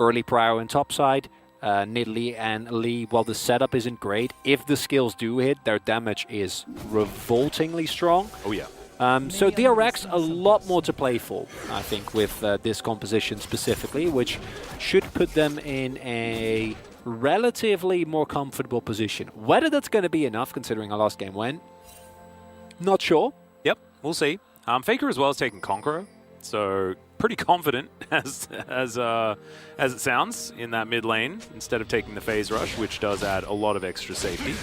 Speaker 2: early prior and topside, Nidalee and Lee, while the setup isn't great, if the skills do hit, their damage is revoltingly strong.
Speaker 1: Oh yeah.
Speaker 2: So DRX, a lot more to play for, I think, with this composition specifically, which should put them in a relatively more comfortable position. Whether that's going to be enough, considering our last game went, not sure.
Speaker 1: Yep, we'll see. Faker as well is taking Conqueror, so pretty confident as it sounds in that mid lane instead of taking the phase rush, which does add a lot of extra safety.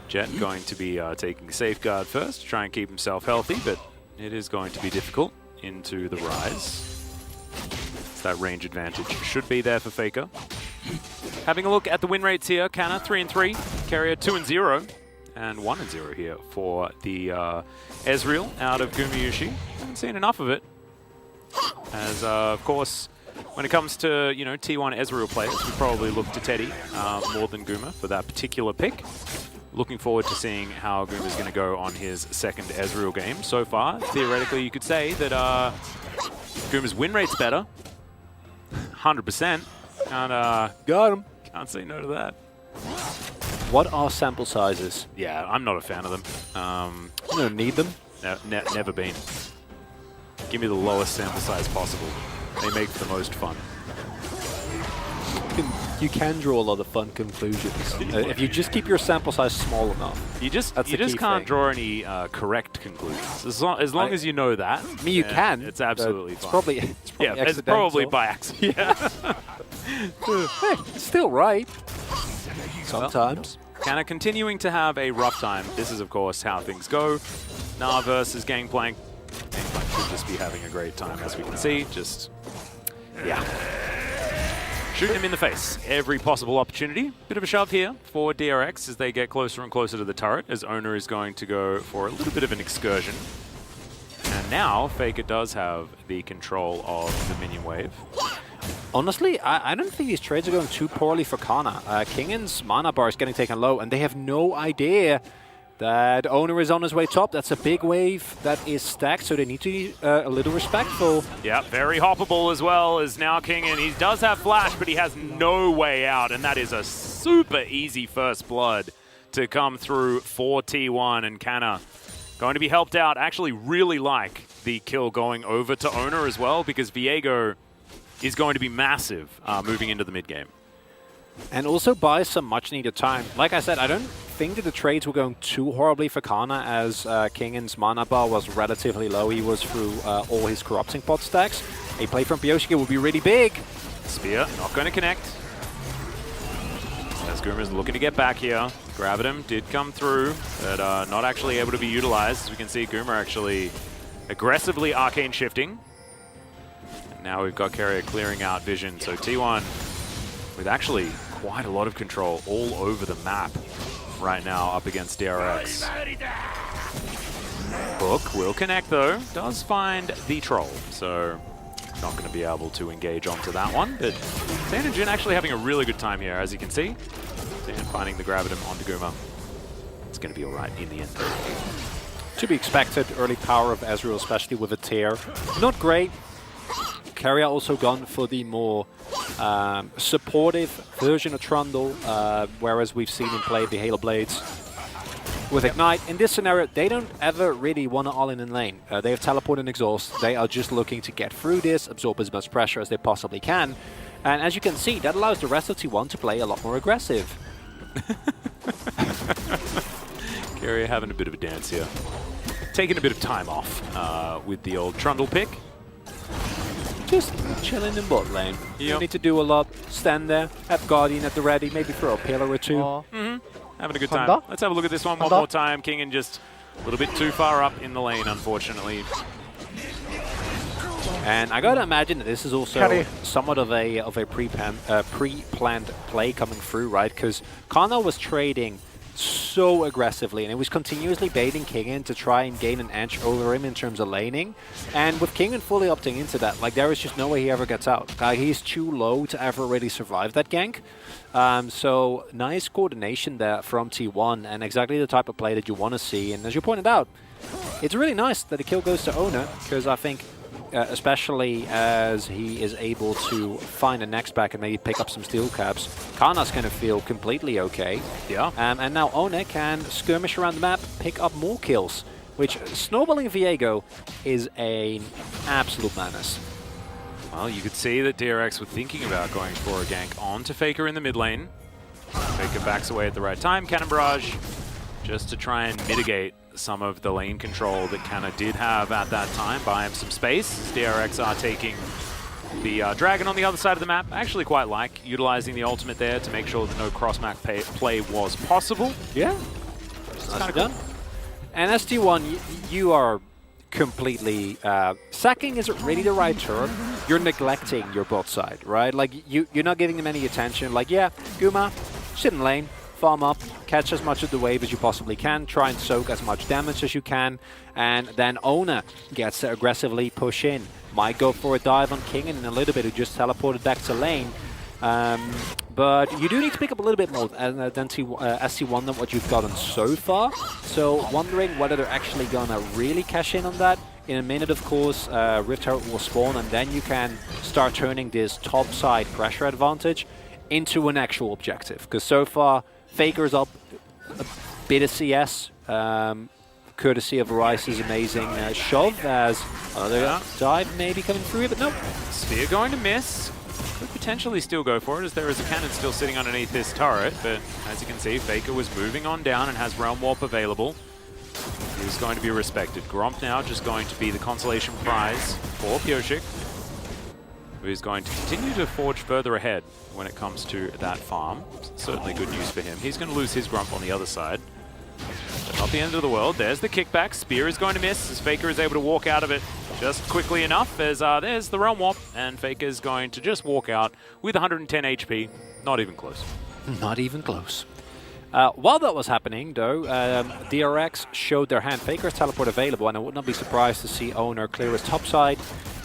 Speaker 1: Jet going to be taking Safeguard first to try and keep himself healthy, but it is going to be difficult into the Rise. That range advantage should be there for Faker. Having a look at the win rates here, Kana 3-3, Keria 2-0, and 1-0 here for the Ezreal out of Gumyushi. Haven't seen enough of it. As of course, when it comes to T1 Ezreal players, we probably look to Teddy more than Guma for that particular pick. Looking forward to seeing how Guma's going to go on his second Ezreal game. So far, theoretically, you could say that Guma's win rate's better. 100%.
Speaker 2: Got him.
Speaker 1: Can't say no to that.
Speaker 2: What are sample sizes?
Speaker 1: Yeah, I'm not a fan of them.
Speaker 2: You don't need them.
Speaker 1: Never been. Give me the lowest sample size possible. They make the most fun.
Speaker 2: You can draw a lot of fun conclusions if you just keep your sample size small enough.
Speaker 1: You just
Speaker 2: That's
Speaker 1: can't draw any correct conclusions. As long as you know that.
Speaker 2: I mean, you can.
Speaker 1: It's absolutely
Speaker 2: it's
Speaker 1: fine.
Speaker 2: Probably
Speaker 1: It's probably by accident. Yeah.
Speaker 2: Hey, it's still right. Sometimes.
Speaker 1: Kana continuing to have a rough time. This is, of course, how things go. Nah versus Gangplank. Gangplank should just be having a great time, as we can see. Just, yeah. Shooting him in the face. Every possible opportunity. Bit of a shove here for DRX as they get closer and closer to the turret, as Owner is going to go for a little bit of an excursion. And now, Faker does have the control of the minion wave.
Speaker 2: Honestly, I don't think these trades are going too poorly for Kana. Kingen's mana bar is getting taken low, and they have no idea that Owner is on his way top. That's a big wave that is stacked, so they need to be a little respectful.
Speaker 1: Yeah, very hoppable as well as now Kingen. He does have flash, but he has no way out, and that is a super easy first blood to come through for T1, and Kana going to be helped out. Actually really like the kill going over to Owner as well, because Viego is going to be massive moving into the mid game.
Speaker 2: And also buys some much-needed time. Like I said, I don't think that the trades were going too horribly for Kana, as Kingen's mana bar was relatively low. He was through all his Corrupting Pot stacks. A play from Pyosik would be really big.
Speaker 1: Spear not going to connect. As Guma's looking to get back here. Gravitum did come through, but not actually able to be utilized. As we can see, Guma actually aggressively arcane shifting. And now we've got Keria clearing out vision. So T1 with actually quite a lot of control all over the map right now up against DRX. Hook will connect though, does find the troll, so not going to be able to engage onto that one, but Zan and Jin actually having a really good time here, as you can see. Zan finding the Gravitum onto Guma. It's going to be alright in the end.
Speaker 2: To be expected, early power of Ezreal, especially with a tear. Not great. Keria also gone for the more supportive version of Trundle, whereas we've seen him play the Halo Blades with Ignite. In this scenario, they don't ever really want to all-in lane. They have Teleport and Exhaust. They are just looking to get through this, absorb as much pressure as they possibly can. And as you can see, that allows the rest of T1 to play a lot more aggressive.
Speaker 1: Keria having a bit of a dance here. Taking a bit of time off with the old Trundle pick.
Speaker 2: Just chilling in bot lane. You don't need to do a lot. Stand there, have Guardian at the ready, maybe throw a pillar or two.
Speaker 1: Having a good time. Let's have a look at this one more time. Kingen just a little bit too far up in the lane, unfortunately.
Speaker 2: And I gotta imagine that this is also somewhat of a pre-planned play coming through, right? Because Kana was trading so aggressively, and it was continuously baiting Kingen to try and gain an edge over him in terms of laning. And with Kingen fully opting into that, like, there is just no way he ever gets out. He's too low to ever really survive that gank. So nice coordination there from T1, and exactly the type of play that you want to see. And as you pointed out, it's really nice that the kill goes to Owner, because I think especially as he is able to find a next back and maybe pick up some steel caps, Kana's going to feel completely okay.
Speaker 1: Yeah.
Speaker 2: And now One can skirmish around the map, pick up more kills, which snowballing Viego is an absolute menace.
Speaker 1: Well, you could see that DRX were thinking about going for a gank onto Faker in the mid lane. Faker backs away at the right time, Cannon Barrage, just to try and mitigate some of the lane control that Canna did have at that time, buy him some space. DRX are taking the Dragon on the other side of the map. I actually quite like utilizing the ultimate there to make sure that no cross-map play was possible.
Speaker 2: Yeah,
Speaker 1: It's kind of done.
Speaker 2: And ST1, you are completely... sacking isn't really the right term. You're neglecting your bot side, right? Like, you're not giving them any attention. Like, yeah, Guma, sit in lane, farm up, catch as much of the wave as you possibly can, try and soak as much damage as you can, and then Ona gets to aggressively push in. Might go for a dive on King in a little bit, who just teleported back to lane. But you do need to pick up a little bit more than SC1 than what you've gotten so far. So wondering whether they're actually gonna really cash in on that. In a minute, of course, Rift Herald will spawn, and then you can start turning this top side pressure advantage into an actual objective. Because so far, Faker's up a bit of CS, courtesy of Rice's amazing shove, as another dive maybe coming through, but nope.
Speaker 1: Spear going to miss. Could potentially still go for it, as there is a cannon still sitting underneath this turret, but as you can see, Faker was moving on down and has Realm Warp available. He's going to be respected. Gromp now just going to be the consolation prize for Pioshik, who is going to continue to forge further ahead when it comes to that farm. Certainly good news for him. He's going to lose his Grump on the other side. But not the end of the world. There's the kickback. Spear is going to miss as Faker is able to walk out of it just quickly enough. As there's the Realm Warp, and Faker is going to just walk out with 110 HP. Not even close.
Speaker 2: Not even close. While that was happening, though, DRX showed their hand. Faker's teleport available, and I would not be surprised to see Owner clear his top side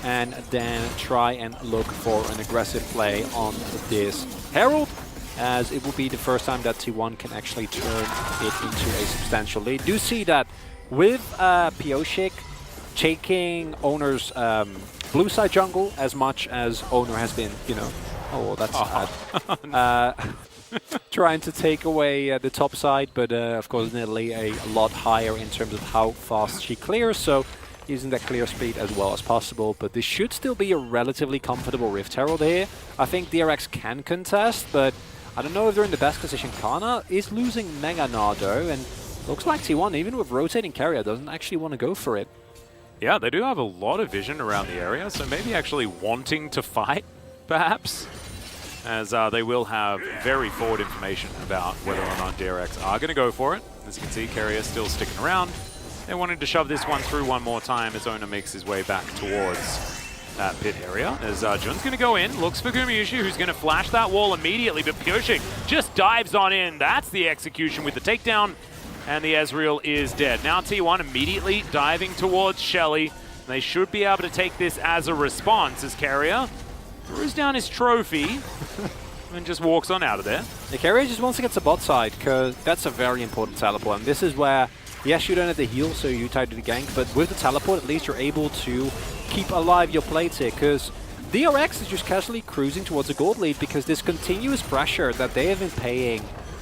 Speaker 2: and then try and look for an aggressive play on this Herald, as it will be the first time that T1 can actually turn it into a substantial lead. Do see that with Pioshik taking Owner's blue side jungle as much as Owner has been, you know, oh, that's sad. Trying to take away the top side, but of course Nidalee a lot higher in terms of how fast she clears, so using that clear speed as well as possible. But this should still be a relatively comfortable Rift Herald here. I think DRX can contest, but I don't know if they're in the best position. Kana is losing Mega Nardo, and looks like T1, even with rotating carrier, doesn't actually want to go for it.
Speaker 1: Yeah, they do have a lot of vision around the area, so maybe actually wanting to fight, perhaps, as they will have very forward information about whether or not DRX are going to go for it. As you can see, Carrier still sticking around. They wanted to shove this one through one more time as Ona makes his way back towards that pit area. As Jun's going to go in, looks for Gumayushi, who's going to flash that wall immediately, but Pioshik just dives on in. That's the execution with the takedown, and the Ezreal is dead. Now T1 immediately diving towards Shelly. They should be able to take this as a response, as Carrier throws down his trophy and just walks on out of there.
Speaker 2: The Carrier just wants to get to bot side, because that's a very important teleport. And this is where, yes, you don't have the heal, so you try to the gank, but with the teleport, at least you're able to keep alive your plates here, because DRX is just casually cruising towards a gold lead because this continuous pressure that they have been paying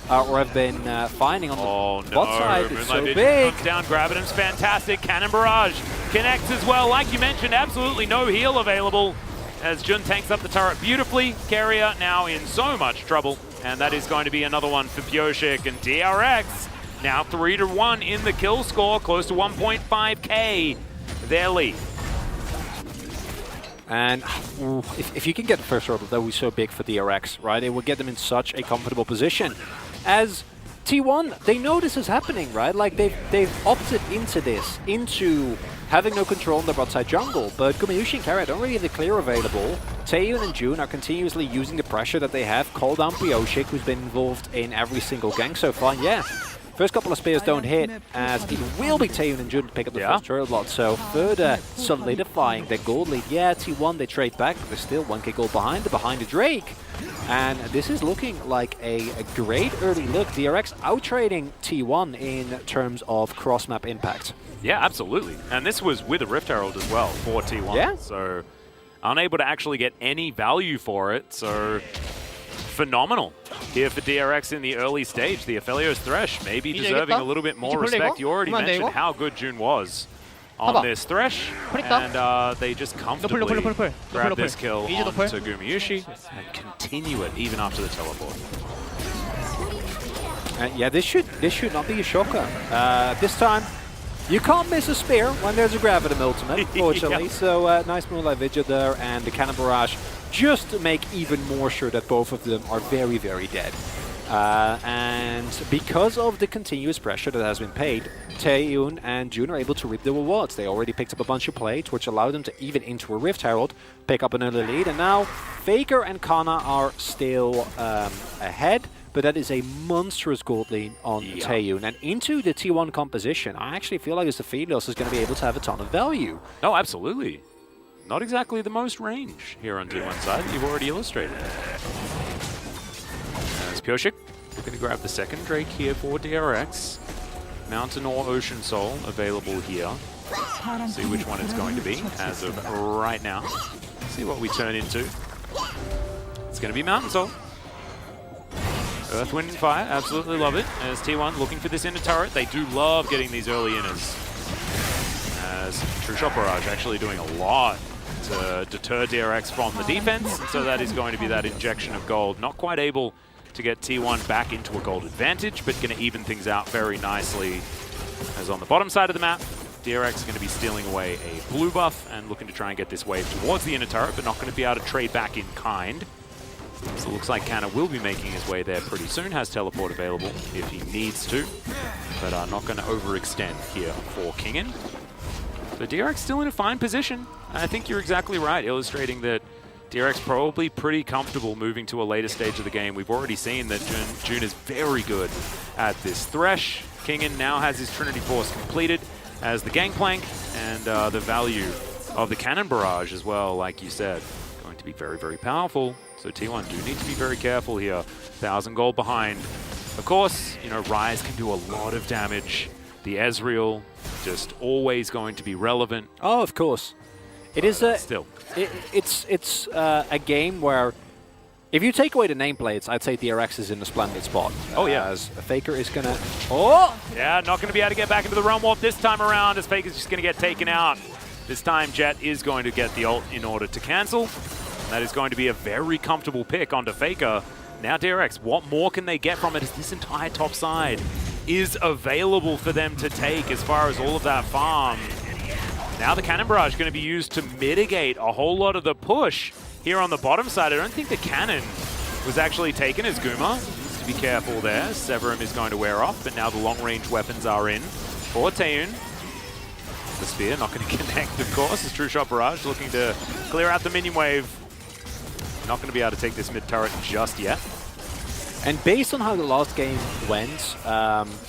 Speaker 2: or have been finding on the bot side is so big.
Speaker 1: Comes down, Gravitum's fantastic. Cannon Barrage connects as well. Like you mentioned, absolutely no heal available as Jun tanks up the turret beautifully. Carrier now in so much trouble, and that is going to be another one for Pyoshik. And DRX now 3-1 in the kill score, close to 1.5k their lead.
Speaker 2: And if you can get the first order, that would be so big for DRX, right? It would get them in such a comfortable position. As T1, they know this is happening, right? Like they've opted into this, into having no control on the bot side jungle, but Gumayushi and Carrier don't really have the clear available. Taeyun and June are continuously using the pressure that they have. Call down Pyoshik, who's been involved in every single gank so far. Yeah, first couple of spears don't hit, as it will be Taeyun and June to pick up the first turret lot, so further solidifying their gold lead. Yeah, T1, they trade back, but they're still 1k gold behind. They're behind the Drake. And this is looking like a great early look. DRX out-trading T1 in terms of cross-map impact.
Speaker 1: Yeah, absolutely. And this was with a Rift Herald as well for T1.
Speaker 2: Yeah.
Speaker 1: So unable to actually get any value for it. So phenomenal here for DRX in the early stage. The Aphelios Thresh maybe deserving a little bit more respect. You already mentioned how good June was on this Thresh, and they just comfortably grab this kill onto Gumayushi and continue it even after the teleport.
Speaker 2: Yeah, this should not be a shocker. This time, you can't miss a spear when there's a Gravitum ultimate, fortunately. So nice Moonlight Vigil there, and the Cannon Barrage just to make even more sure that both of them are very, very dead. And because of the continuous pressure that has been paid, Taeyun and June are able to reap the rewards. They already picked up a bunch of plates, which allowed them to even into a Rift Herald, pick up an early lead, and now Faker and Kana are still ahead, but that is a monstrous gold lead on Taeyun. And into the T1 composition, I actually feel like this Aphelios is going to be able to have a ton of value.
Speaker 1: Oh, absolutely. Not exactly the most range here on T1 side that you've already illustrated. As Pyoshik looking to grab the second Drake here for DRX. Mountain or Ocean Soul available here. See which one it's going to be as of right now. See what we turn into. It's going to be Mountain Soul. Earth, Wind, and Fire, absolutely love it. As T1 looking for this inner turret. They do love getting these early inners. As True Shot Barrage actually doing a lot to deter DRX from the defense. And so that is going to be that injection of gold. Not quite able to get T1 back into a gold advantage, but going to even things out very nicely. As on the bottom side of the map, DRX is going to be stealing away a blue buff and looking to try and get this wave towards the inner turret, but not going to be able to trade back in kind. So it looks like Canna will be making his way there pretty soon, has teleport available if he needs to, but not going to overextend here for Kingen. So DRX still in a fine position. I think you're exactly right, illustrating that DRX probably pretty comfortable moving to a later stage of the game. We've already seen that June is very good at this Thresh. Kingen now has his Trinity Force completed as the Gangplank, and the value of the Cannon Barrage as well, like you said, going to be very, very powerful. So T1 do need to be very careful here. 1,000 gold behind. Of course, you know, Ryze can do a lot of damage. The Ezreal just always going to be relevant.
Speaker 2: Oh, of course. It is a
Speaker 1: still.
Speaker 2: It's a game where, if you take away the nameplates, I'd say DRX is in a splendid spot.
Speaker 1: Oh yeah,
Speaker 2: as Faker is gonna. Oh,
Speaker 1: yeah, not gonna be able to get back into the Realm Warp this time around. As Faker's just gonna get taken out. This time, Jet is going to get the ult in order to cancel. And that is going to be a very comfortable pick onto Faker. Now DRX, what more can they get from it? As this entire top side is available for them to take as far as all of that farm. Now the Cannon Barrage is going to be used to mitigate a whole lot of the push here on the bottom side. I don't think the cannon was actually taken as Guma. Needs to be careful there. Severum is going to wear off, but now the long-range weapons are in for Taeyun. The spear not going to connect, of course, as True Shot Barrage looking to clear out the minion wave. Not going to be able to take this mid-turret just yet.
Speaker 2: And based on how the last game went,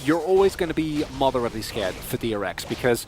Speaker 2: you're always going to be moderately scared for DRX, because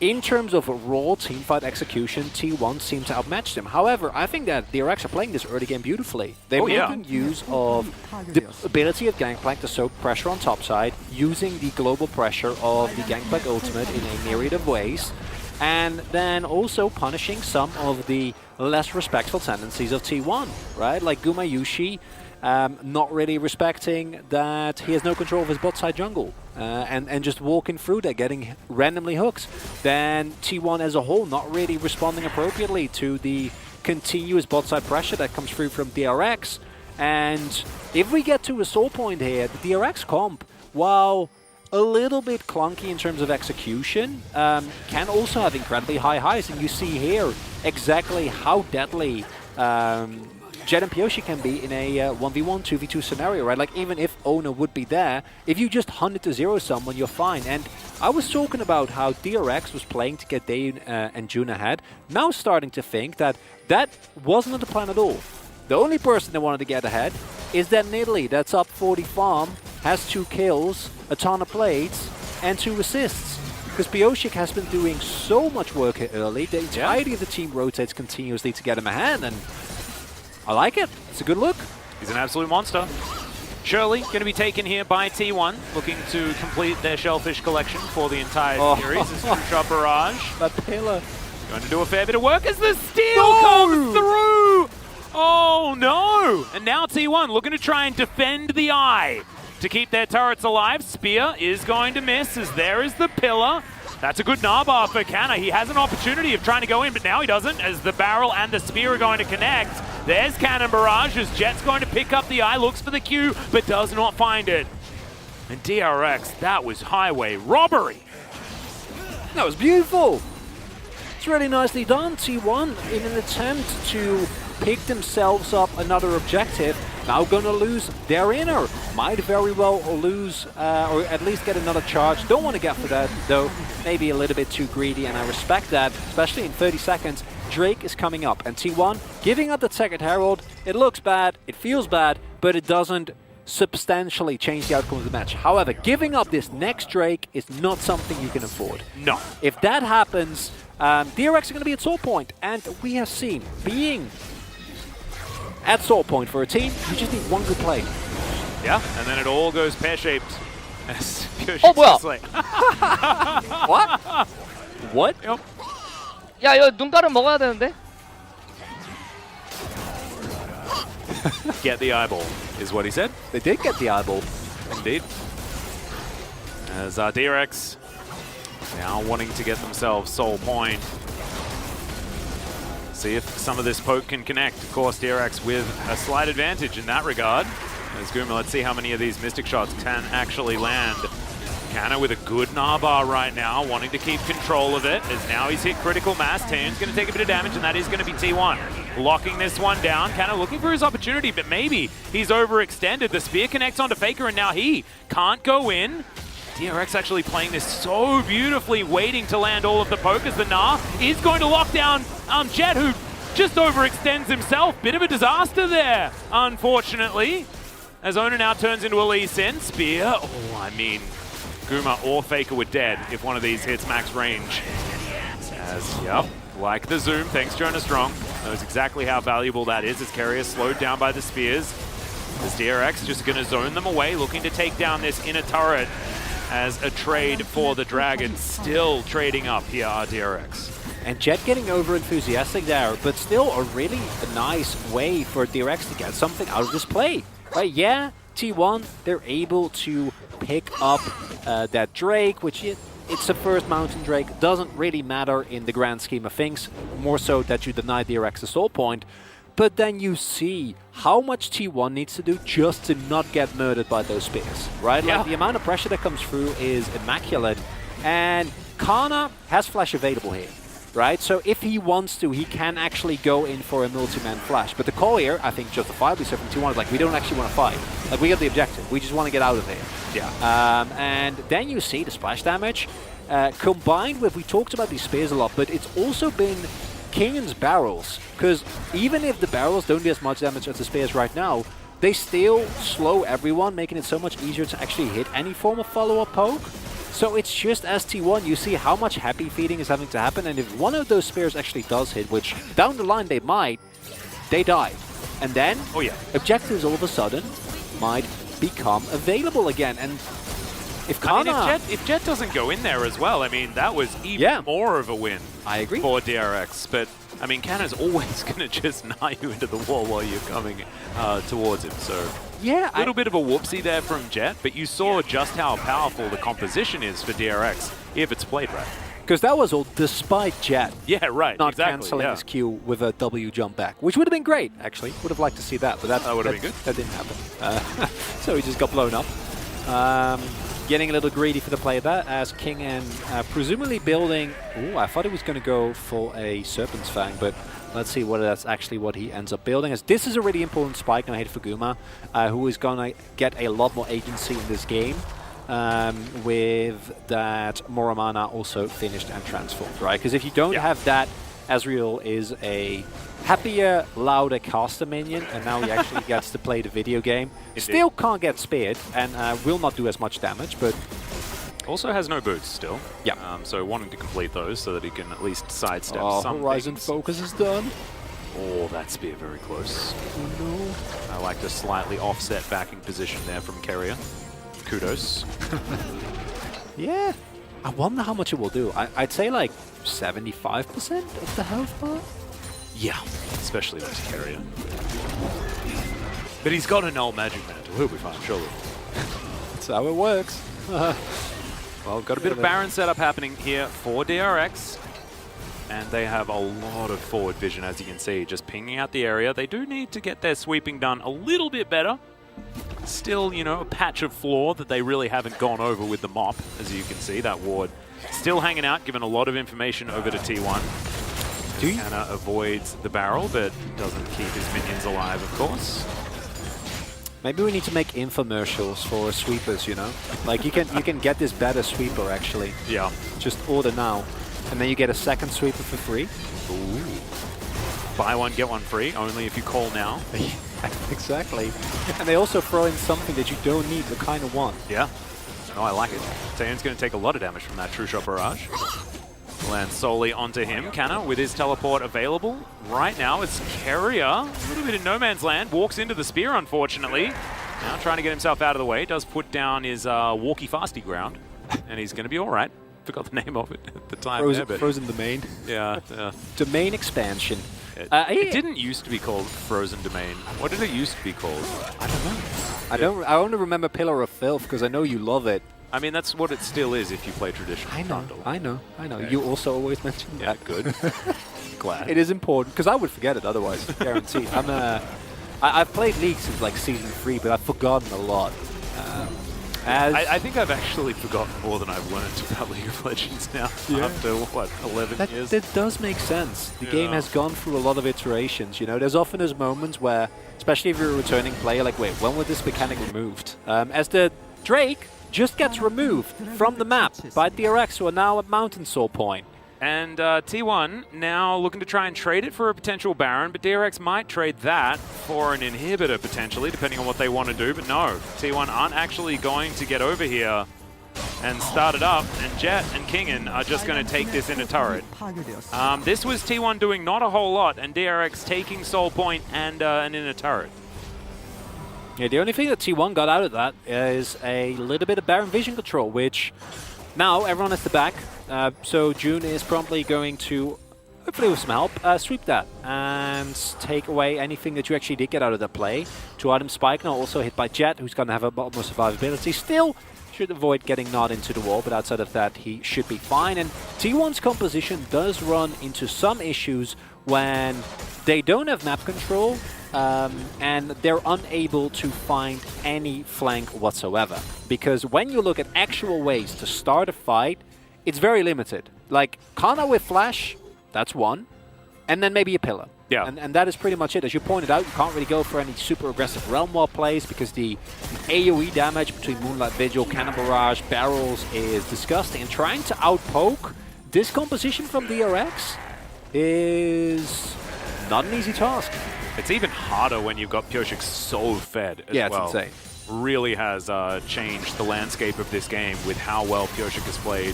Speaker 2: in terms of raw teamfight execution, T1 seem to outmatch them. However, I think that DRX are playing this early game beautifully. They're making use of the ability of Gangplank to soak pressure on top side, using the global pressure of the Gangplank ultimate in a myriad of ways. and then also punishing some of the less respectful tendencies of T1, right? Like Gumayushi not really respecting that he has no control of his bot side jungle and just walking through there, getting randomly hooked. Then T1 as a whole not really responding appropriately to the continuous bot side pressure that comes through from DRX. And if we get to a soul point here, the DRX comp, while a little bit clunky in terms of execution, can also have incredibly high highs. And you see here exactly how deadly Jet and Pyoshi can be in a 1v1, 2v2 scenario, right? Like, even if Ona would be there, if you just 100-0 someone, you're fine. And I was talking about how DRX was playing to get Day and June ahead. Now starting to think that that wasn't the plan at all. The only person that wanted to get ahead is that Nidalee that's up 40 farm, has 2 kills, a ton of plates, and 2 assists. Because Pyoshik has been doing so much work here early, the entirety of the team rotates continuously to get him ahead, and I like it. It's a good look.
Speaker 1: He's an absolute monster. Shirley going to be taken here by T1, looking to complete their shellfish collection for the entire series. This two-shot barrage.
Speaker 2: That pillar.
Speaker 1: Going to do a fair bit of work as the steal comes through! Oh no! And now T1 looking to try and defend the eye to keep their turrets alive. Spear is going to miss as there is the pillar. That's a good Narbar for Canna. He has an opportunity of trying to go in, but now he doesn't, as the barrel and the spear are going to connect. There's Cannon Barrage as Jet's going to pick up the eye, looks for the Q, but does not find it. And DRX, that was highway robbery.
Speaker 2: That was beautiful. It's really nicely done. T1, in an attempt to pick themselves up another objective, now going to lose their inner. Might very well lose, or at least get another charge. Don't want to get for that, though. Maybe a little bit too greedy, and I respect that, especially in 30 seconds. Drake is coming up, and T1 giving up the second Herald. It looks bad, it feels bad, but it doesn't substantially change the outcome of the match. However, giving up this next Drake is not something you can afford.
Speaker 1: No.
Speaker 2: If that happens, DRX are going to be at soul point, and we have seen being at soul point for a team, you just need one good play.
Speaker 1: Yeah, and then it all goes pear-shaped.
Speaker 4: Oh, 뭐야?
Speaker 2: What? What?
Speaker 1: Yep.
Speaker 4: 야, 이거 눈가름 먹어야 되는데?
Speaker 1: Get the eyeball, is what he said.
Speaker 2: They did get the eyeball.
Speaker 1: Indeed. As DRX now wanting to get themselves soul point. See if some of this poke can connect. Of course, DRX with a slight advantage in that regard. As Guma, let's see how many of these Mystic shots can actually land. Canna with a good Narbar right now, wanting to keep control of it, as now he's hit critical mass. Toon's going to take a bit of damage, and that is going to be T1. Locking this one down. Canna looking for his opportunity, but maybe he's overextended. The spear connects onto Faker, and now he can't go in. DRX actually playing this so beautifully, waiting to land all of the poke as the Gnar is going to lock down Jet, who just overextends himself. Bit of a disaster there, unfortunately. As Ona now turns into a Lee Sin. Spear, oh, I mean, Guma or Faker were dead if one of these hits max range. As, yep, like the zoom, thanks Jonah Strong. Knows exactly how valuable that is as Carrier slowed down by the spears. As DRX just going to zone them away, looking to take down this inner turret as a trade for the Dragon. Still trading up here are DRX.
Speaker 2: And Jet getting over enthusiastic there, but still a really nice way for DRX to get something out of this play. Right, yeah, T1, they're able to pick up that Drake, which it's a first Mountain Drake. Doesn't really matter in the grand scheme of things, more so that you deny DRX a soul point. But then you see how much T1 needs to do just to not get murdered by those spears, right?
Speaker 1: Yeah.
Speaker 2: Like, the amount of pressure that comes through is immaculate. And Kana has flash available here, right? So if he wants to, he can actually go in for a multi-man flash. But the call here, I think justifiably so from T1, is like, we don't actually want to fight. Like, we got the objective. We just want to get out of here.
Speaker 1: Yeah.
Speaker 2: And then you see the splash damage combined with, we talked about these spears a lot, but it's also been King's barrels, because even if the barrels don't do as much damage as the spears right now, they still slow everyone, making it so much easier to actually hit any form of follow-up poke. So it's just as T1, you see how much happy feeding is having to happen, and if one of those spears actually does hit, which down the line they might, they die. And then, objectives all of a sudden might become available again. And If
Speaker 1: I
Speaker 2: Kana,
Speaker 1: mean, if Jet doesn't go in there as well, I mean, that was even more of a win
Speaker 2: I agree.
Speaker 1: for DRX. But, I mean, Kana's always going to just knight you into the wall while you're coming towards him. So,
Speaker 2: yeah,
Speaker 1: a little bit of a whoopsie there from Jet, but you saw just how powerful the composition is for DRX if it's played right.
Speaker 2: because that was all despite Jet
Speaker 1: Yeah, right.
Speaker 2: not
Speaker 1: exactly,
Speaker 2: cancelling
Speaker 1: yeah.
Speaker 2: his Q with a W jump back, which would have been great, actually. Would have liked to see that, but that
Speaker 1: would have been good.
Speaker 2: That didn't happen. So he just got blown up. Getting a little greedy for the play there, as King and presumably building... Ooh, I thought he was going to go for a Serpent's Fang, but let's see what that's actually what he ends up building. As this is a really important spike on Hate for Guma, who is going to get a lot more agency in this game. With that Moramana also finished and transformed, right? Because if you don't have that, Ezreal is a happier, louder caster minion, and now he actually gets to play the video game. Still can't get speared, and will not do as much damage, but...
Speaker 1: Also has no boots still.
Speaker 2: Yeah.
Speaker 1: So wanting to complete those so that he can at least sidestep some
Speaker 2: Horizon
Speaker 1: things.
Speaker 2: Focus is done.
Speaker 1: Oh, that spear very close.
Speaker 2: Oh no.
Speaker 1: I like the slightly offset backing position there from Keria. Kudos.
Speaker 2: Yeah. I wonder how much it will do. I'd say like 75% of the health bar?
Speaker 1: Yeah, especially with Keria. But he's got an old magic mantle. He'll be fine, surely.
Speaker 2: That's how it works.
Speaker 1: Well, got a bit of Baron setup happening here for DRX. And they have a lot of forward vision, as you can see, just pinging out the area. They do need to get their sweeping done a little bit better. Still, you know, a patch of flaw that they really haven't gone over with the mop, as you can see. That ward still hanging out, giving a lot of information over to T1. Kana avoids the barrel, but doesn't keep his minions alive, of course.
Speaker 2: Maybe we need to make infomercials for sweepers, you know? Like, you can get this better sweeper, actually.
Speaker 1: Yeah.
Speaker 2: Just order now. And then you get a second sweeper for free.
Speaker 1: Ooh. Buy one, get one free, only if you call now.
Speaker 2: Exactly. And they also throw in something that you don't need, but kind of want.
Speaker 1: Yeah. No, I like it. Taeyeon's going to take a lot of damage from that True Shot Barrage. Lands solely onto him. Kana, with his teleport available right now, it's Keria. A little bit in no man's land. Walks into the spear, unfortunately. Now trying to get himself out of the way. Does put down his walkie-fasty ground. And he's going to be all right. Forgot the name of it at the time.
Speaker 2: Frozen Domain.
Speaker 1: Yeah.
Speaker 2: Domain expansion.
Speaker 1: It didn't used to be called Frozen Domain. What did it used to be called?
Speaker 2: I don't know. I only remember Pillar of Filth because I know you love it.
Speaker 1: I mean, that's what it still is if you play traditional.
Speaker 2: I know. Okay. You also always mention that.
Speaker 1: Yeah, good. Glad.
Speaker 2: It is important because I would forget it otherwise. Guaranteed. I've played League since like season 3, but I've forgotten a lot.
Speaker 1: I think I've actually forgotten more than I've learned about League of Legends now. After, what, 11 years?
Speaker 2: That does make sense. The game has gone through a lot of iterations. You know, there's often those moments where, especially if you're a returning player, like, wait, when was this mechanic removed? As the Drake just gets removed from the map by DRX, who are now at Mountain Soul Point.
Speaker 1: And T1 now looking to try and trade it for a potential Baron, but DRX might trade that for an inhibitor potentially, depending on what they want to do. But no, T1 aren't actually going to get over here and start it up, and Jet and Kingen are just going to take this into turret. This was T1 doing not a whole lot, and DRX taking Soul Point and an inner turret.
Speaker 2: Yeah, the only thing that T1 got out of that is a little bit of Baron vision control, which now everyone has the back. So June is promptly going to, hopefully with some help, sweep that and take away anything that you actually did get out of that play. 2-item spike now also hit by Jet, who's going to have a lot more survivability. Still should avoid getting gnawed into the wall, but outside of that he should be fine. And T1's composition does run into some issues when they don't have map control and they're unable to find any flank whatsoever. Because when you look at actual ways to start a fight, it's very limited. Like, Kana with Flash, that's one. And then maybe a pillar.
Speaker 1: Yeah.
Speaker 2: And that is pretty much it. As you pointed out, you can't really go for any super aggressive Realm Wall plays because the AoE damage between Moonlight Vigil, Cannon Barrage, Barrels is disgusting. And trying to outpoke this composition from DRX is not an easy task.
Speaker 1: It's even harder when you've got Pyoshik so fed as well.
Speaker 2: It's insane.
Speaker 1: Really has changed the landscape of this game with how well Pyoshik has played.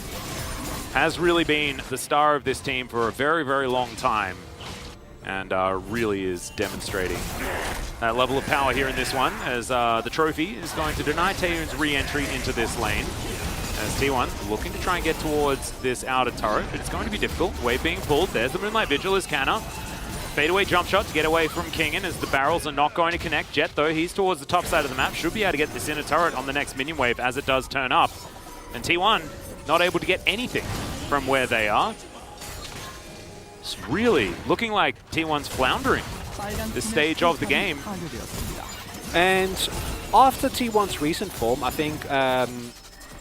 Speaker 1: Has really been the star of this team for a very, very long time. And really is demonstrating that level of power here in this one, as the trophy is going to deny Taeyeon's re-entry into this lane. As T1 looking to try and get towards this outer turret, but it's going to be difficult. Wave being pulled. There's the Moonlight Vigil as Canna. Fadeaway jump shot to get away from Kingen as the barrels are not going to connect. Jet, though, he's towards the top side of the map. Should be able to get this inner turret on the next minion wave as it does turn up. And T1 not able to get anything from where they are. It's really looking like T1's floundering this stage of the game.
Speaker 2: And after T1's recent form, I think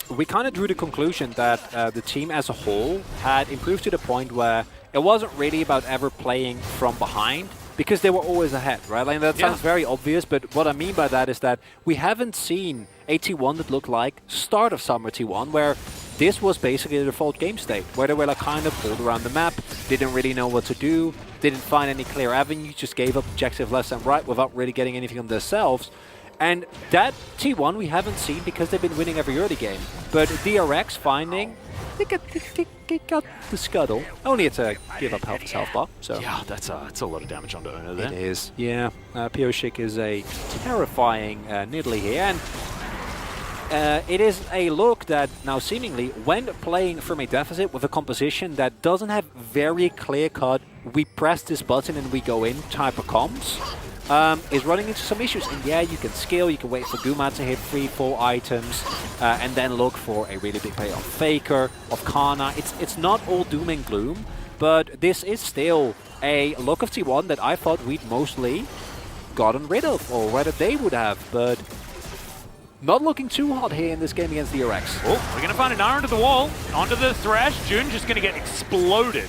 Speaker 2: we kind of drew the conclusion that the team as a whole had improved to the point where it wasn't really about ever playing from behind, because they were always ahead, right? Like, that sounds very obvious, but what I mean by that is that we haven't seen a T1 that looked like start of Summer T1, where this was basically the default game state, where they were like kind of pulled around the map, didn't really know what to do, didn't find any clear avenues, just gave up objectives left and right without really getting anything on themselves. And that T1 we haven't seen because they've been winning every early game. But DRX finding, they got the scuttle. Only to give up half his health bar. So
Speaker 1: Yeah, that's a lot of damage onto Owner there.
Speaker 2: it is. Yeah, Pioshik is a terrifying Nidalee here. And it is a look that now seemingly, when playing from a deficit with a composition that doesn't have very clear-cut, we press this button and we go in type of comms, is running into some issues. And yeah, you can scale, you can wait for Guma to hit 3-4 items, and then look for a really big play of Faker, of Kana. It's not all doom and gloom, but this is still a look of T1 that I thought we'd mostly gotten rid of, or rather they would have, but not looking too hot here in this game against DRX.
Speaker 1: Oh, we're going to find an arrow into the wall, onto the Thresh. Jun just going to get exploded.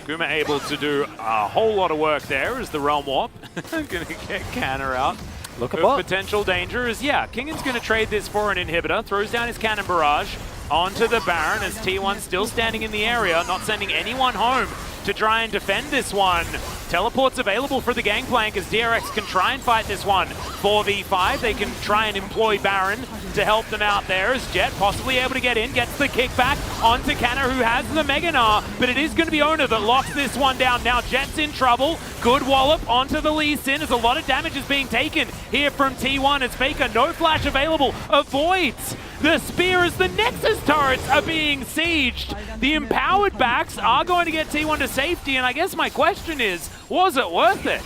Speaker 1: Guma able to do a whole lot of work there as the Realm Warp. Going to get Canna out.
Speaker 2: Look at
Speaker 1: Of potential danger is, Kingan's going to trade this for an inhibitor. Throws down his Cannon Barrage onto the Baron as T1 still standing in the area, not sending anyone home to try and defend this one. Teleport's available for the Gangplank as DRX can try and fight this one. 4v5, they can try and employ Baron to help them out there as Jet possibly able to get in, gets the kickback onto Canna who has the Mega Gnar, but it is going to be Owner that locks this one down. Now Jet's in trouble, good wallop onto the Lee Sin as a lot of damage is being taken here from T1 as Faker, no flash available, avoids the spear as the Nexus turrets are being sieged. The empowered backs are going to get T1 to safety, and I guess my question is, was it worth it?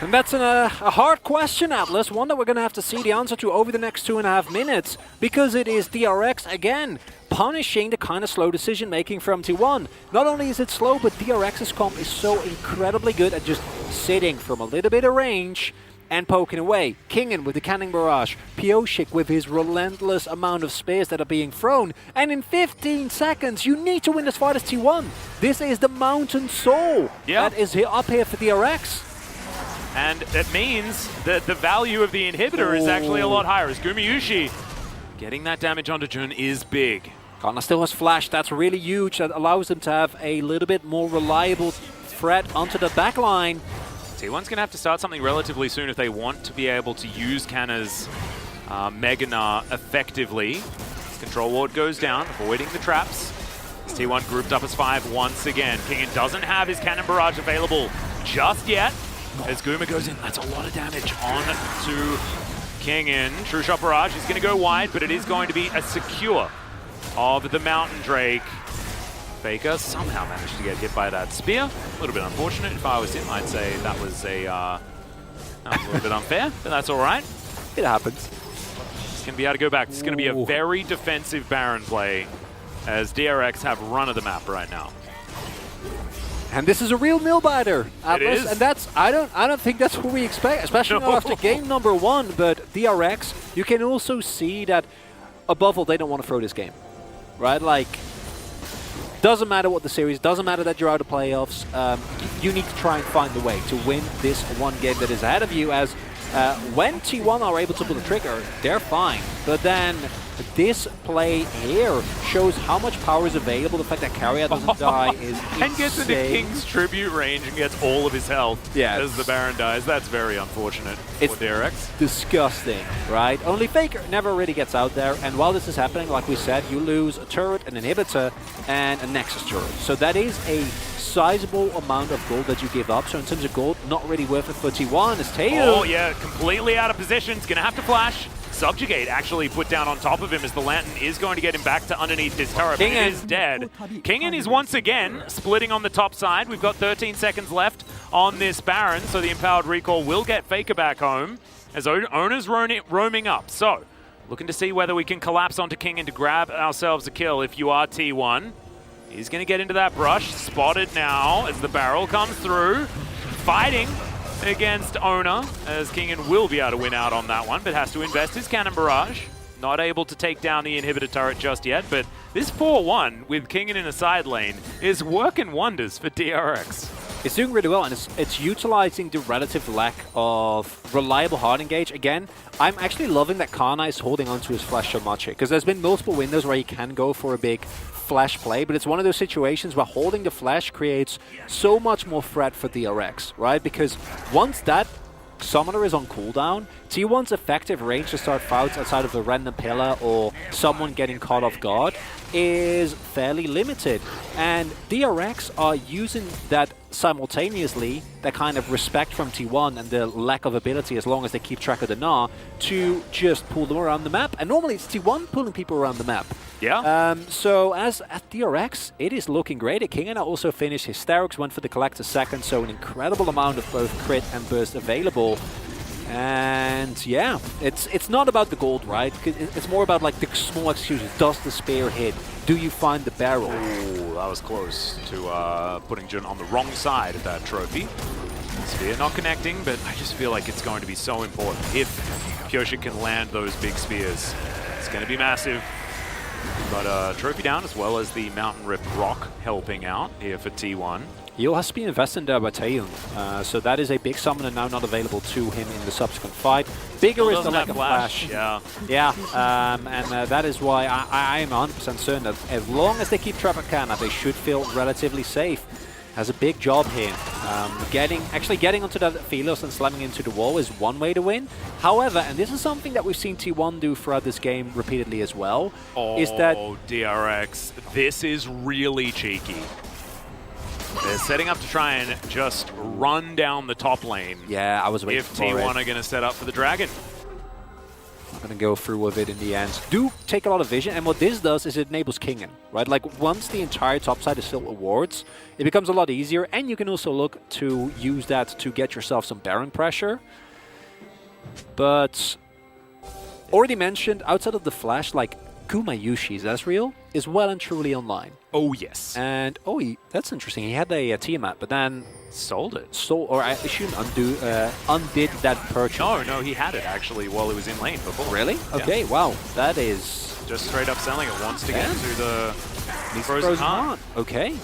Speaker 2: And that's a hard question, Atlas, one that we're going to have to see the answer to over the next 2.5 minutes, because it is DRX again punishing the kind of slow decision making from T1. Not only is it slow, but DRX's comp is so incredibly good at just sitting from a little bit of range and poking away. Kingen with the Cannon Barrage, Pioshik with his relentless amount of spears that are being thrown, and in 15 seconds you need to win this fight as T1. This is the Mountain Soul that is up here for DRX.
Speaker 1: And it means that the value of the inhibitor is actually a lot higher as Gumayushi getting that damage onto Jun is big.
Speaker 2: Kana still has flash, that's really huge, that allows them to have a little bit more reliable threat onto the backline.
Speaker 1: T1's going to have to start something relatively soon if they want to be able to use Canna's Mega Gnar effectively. Control Ward goes down, avoiding the traps. As T1 grouped up as 5 once again. Kingen doesn't have his Cannon Barrage available just yet. As Guma goes in, that's a lot of damage on to Kingen. True Shot Barrage is going to go wide, but it is going to be a secure of the Mountain Drake. Faker somehow managed to get hit by that spear. A little bit unfortunate. If I was him, I'd say that was a little bit unfair, but that's all right.
Speaker 2: It happens.
Speaker 1: He's going to be able to go back. This is going to be a very defensive Baron play as DRX have run of the map right now.
Speaker 2: And this is a real nail-biter, Atlas,
Speaker 1: It is.
Speaker 2: and that's I don't think that's what we expect, especially now after game number 1. But DRX, you can also see that above all, they don't want to throw this game, right? Like, doesn't matter what the series, doesn't matter that you're out of playoffs. You need to try and find a way to win this one game that is ahead of you. As when T1 are able to pull the trigger, they're fine. But then this play here shows how much power is available. The fact that Carrier doesn't die is insane.
Speaker 1: And gets into King's tribute range and gets all of his health as the Baron dies. That's very unfortunate for DRX.
Speaker 2: Disgusting, right? Only Faker never really gets out there. And while this is happening, like we said, you lose a turret, an inhibitor, and a Nexus turret. So that is a sizable amount of gold that you give up. So in terms of gold, not really worth it for T1 as Tail.
Speaker 1: Oh yeah, completely out of position. It's going to have to flash. Subjugate actually put down on top of him as the Lantern is going to get him back to underneath his turret, but it is dead. Kingen is once again splitting on the top side. We've got 13 seconds left on this Baron, so the Empowered Recall will get Faker back home as Ona's roaming up. So, looking to see whether we can collapse onto Kingen to grab ourselves a kill if you are T1. He's going to get into that brush, spotted now as the barrel comes through, fighting against Ona, as Kingen will be able to win out on that one, but has to invest his Cannon Barrage. Not able to take down the inhibitor turret just yet, but this 4-1 with Kingen in a side lane is working wonders for DRX.
Speaker 2: It's doing really well, and it's utilizing the relative lack of reliable hard engage. Again, I'm actually loving that Kana is holding onto his flash so much here, because there's been multiple windows where he can go for a big flash play, but it's one of those situations where holding the flash creates so much more threat for DRX, right? Because once that Summoner is on cooldown, T1's effective range to start fights outside of a random pillar or someone getting caught off guard is fairly limited. And DRX are using that simultaneously, that kind of respect from T1 and the lack of ability as long as they keep track of the Gnar, to just pull them around the map. And normally it's T1 pulling people around the map.
Speaker 1: Yeah.
Speaker 2: So as at DRX, it is looking great. Kingen also finished his Hysterics, went for the Collector second, so an incredible amount of both crit and burst available. And yeah, it's not about the gold, right? It's more about like the small excuses. Does the spear hit? Do you find the barrel?
Speaker 1: Ooh, that was close to putting Jun on the wrong side of that trophy. Spear not connecting, but I just feel like it's going to be so important. If Pyosik can land those big spears, it's going to be massive. But trophy down, as well as the Mountain Rip Rock helping out here for T1.
Speaker 2: He'll has been invested there by Taeyun, so that is a big summoner now not available to him in the subsequent fight. Bigger is the lack of flash.
Speaker 1: Yeah.
Speaker 2: Yeah, and that is why I am 100% certain that as long as they keep track of Kana, they should feel relatively safe. Has a big job here. Actually getting onto that Philos and slamming into the wall is one way to win. However, and this is something that we've seen T1 do throughout this game repeatedly as well, is that...
Speaker 1: Oh, DRX, this is really cheeky. They're setting up to try and just run down the top lane.
Speaker 2: Yeah, I was waiting
Speaker 1: if
Speaker 2: for
Speaker 1: T1
Speaker 2: it.
Speaker 1: are going to set up for the Dragon.
Speaker 2: I'm going to go through with it in the end. Do take a lot of vision, and what this does is it enables Kingen, right? Like, once the entire top side is filled with wards, it becomes a lot easier, and you can also look to use that to get yourself some Baron pressure. But, already mentioned, outside of the flash, like, Gumayushi's Ezreal is well and truly online.
Speaker 1: Oh, yes.
Speaker 2: And, that's interesting. He had a Tiamat, but then...
Speaker 1: Sold it.
Speaker 2: Or I shouldn't undid that purchase.
Speaker 1: No, he had it actually while he was in lane before.
Speaker 2: Really?
Speaker 1: Yeah.
Speaker 2: Okay, wow. That is...
Speaker 1: Just straight up selling it once to get into the
Speaker 2: Frozen Heart. Okay.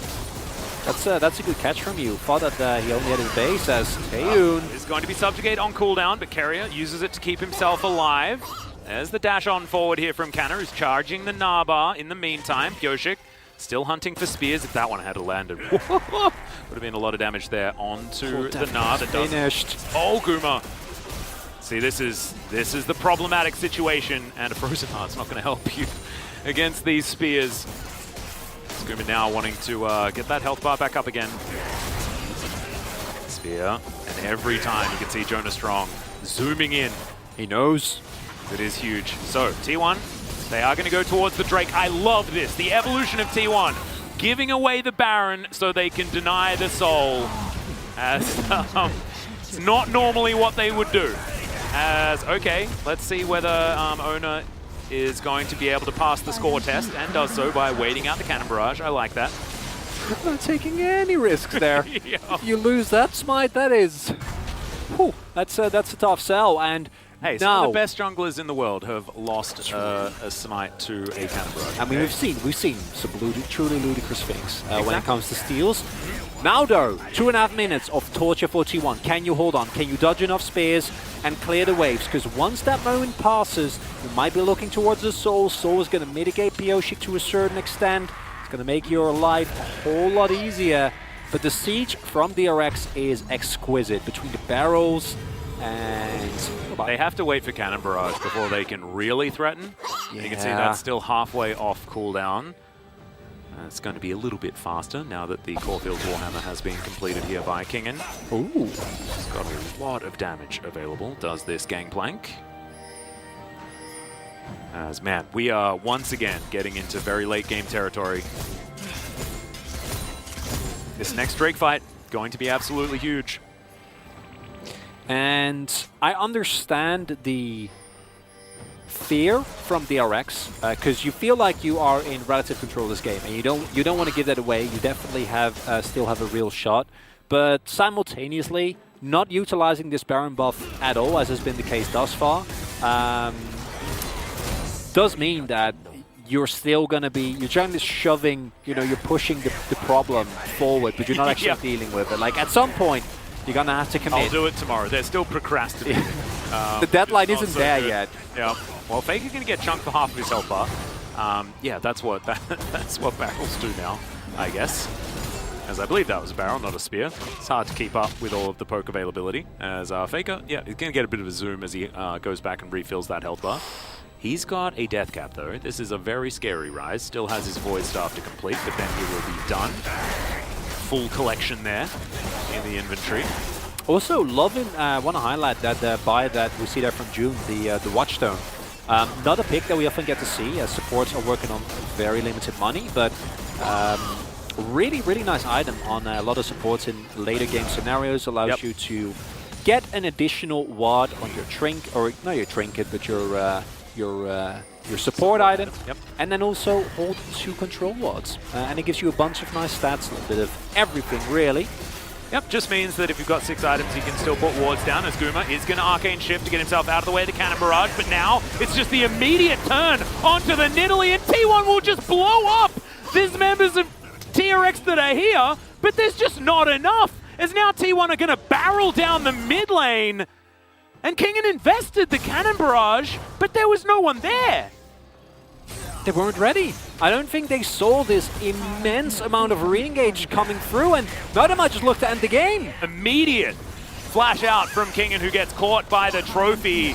Speaker 2: That's a good catch from you. Thought that he only had his base as Taeyun.
Speaker 1: Is going to be Subjugate on cooldown, but Carrier uses it to keep himself alive. There's the dash on forward here from Kanna, who's charging the Gnar in the meantime. Pyosik still hunting for spears. If that one had landed, would have been a lot of damage there onto the Gnar that does.
Speaker 2: Finished.
Speaker 1: Oh, Guma. See, this is the problematic situation, and a Frozen Heart's not going to help you against these spears. Guma now wanting to get that health bar back up again. Spear, and every time you can see Jonah Strong zooming in.
Speaker 2: He knows.
Speaker 1: It is huge. So, T1, they are going to go towards the Drake. I love this. The evolution of T1. Giving away the Baron so they can deny the soul. As it's not normally what they would do. As, okay, let's see whether Ona is going to be able to pass the score test, and does so by waiting out the Cannon Barrage. I like that.
Speaker 2: Not taking any risks there.
Speaker 1: Yeah.
Speaker 2: If you lose that smite, that is... Whew, that's a tough sell, and
Speaker 1: hey,
Speaker 2: now,
Speaker 1: some of the best junglers in the world have lost a smite to a Cannon Barrage.
Speaker 2: I mean, we've seen some truly ludicrous things when it comes to steals. Now though, 2.5 minutes of torture for T1. Can you hold on? Can you dodge enough spears and clear the waves? Because once that moment passes, you might be looking towards the Soul. Soul is going to mitigate Pyosik to a certain extent. It's going to make your life a whole lot easier. But the siege from DRX is exquisite between the barrels and...
Speaker 1: They have to wait for Cannon Barrage before they can really threaten. Yeah. You can see that's still halfway off cooldown. It's going to be a little bit faster now that the Caulfield Warhammer has been completed here by Kingen. It's got a lot of damage available, does this Gangplank. As man, we are once again getting into very late game territory. This next Drake fight going to be absolutely huge.
Speaker 2: And I understand the fear from DRX because you feel like you are in relative control of this game, and you don't want to give that away. You definitely have still have a real shot, but simultaneously not utilizing this Baron buff at all, as has been the case thus far, does mean that you're still going to be, you're trying to shoving, you're pushing the problem forward, but you're not actually dealing with it. Like at some point, you're going to have to commit.
Speaker 1: I'll do it tomorrow. They're still procrastinating.
Speaker 2: The deadline isn't
Speaker 1: so
Speaker 2: there
Speaker 1: good.
Speaker 2: yet.
Speaker 1: Yeah. Well, Faker's going to get chunked for half of his health bar. Yeah, that's what barrels do now, I guess. As I believe that was a barrel, not a spear. It's hard to keep up with all of the poke availability. As Faker, yeah, he's going to get a bit of a zoom as he goes back and refills that health bar. He's got a death cap, though. This is a very scary rise. Still has his void staff to complete, but then he will be done. Full collection there in the inventory.
Speaker 2: Also, loving, want to highlight that buy that we see there from June, the Watchstone. Not a pick that we often get to see, as supports are working on very limited money, but really, really nice item on a lot of supports in later game scenarios. Allows you to get an additional ward on your not your trinket, but your support item, and then also hold 2 control wards. And it gives you a bunch of nice stats, a little bit of everything, really.
Speaker 1: Yep, just means that if you've got 6 items, you can still put wards down, as Guma is going to Arcane Shift to get himself out of the way of the Cannon Barrage, but now it's just the immediate turn onto the Nidalee, and T1 will just blow up! There's members of DRX that are here, but there's just not enough, as now T1 are going to barrel down the mid lane, and Kingen invested the Cannon Barrage, but there was no one there.
Speaker 2: They weren't ready. I don't think they saw this immense amount of re-engage coming through, and Nodama just looked to end the game.
Speaker 1: Immediate flash out from Kingen, who gets caught by the trophy.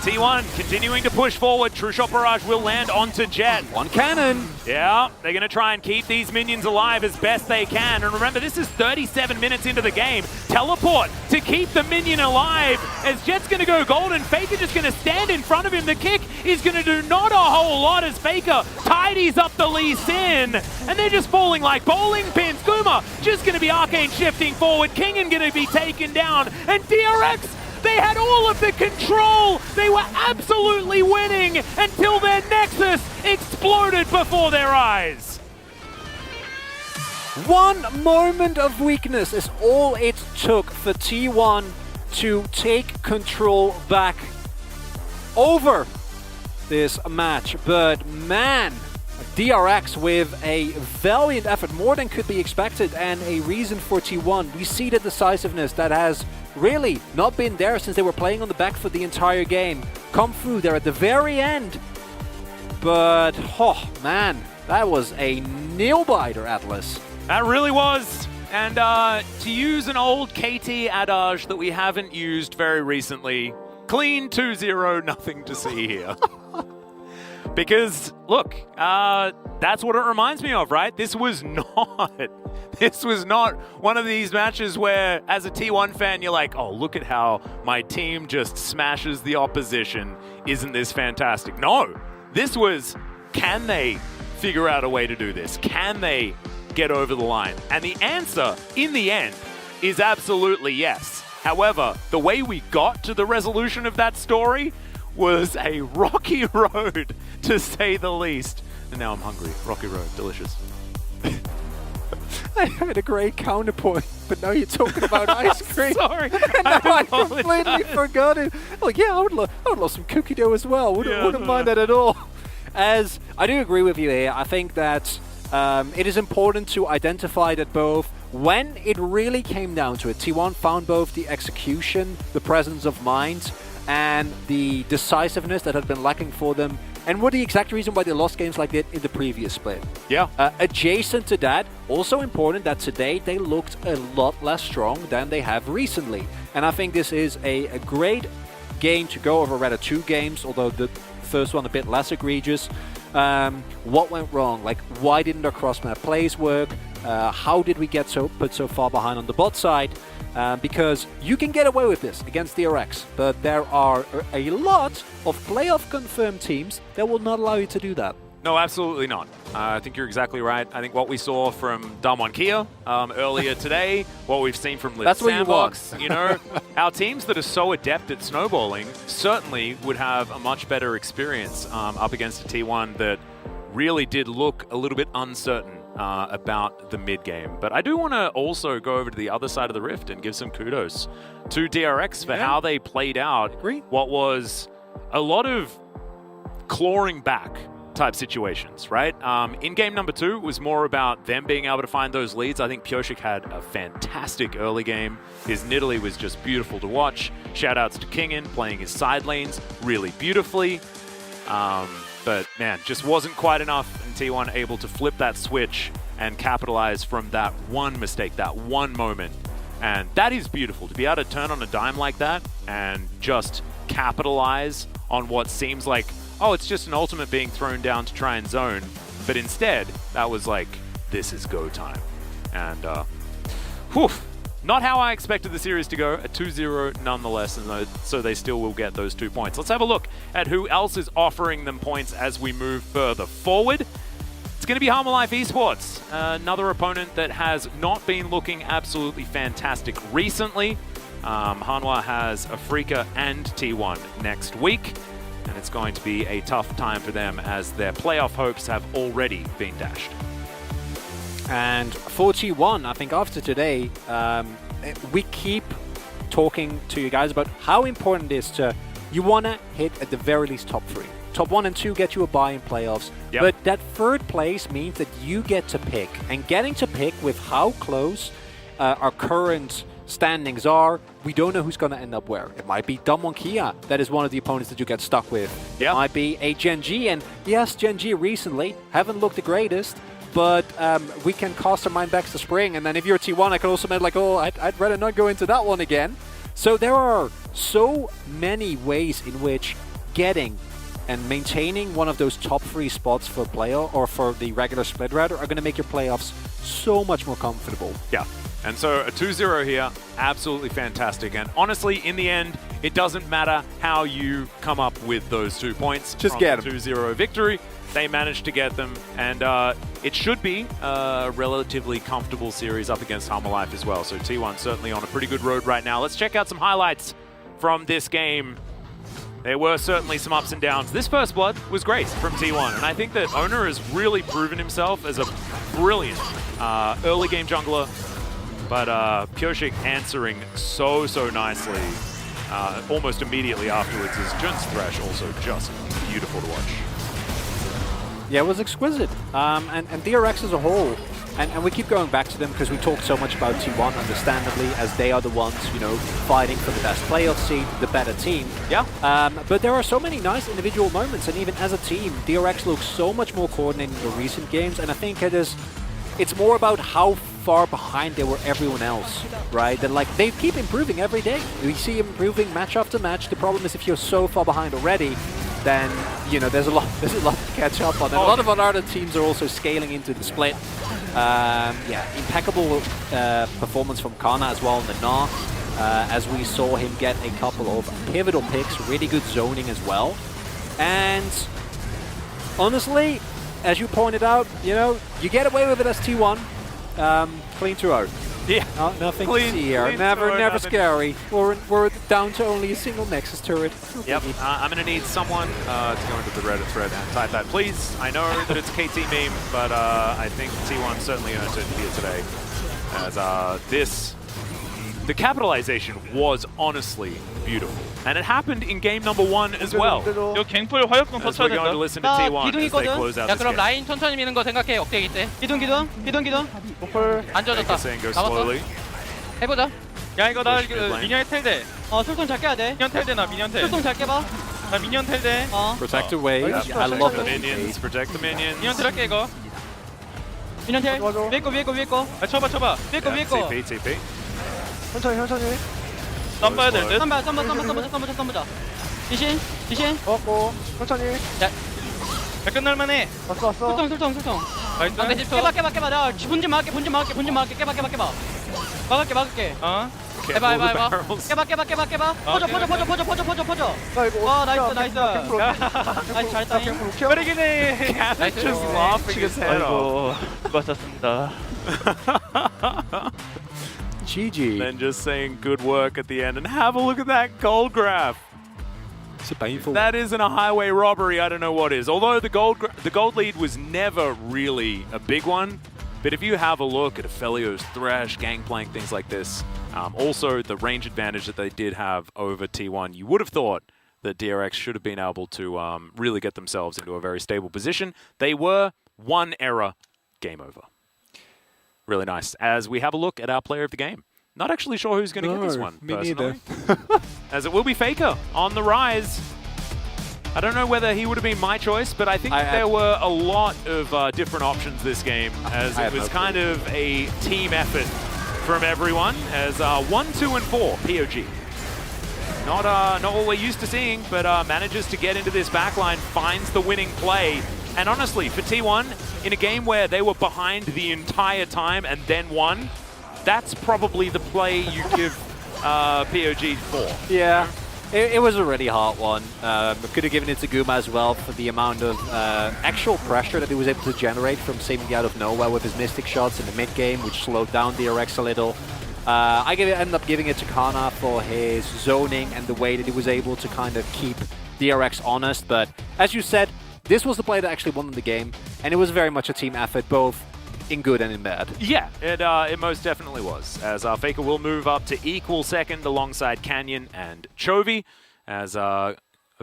Speaker 1: T1 continuing to push forward. True Shot Barrage will land onto Jet.
Speaker 2: One cannon.
Speaker 1: Yeah, they're going to try and keep these minions alive as best they can. And remember, this is 37 minutes into the game. Teleport to keep the minion alive as Jet's going to go golden. Faker just going to stand in front of him. The kick is going to do not a whole lot as Faker tidies up the Lee Sin. And they're just falling like bowling pins. Guma just going to be arcane shifting forward. Kingen going to be taken down. And DRX, they had all of the control. They were absolutely winning until their Nexus exploded before their eyes.
Speaker 2: One moment of weakness is all it took for T1 to take control back over this match. But man, DRX with a valiant effort, more than could be expected, and a reason for T1. We see the decisiveness that has really not been there since they were playing on the back foot the entire game. Come through there at the very end. But, oh man, that was a nail-biter, Atlas.
Speaker 1: That really was. And to use an old KT adage that we haven't used very recently, clean 2-0, nothing to see here. Because, look, that's what it reminds me of, right? This was not one of these matches where, as a T1 fan, you're like, oh, look at how my team just smashes the opposition. Isn't this fantastic? No, this was, can they figure out a way to do this? Can they get over the line? And the answer, in the end, is absolutely yes. However, the way we got to the resolution of that story was a rocky road, to say the least. And now I'm hungry. Rocky road, delicious.
Speaker 2: I had a great counterpoint, but now you're talking about ice cream.
Speaker 1: Sorry,
Speaker 2: and now I completely forgot it. Like, yeah, I would love some cookie dough as well. Wouldn't mind that at all. As I do agree with you here, I think that it is important to identify that both, when it really came down to it, T1 found both the execution, the presence of mind, and the decisiveness that had been lacking for them, and were the exact reason why they lost games like that in the previous split.
Speaker 1: Yeah.
Speaker 2: Adjacent to that, also important that today they looked a lot less strong than they have recently. And I think this is a great game to go over, rather 2 games, although the first one a bit less egregious. What went wrong? Like, why didn't our cross-map plays work? How did we get put so far behind on the bot side? because you can get away with this against DRX, but there are a lot of playoff confirmed teams that will not allow you to do that.
Speaker 1: No, absolutely not. I think you're exactly right. I think what we saw from Damwon Kia earlier today, what we've seen from Lit
Speaker 2: That's what you
Speaker 1: Sandbox, you know, our teams that are so adept at snowballing certainly would have a much better experience up against a T1 that really did look a little bit uncertain about the mid game. But I do want to also go over to the other side of the rift and give some kudos to DRX for how they played out what was a lot of clawing back type situations, right? In game number 2, it was more about them being able to find those leads. I think Pioshik had a fantastic early game. His Nidalee was just beautiful to watch. Shoutouts to Kingin playing his side lanes really beautifully. But man, just wasn't quite enough, and T1 able to flip that switch and capitalize from that one mistake, that one moment. And that is beautiful, to be able to turn on a dime like that and just capitalize on what seems like, oh, it's just an ultimate being thrown down to try and zone. But instead, that was like, this is go time. And, whew, not how I expected the series to go. A 2-0 nonetheless, and so they still will get those 2 points. Let's have a look at who else is offering them points as we move further forward. It's going to be Harma Life Esports, another opponent that has not been looking absolutely fantastic recently. Hanwha has Afrika and T1 next week, and it's going to be a tough time for them as their playoff hopes have already been dashed.
Speaker 2: And for T1, I think after today, we keep talking to you guys about how important it is to, you want to hit at the very least top 3. Top 1 and 2 get you a bye in playoffs, but that third place means that you get to pick. And getting to pick with how close our current standings are, we don't know who's going to end up where. It might be Damwon Kia that is one of the opponents that you get stuck with. It might be a Gen G, and yes, Gen G recently haven't looked the greatest, but we can cast our mind back to spring, and then if you're T1, I can also make like, oh, I'd rather not go into that one again. So there are so many ways in which getting and maintaining one of those top 3 spots for playoff or for the regular split route are going to make your playoffs so much more comfortable.
Speaker 1: Yeah. And so a 2-0 here, absolutely fantastic. And honestly, in the end, it doesn't matter how you come up with those 2 points.
Speaker 2: Just get them.
Speaker 1: 2-0 victory. They managed to get them. And it should be a relatively comfortable series up against Harma Life as well. So T1 certainly on a pretty good road right now. Let's check out some highlights from this game. There were certainly some ups and downs. This first blood was great from T1, and I think that Owner has really proven himself as a brilliant early game jungler, but Pioshik answering so nicely almost immediately afterwards as Jun's Thresh also just beautiful to watch.
Speaker 2: Yeah, it was exquisite. And DRX as a whole, and we keep going back to them because we talk so much about T1, understandably, as they are the ones, you know, fighting for the best playoff seed, the better team.
Speaker 1: Yeah.
Speaker 2: But there are so many nice individual moments, and even as a team, DRX looks so much more coordinated in the recent games, and I think it's more about how far behind they were everyone else, right? That like they keep improving every day. We see improving match after match. The problem is if you're so far behind already, then you know there's a lot to catch up on. And a lot of our other teams are also scaling into the split. Yeah, impeccable performance from Kana as well in the Gnar, as we saw him get a couple of pivotal picks, really good zoning as well. And honestly, as you pointed out, you know, you get away with it as T1. Clean 2-0.
Speaker 1: Yeah.
Speaker 2: Nothing
Speaker 1: Clean,
Speaker 2: to see here.
Speaker 1: clean
Speaker 2: Never
Speaker 1: 2-0, nothing.
Speaker 2: scary. We're down to only a single Nexus turret.
Speaker 1: Yep. I'm going to need someone to go into the Reddit thread and type that, please. I know that it's KT meme, but I think T1 certainly earned it here today. As the capitalization was honestly beautiful. And it happened in game number 1 as well.
Speaker 6: 이거 갱플 화염병
Speaker 1: As
Speaker 6: 터쳐야
Speaker 1: we're going to
Speaker 6: 된다.
Speaker 1: listen to T1 as they close out
Speaker 4: 야
Speaker 1: this
Speaker 4: 그럼
Speaker 1: game.
Speaker 4: 라인 천천히 미는 거 생각해. 억대기 때. 기둥
Speaker 3: 노플.
Speaker 4: 안 젖었다.
Speaker 1: Saying go
Speaker 4: 잡았어.
Speaker 1: slowly.
Speaker 4: 해보자.
Speaker 6: 야 이거 나
Speaker 1: Push mid lane.
Speaker 6: 미니언 텔대.
Speaker 4: 술통 잘 깨야 돼.
Speaker 6: 미니언 텔대 나 미니언 텔.
Speaker 4: 술통 잘 깨봐.
Speaker 6: 나 미니언 텔대.
Speaker 2: Protect the wave.
Speaker 3: Oh.
Speaker 2: I love
Speaker 1: The
Speaker 2: it.
Speaker 1: minions, protect the minions.
Speaker 6: 미니언 텔 할게 이거.
Speaker 4: 민현 텔.
Speaker 3: 맞아.
Speaker 4: 위에 거.
Speaker 6: 아 쳐봐.
Speaker 4: 위에 거.
Speaker 1: TP, TP.
Speaker 3: 천천히.
Speaker 6: 쌈 봐야 될 듯.
Speaker 4: 쌈보자. 이신.
Speaker 3: 먹고 천천히.
Speaker 6: 야 끝날만해.
Speaker 3: 왔어.
Speaker 4: 술통.
Speaker 6: 나이스.
Speaker 4: 깨봐. 나 본진 막을게. 깨봐.
Speaker 3: 막을게.
Speaker 6: 어?
Speaker 1: Careful
Speaker 4: 해봐,
Speaker 1: with the
Speaker 4: 해봐.
Speaker 1: barrels.
Speaker 3: 깨봐. 퍼져. 와, 나이스. 나이스, 잘했다.
Speaker 6: 빠르기네.
Speaker 1: Cat's just laughing his head off.
Speaker 5: 아이고 수고하셨습니다.
Speaker 2: GG.
Speaker 1: Then just saying good work at the end. And have a look at that gold graph.
Speaker 2: It's a painful.
Speaker 1: That isn't a highway robbery, I don't know what is. Although the gold lead was never really a big one. But if you have a look at Aphelios, Thresh, Gangplank, things like this, also the range advantage that they did have over T1, you would have thought that DRX should have been able to really get themselves into a very stable position. They were one error, game over. Really nice. As we have a look at our player of the game. Not actually sure who's going to get this one,
Speaker 2: me
Speaker 1: personally.
Speaker 2: neither.
Speaker 1: As it will be Faker on the rise. I don't know whether he would have been my choice, but I think there were a lot of different options this game, as it was kind of a team effort from everyone, as 1, 2, and 4 POG. Not what we're used to seeing, but manages to get into this backline, finds the winning play. And honestly, for T1, in a game where they were behind the entire time and then won, that's probably the play you give POG 4.
Speaker 2: Yeah. It was a really hard one. Could have given it to Guma as well for the amount of actual pressure that he was able to generate from seemingly out of nowhere with his Mystic shots in the mid game, which slowed down DRX a little. I ended up giving it to Kana for his zoning and the way that he was able to kind of keep DRX honest. But as you said, this was the play that actually won the game, and it was very much a team effort, both in good and in bad.
Speaker 1: Yeah, it most definitely was. As Faker will move up to equal second alongside Canyon and Chovy, as of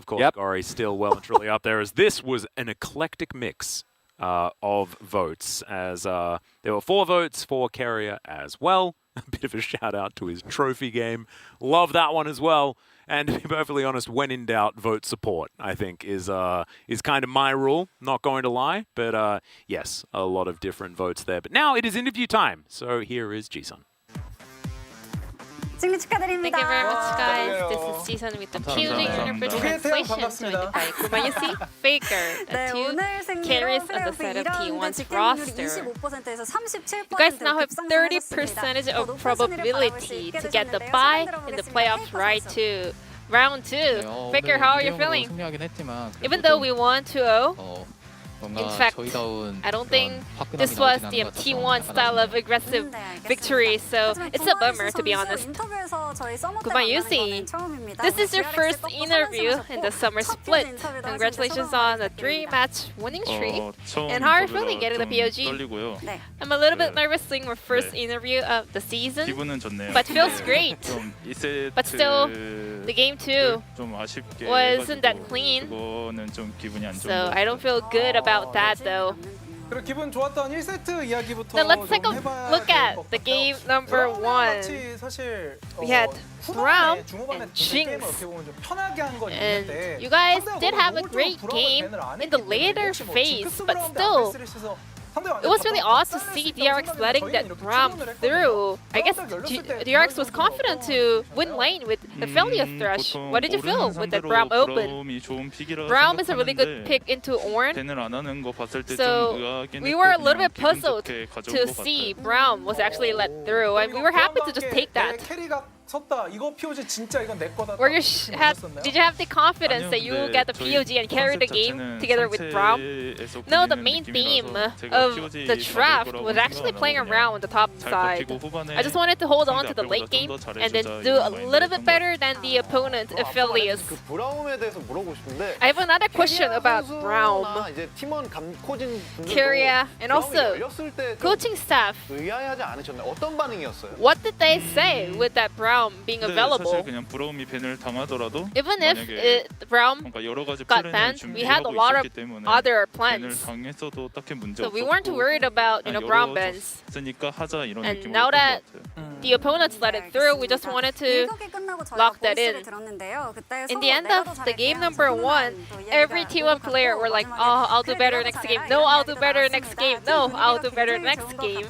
Speaker 1: course Gori's still well and truly up there, as this was an eclectic mix of votes, as there were 4 votes for Carrier as well. A bit of a shout out to his trophy game. Love that one as well. And to be perfectly honest, when in doubt, vote support, I think, is kind of my rule. Not going to lie, but yes, a lot of different votes there. But now it is interview time, so here is Jisun.
Speaker 9: Thank you very much, guys. This is Jisun with the POG interpreter translation. Joined by Kumayusi, Faker, the 2 carries on the side of T1's roster. You guys now have 30% of probability to get the bye in the playoffs right to round 2. Faker, how are you feeling? Even though we won 2-0, in fact, I don't think this was the T1 style of aggressive victory, so it's a bummer, to be honest. Kumayusi, this is your first interview in the summer split. Congratulations on a 3-match winning streak. And how are you feeling getting the POG? I'm a little bit nervous seeing our first interview of the season, but feels great. But still, the game 2 wasn't that clean, so I don't feel good about that though. Now let's take a look at the game number 1. We had Braum and Jinx. And you guys did have a great game in the later phase, but still, it was really odd to see DRX letting that Braum through. I guess DRX was confident to win lane with Aphelios Thresh. What did you feel with that Braum open? Braum is a really good pick into Ornn. So we were a little bit puzzled to see Braum was actually let through, and we were happy to just take that. Or did you have the confidence that you will get the POG and carry the game together with Braum? No, the main theme of the draft was actually playing around the top side. I just wanted to hold on to the late game and then do a little bit better than the opponent, Aphelios. I have another question about Braum, Kyria, and also coaching staff. What did they say with that Braum being available? Even if Braum got banned, we had a lot of other plans. So we weren't too worried about Braum bans. And now that the opponents let it through, we just wanted to lock that in. In the end of the game number 1, every T1 player were like, oh, I'll do better next game. No, I'll do better next game. No, I'll do better next game.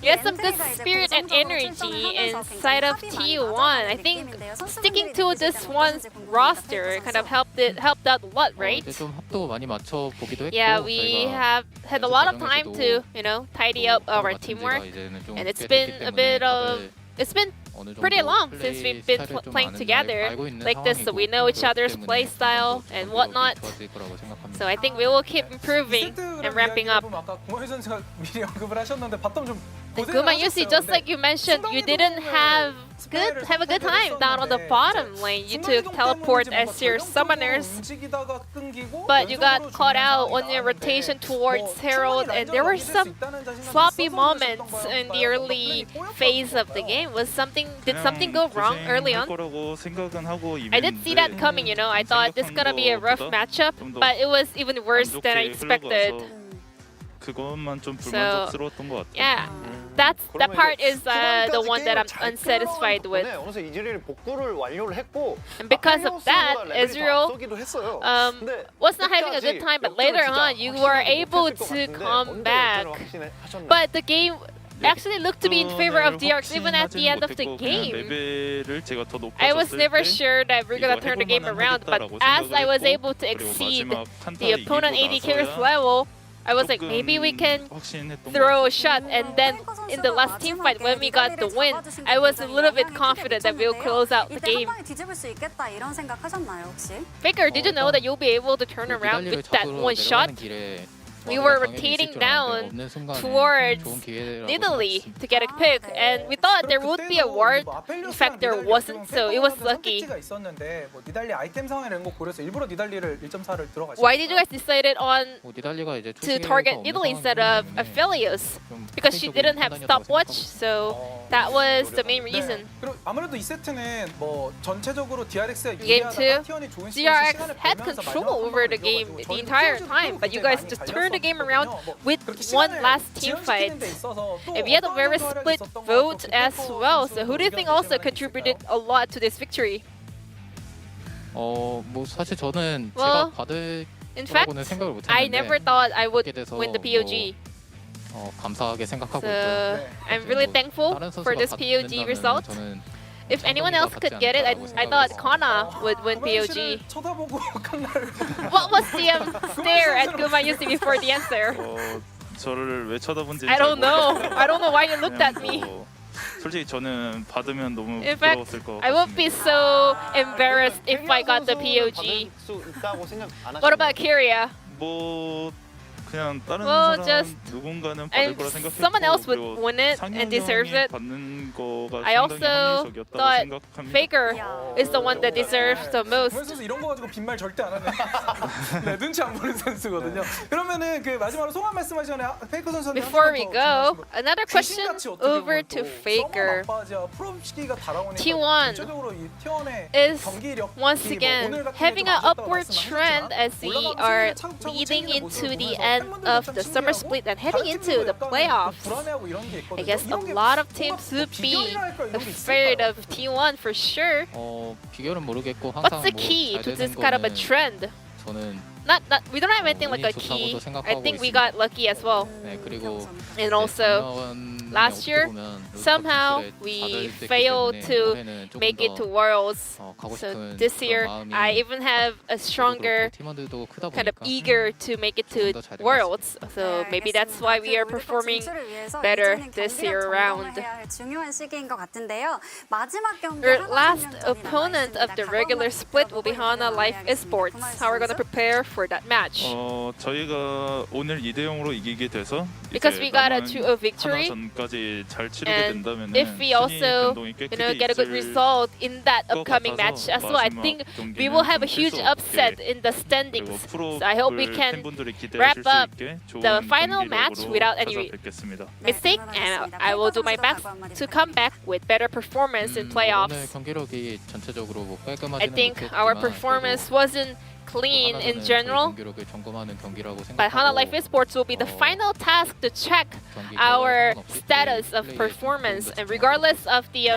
Speaker 9: You had some good spirit and energy inside of of T1. I think sticking to this one roster kind of helped out a lot, right?
Speaker 4: 이제 좀 합도 많이 맞춰 보기도 했고.
Speaker 9: Yeah, we have had a lot of time to, tidy up our teamwork, and it's been pretty long since we've been playing together like this, so we know each other's play style and whatnot. So I think we will keep improving and ramping up. And Guma Yusi, just like you mentioned, you didn't have a good time down on the bottom lane. You took teleport as your summoners, but you got caught out on your rotation towards Herald, and there were some sloppy moments in the early phase of the game. Did something go wrong early on? I did see that coming, I thought this is gonna be a rough matchup, but it was even worse than I expected. So, yeah, that part is the one that I'm unsatisfied with. And because of that, Ezreal was not having a good time, but later on you were able to come back. But the game actually looked to be in favor of DRX even at the end of the game. I was never sure that we're gonna turn the game around, but as I was able to exceed the opponent AD carry's level, I was like, maybe we can throw a shot, and then in the last team fight when we got the win, I was a little bit confident that we'll close out the game. Faker, did you know that you'll be able to turn around with that one shot? We were rotating down towards Italy to get a pick, and we thought there would be a ward. In fact, there wasn't, so it was lucky. Why did you guys decide on to target Italy instead of Aphelios? Because she didn't have stopwatch, so that was the main reason. Game 2, DRX had control over the game the entire time, but you guys just turned the game around with one last team fight. And we had a very split vote as well, so who do you think also contributed a lot to this victory?
Speaker 4: 뭐 사실 저는
Speaker 9: Well,
Speaker 4: 제가 받을
Speaker 9: in fact,
Speaker 4: 거라고는 생각을 못
Speaker 9: I
Speaker 4: 했는데
Speaker 9: never thought I would win the POG.
Speaker 4: 감사하게 생각하고
Speaker 9: So
Speaker 4: 있고요.
Speaker 9: I'm really thankful
Speaker 4: 다른
Speaker 9: for
Speaker 4: 선수가
Speaker 9: this POG
Speaker 4: 받는다면
Speaker 9: result.
Speaker 4: 저는
Speaker 9: If anyone else could get it, I thought Kana would win POG. What was the stare at Guma Yusi before the answer?
Speaker 5: 저를 왜 쳐다본지
Speaker 9: I don't know. I don't know why you looked at me.
Speaker 5: 솔직히 저는 받으면 너무
Speaker 9: In fact,
Speaker 5: 부러웠을 것
Speaker 9: I would be so embarrassed if I got the POG. What about Kyria?
Speaker 5: 뭐 그냥 다른
Speaker 9: Well,
Speaker 5: 사람
Speaker 9: just-
Speaker 5: 누군가는 받을
Speaker 9: And
Speaker 5: 거라 생각했고
Speaker 9: someone else would
Speaker 5: 그리고
Speaker 9: win it and deserves
Speaker 5: 상현이
Speaker 9: it.
Speaker 5: 받는 거가
Speaker 9: I
Speaker 5: 상당히
Speaker 9: also
Speaker 5: 합리적이었다고
Speaker 9: thought
Speaker 5: 생각합니다.
Speaker 9: Faker is the one that deserves the most.
Speaker 10: 선수 이런 거 가지고 빈말 절대 안 하네. 네, 눈치 안 보는 선수거든요. 그러면은 그 마지막으로 소감 말씀하기 전에 페이커 선수한테
Speaker 9: Before we go, another question over to Faker. T1 is once again having an upward trend as we are leading into the end of the summer split and heading into the playoffs. I guess a lot of teams would be afraid of T1 for sure.
Speaker 4: 비결은 모르겠고 항상
Speaker 9: What's the key to this kind of a trend?
Speaker 4: 저는
Speaker 9: We don't have anything like a key. I think we got lucky as well.
Speaker 4: 네, 그리고
Speaker 9: And also, last year, somehow we failed to make it to Worlds. So this year, I even have a stronger kind of eager to make it to Worlds. So maybe that's why we are performing better this year around. Our last opponent of the regular split will be Hana Life Esports. How we're gonna prepare for that match?
Speaker 5: 저희가 오늘 2대0으로 이기게 돼서
Speaker 9: Because we got a 2-0 victory.
Speaker 5: 전까지 잘 치르게
Speaker 9: And
Speaker 5: 된다면
Speaker 9: if we also, get a good result in that upcoming match as well, I think we will have a huge upset in the standings. So I hope we can wrap up the final match without any mistake, and I will do my best to come back with better performance in playoffs.
Speaker 4: 경기력이 전체적으로 뭐
Speaker 9: I think our performance wasn't clean in general, but Hana Life Esports will be the final task to check our status of performance. And regardless of the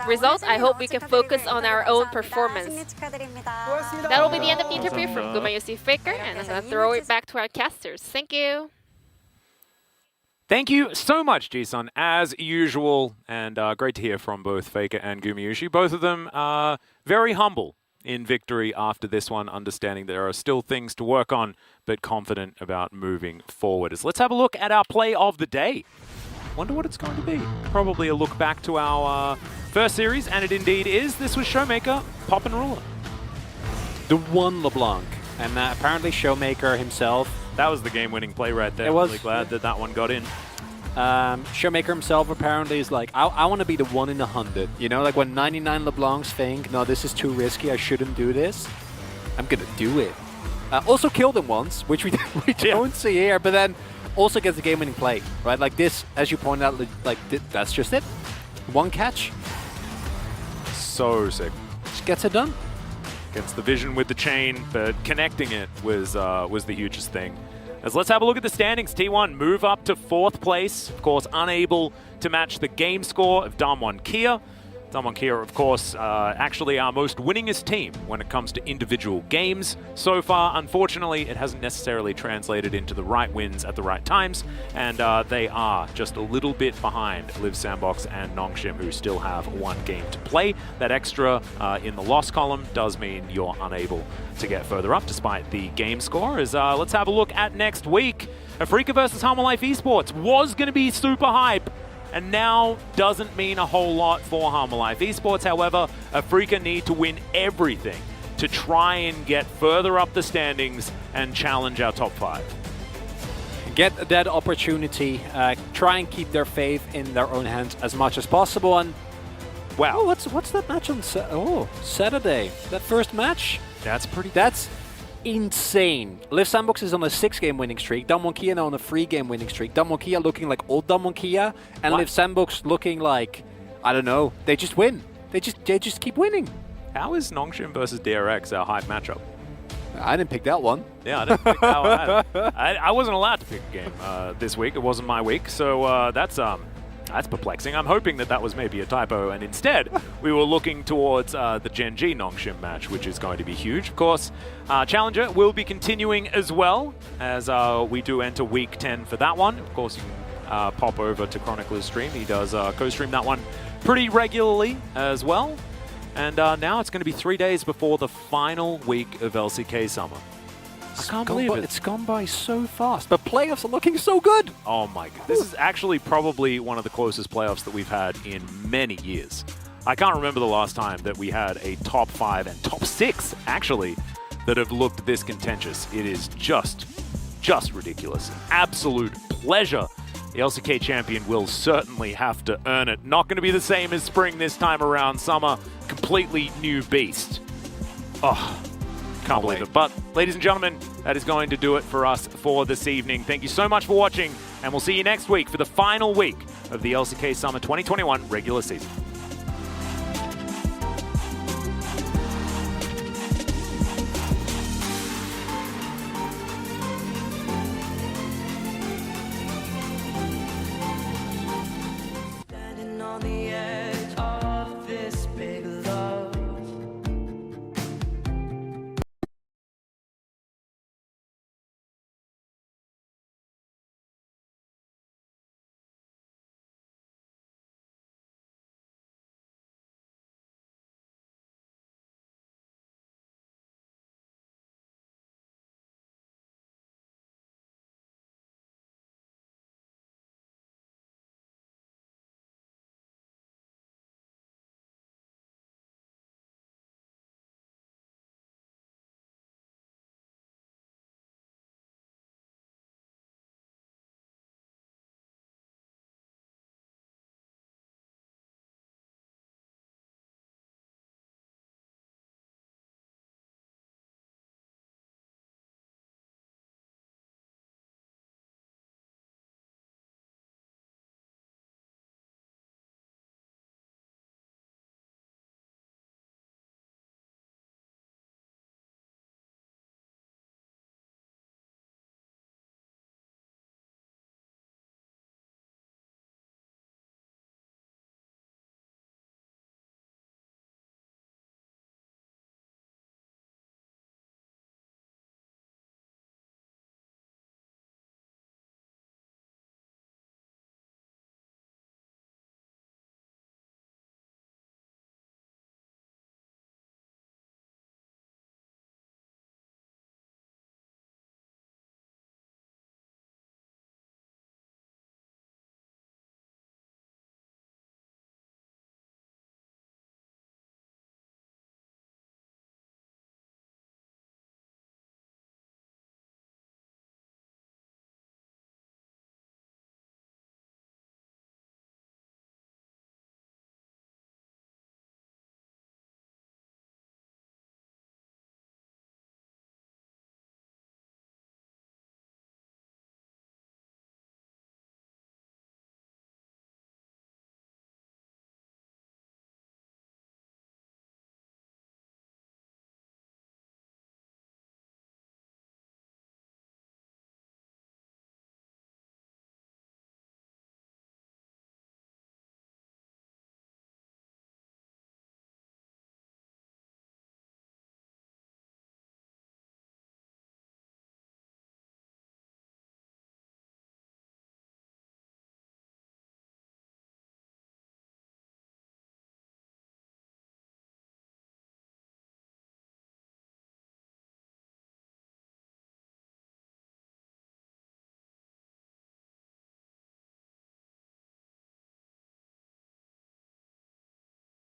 Speaker 9: result, I hope we can focus on our own performance. That will be the end of the interview from Guma Yusi Faker, and I'm going to throw it back to our casters. Thank you.
Speaker 1: Thank you so much, Jisun, as usual, and great to hear from both Faker and Gumayusi. Both of them very humble in victory after this one, understanding there are still things to work on, but confident about moving forward. Let's have a look at our play of the day. Wonder what it's going to be. Probably a look back to our first series, and it indeed is. This was Showmaker, Pop and Ruler.
Speaker 2: The one LeBlanc, and apparently Showmaker himself.
Speaker 1: That was the game-winning play right there.
Speaker 2: It was.
Speaker 1: Really glad that that one got in.
Speaker 2: Showmaker himself apparently is like, I want to be the 1 in 100. You know, like when 99 LeBlancs think, no, this is too risky, I shouldn't do this. I'm going to do it. Also killed him once, which we don't see here, but then also gets the game-winning play, right? Like this, as you pointed out, like that's just it. One catch.
Speaker 1: So sick.
Speaker 2: Just gets it done.
Speaker 1: Gets the vision with the chain, but connecting it was the hugest thing. As let's have a look at the standings. T1 move up to 4th place. Of course, unable to match the game score of Damwon Kia. Damwon Kia, of course, actually our most winningest team when it comes to individual games so far. Unfortunately, it hasn't necessarily translated into the right wins at the right times, and they are just a little bit behind Liv Sandbox and Nongshim, who still have 1 game to play. That extra in the loss column does mean you're unable to get further up despite the game score. Let's have a look at next week. Afrika versus Harmalife Esports was going to be super hype, and now doesn't mean a whole lot for Harmalife Esports. However, Afrika need to win everything to try and get further up the standings and challenge our top 5.
Speaker 2: Get that opportunity, try and keep their faith in their own hands as much as possible. And wow, oh, what's that match on Saturday? That first match? That's insane. Liv Sandbox is on a 6-game winning streak. Damwon Kia now on a 3-game winning streak. Damwon Kia looking like old Damwon Kia, and Liv Sandbox looking like, I don't know, they just win. They just keep winning.
Speaker 1: How is Nongshim versus DRX our hype matchup?
Speaker 2: I didn't pick that one.
Speaker 1: Yeah, I didn't pick that one either. I wasn't allowed to pick a game this week. It wasn't my week, so that's perplexing. I'm hoping that was maybe a typo, and instead we were looking towards the Gen G Nongshim match, which is going to be huge. Of course, Challenger will be continuing as well, as we do enter week 10 for that one. Of course, you can pop over to Chronicler's stream. He does co-stream that one pretty regularly as well. And now it's going to be 3 days before the final week of LCK Summer. I can't believe it.
Speaker 2: It's gone by so fast. The playoffs are looking so good.
Speaker 1: Oh my god. This is actually probably one of the closest playoffs that we've had in many years. I can't remember the last time that we had a top 5 and top 6, actually, that have looked this contentious. It is just ridiculous. Absolute pleasure. The LCK champion will certainly have to earn it. Not going to be the same as spring this time around. Summer, completely new beast. Oh, can't believe it. But, ladies and gentlemen, that is going to do it for us for this evening. Thank you so much for watching, and we'll see you next week for the final week of the LCK Summer 2021 regular season.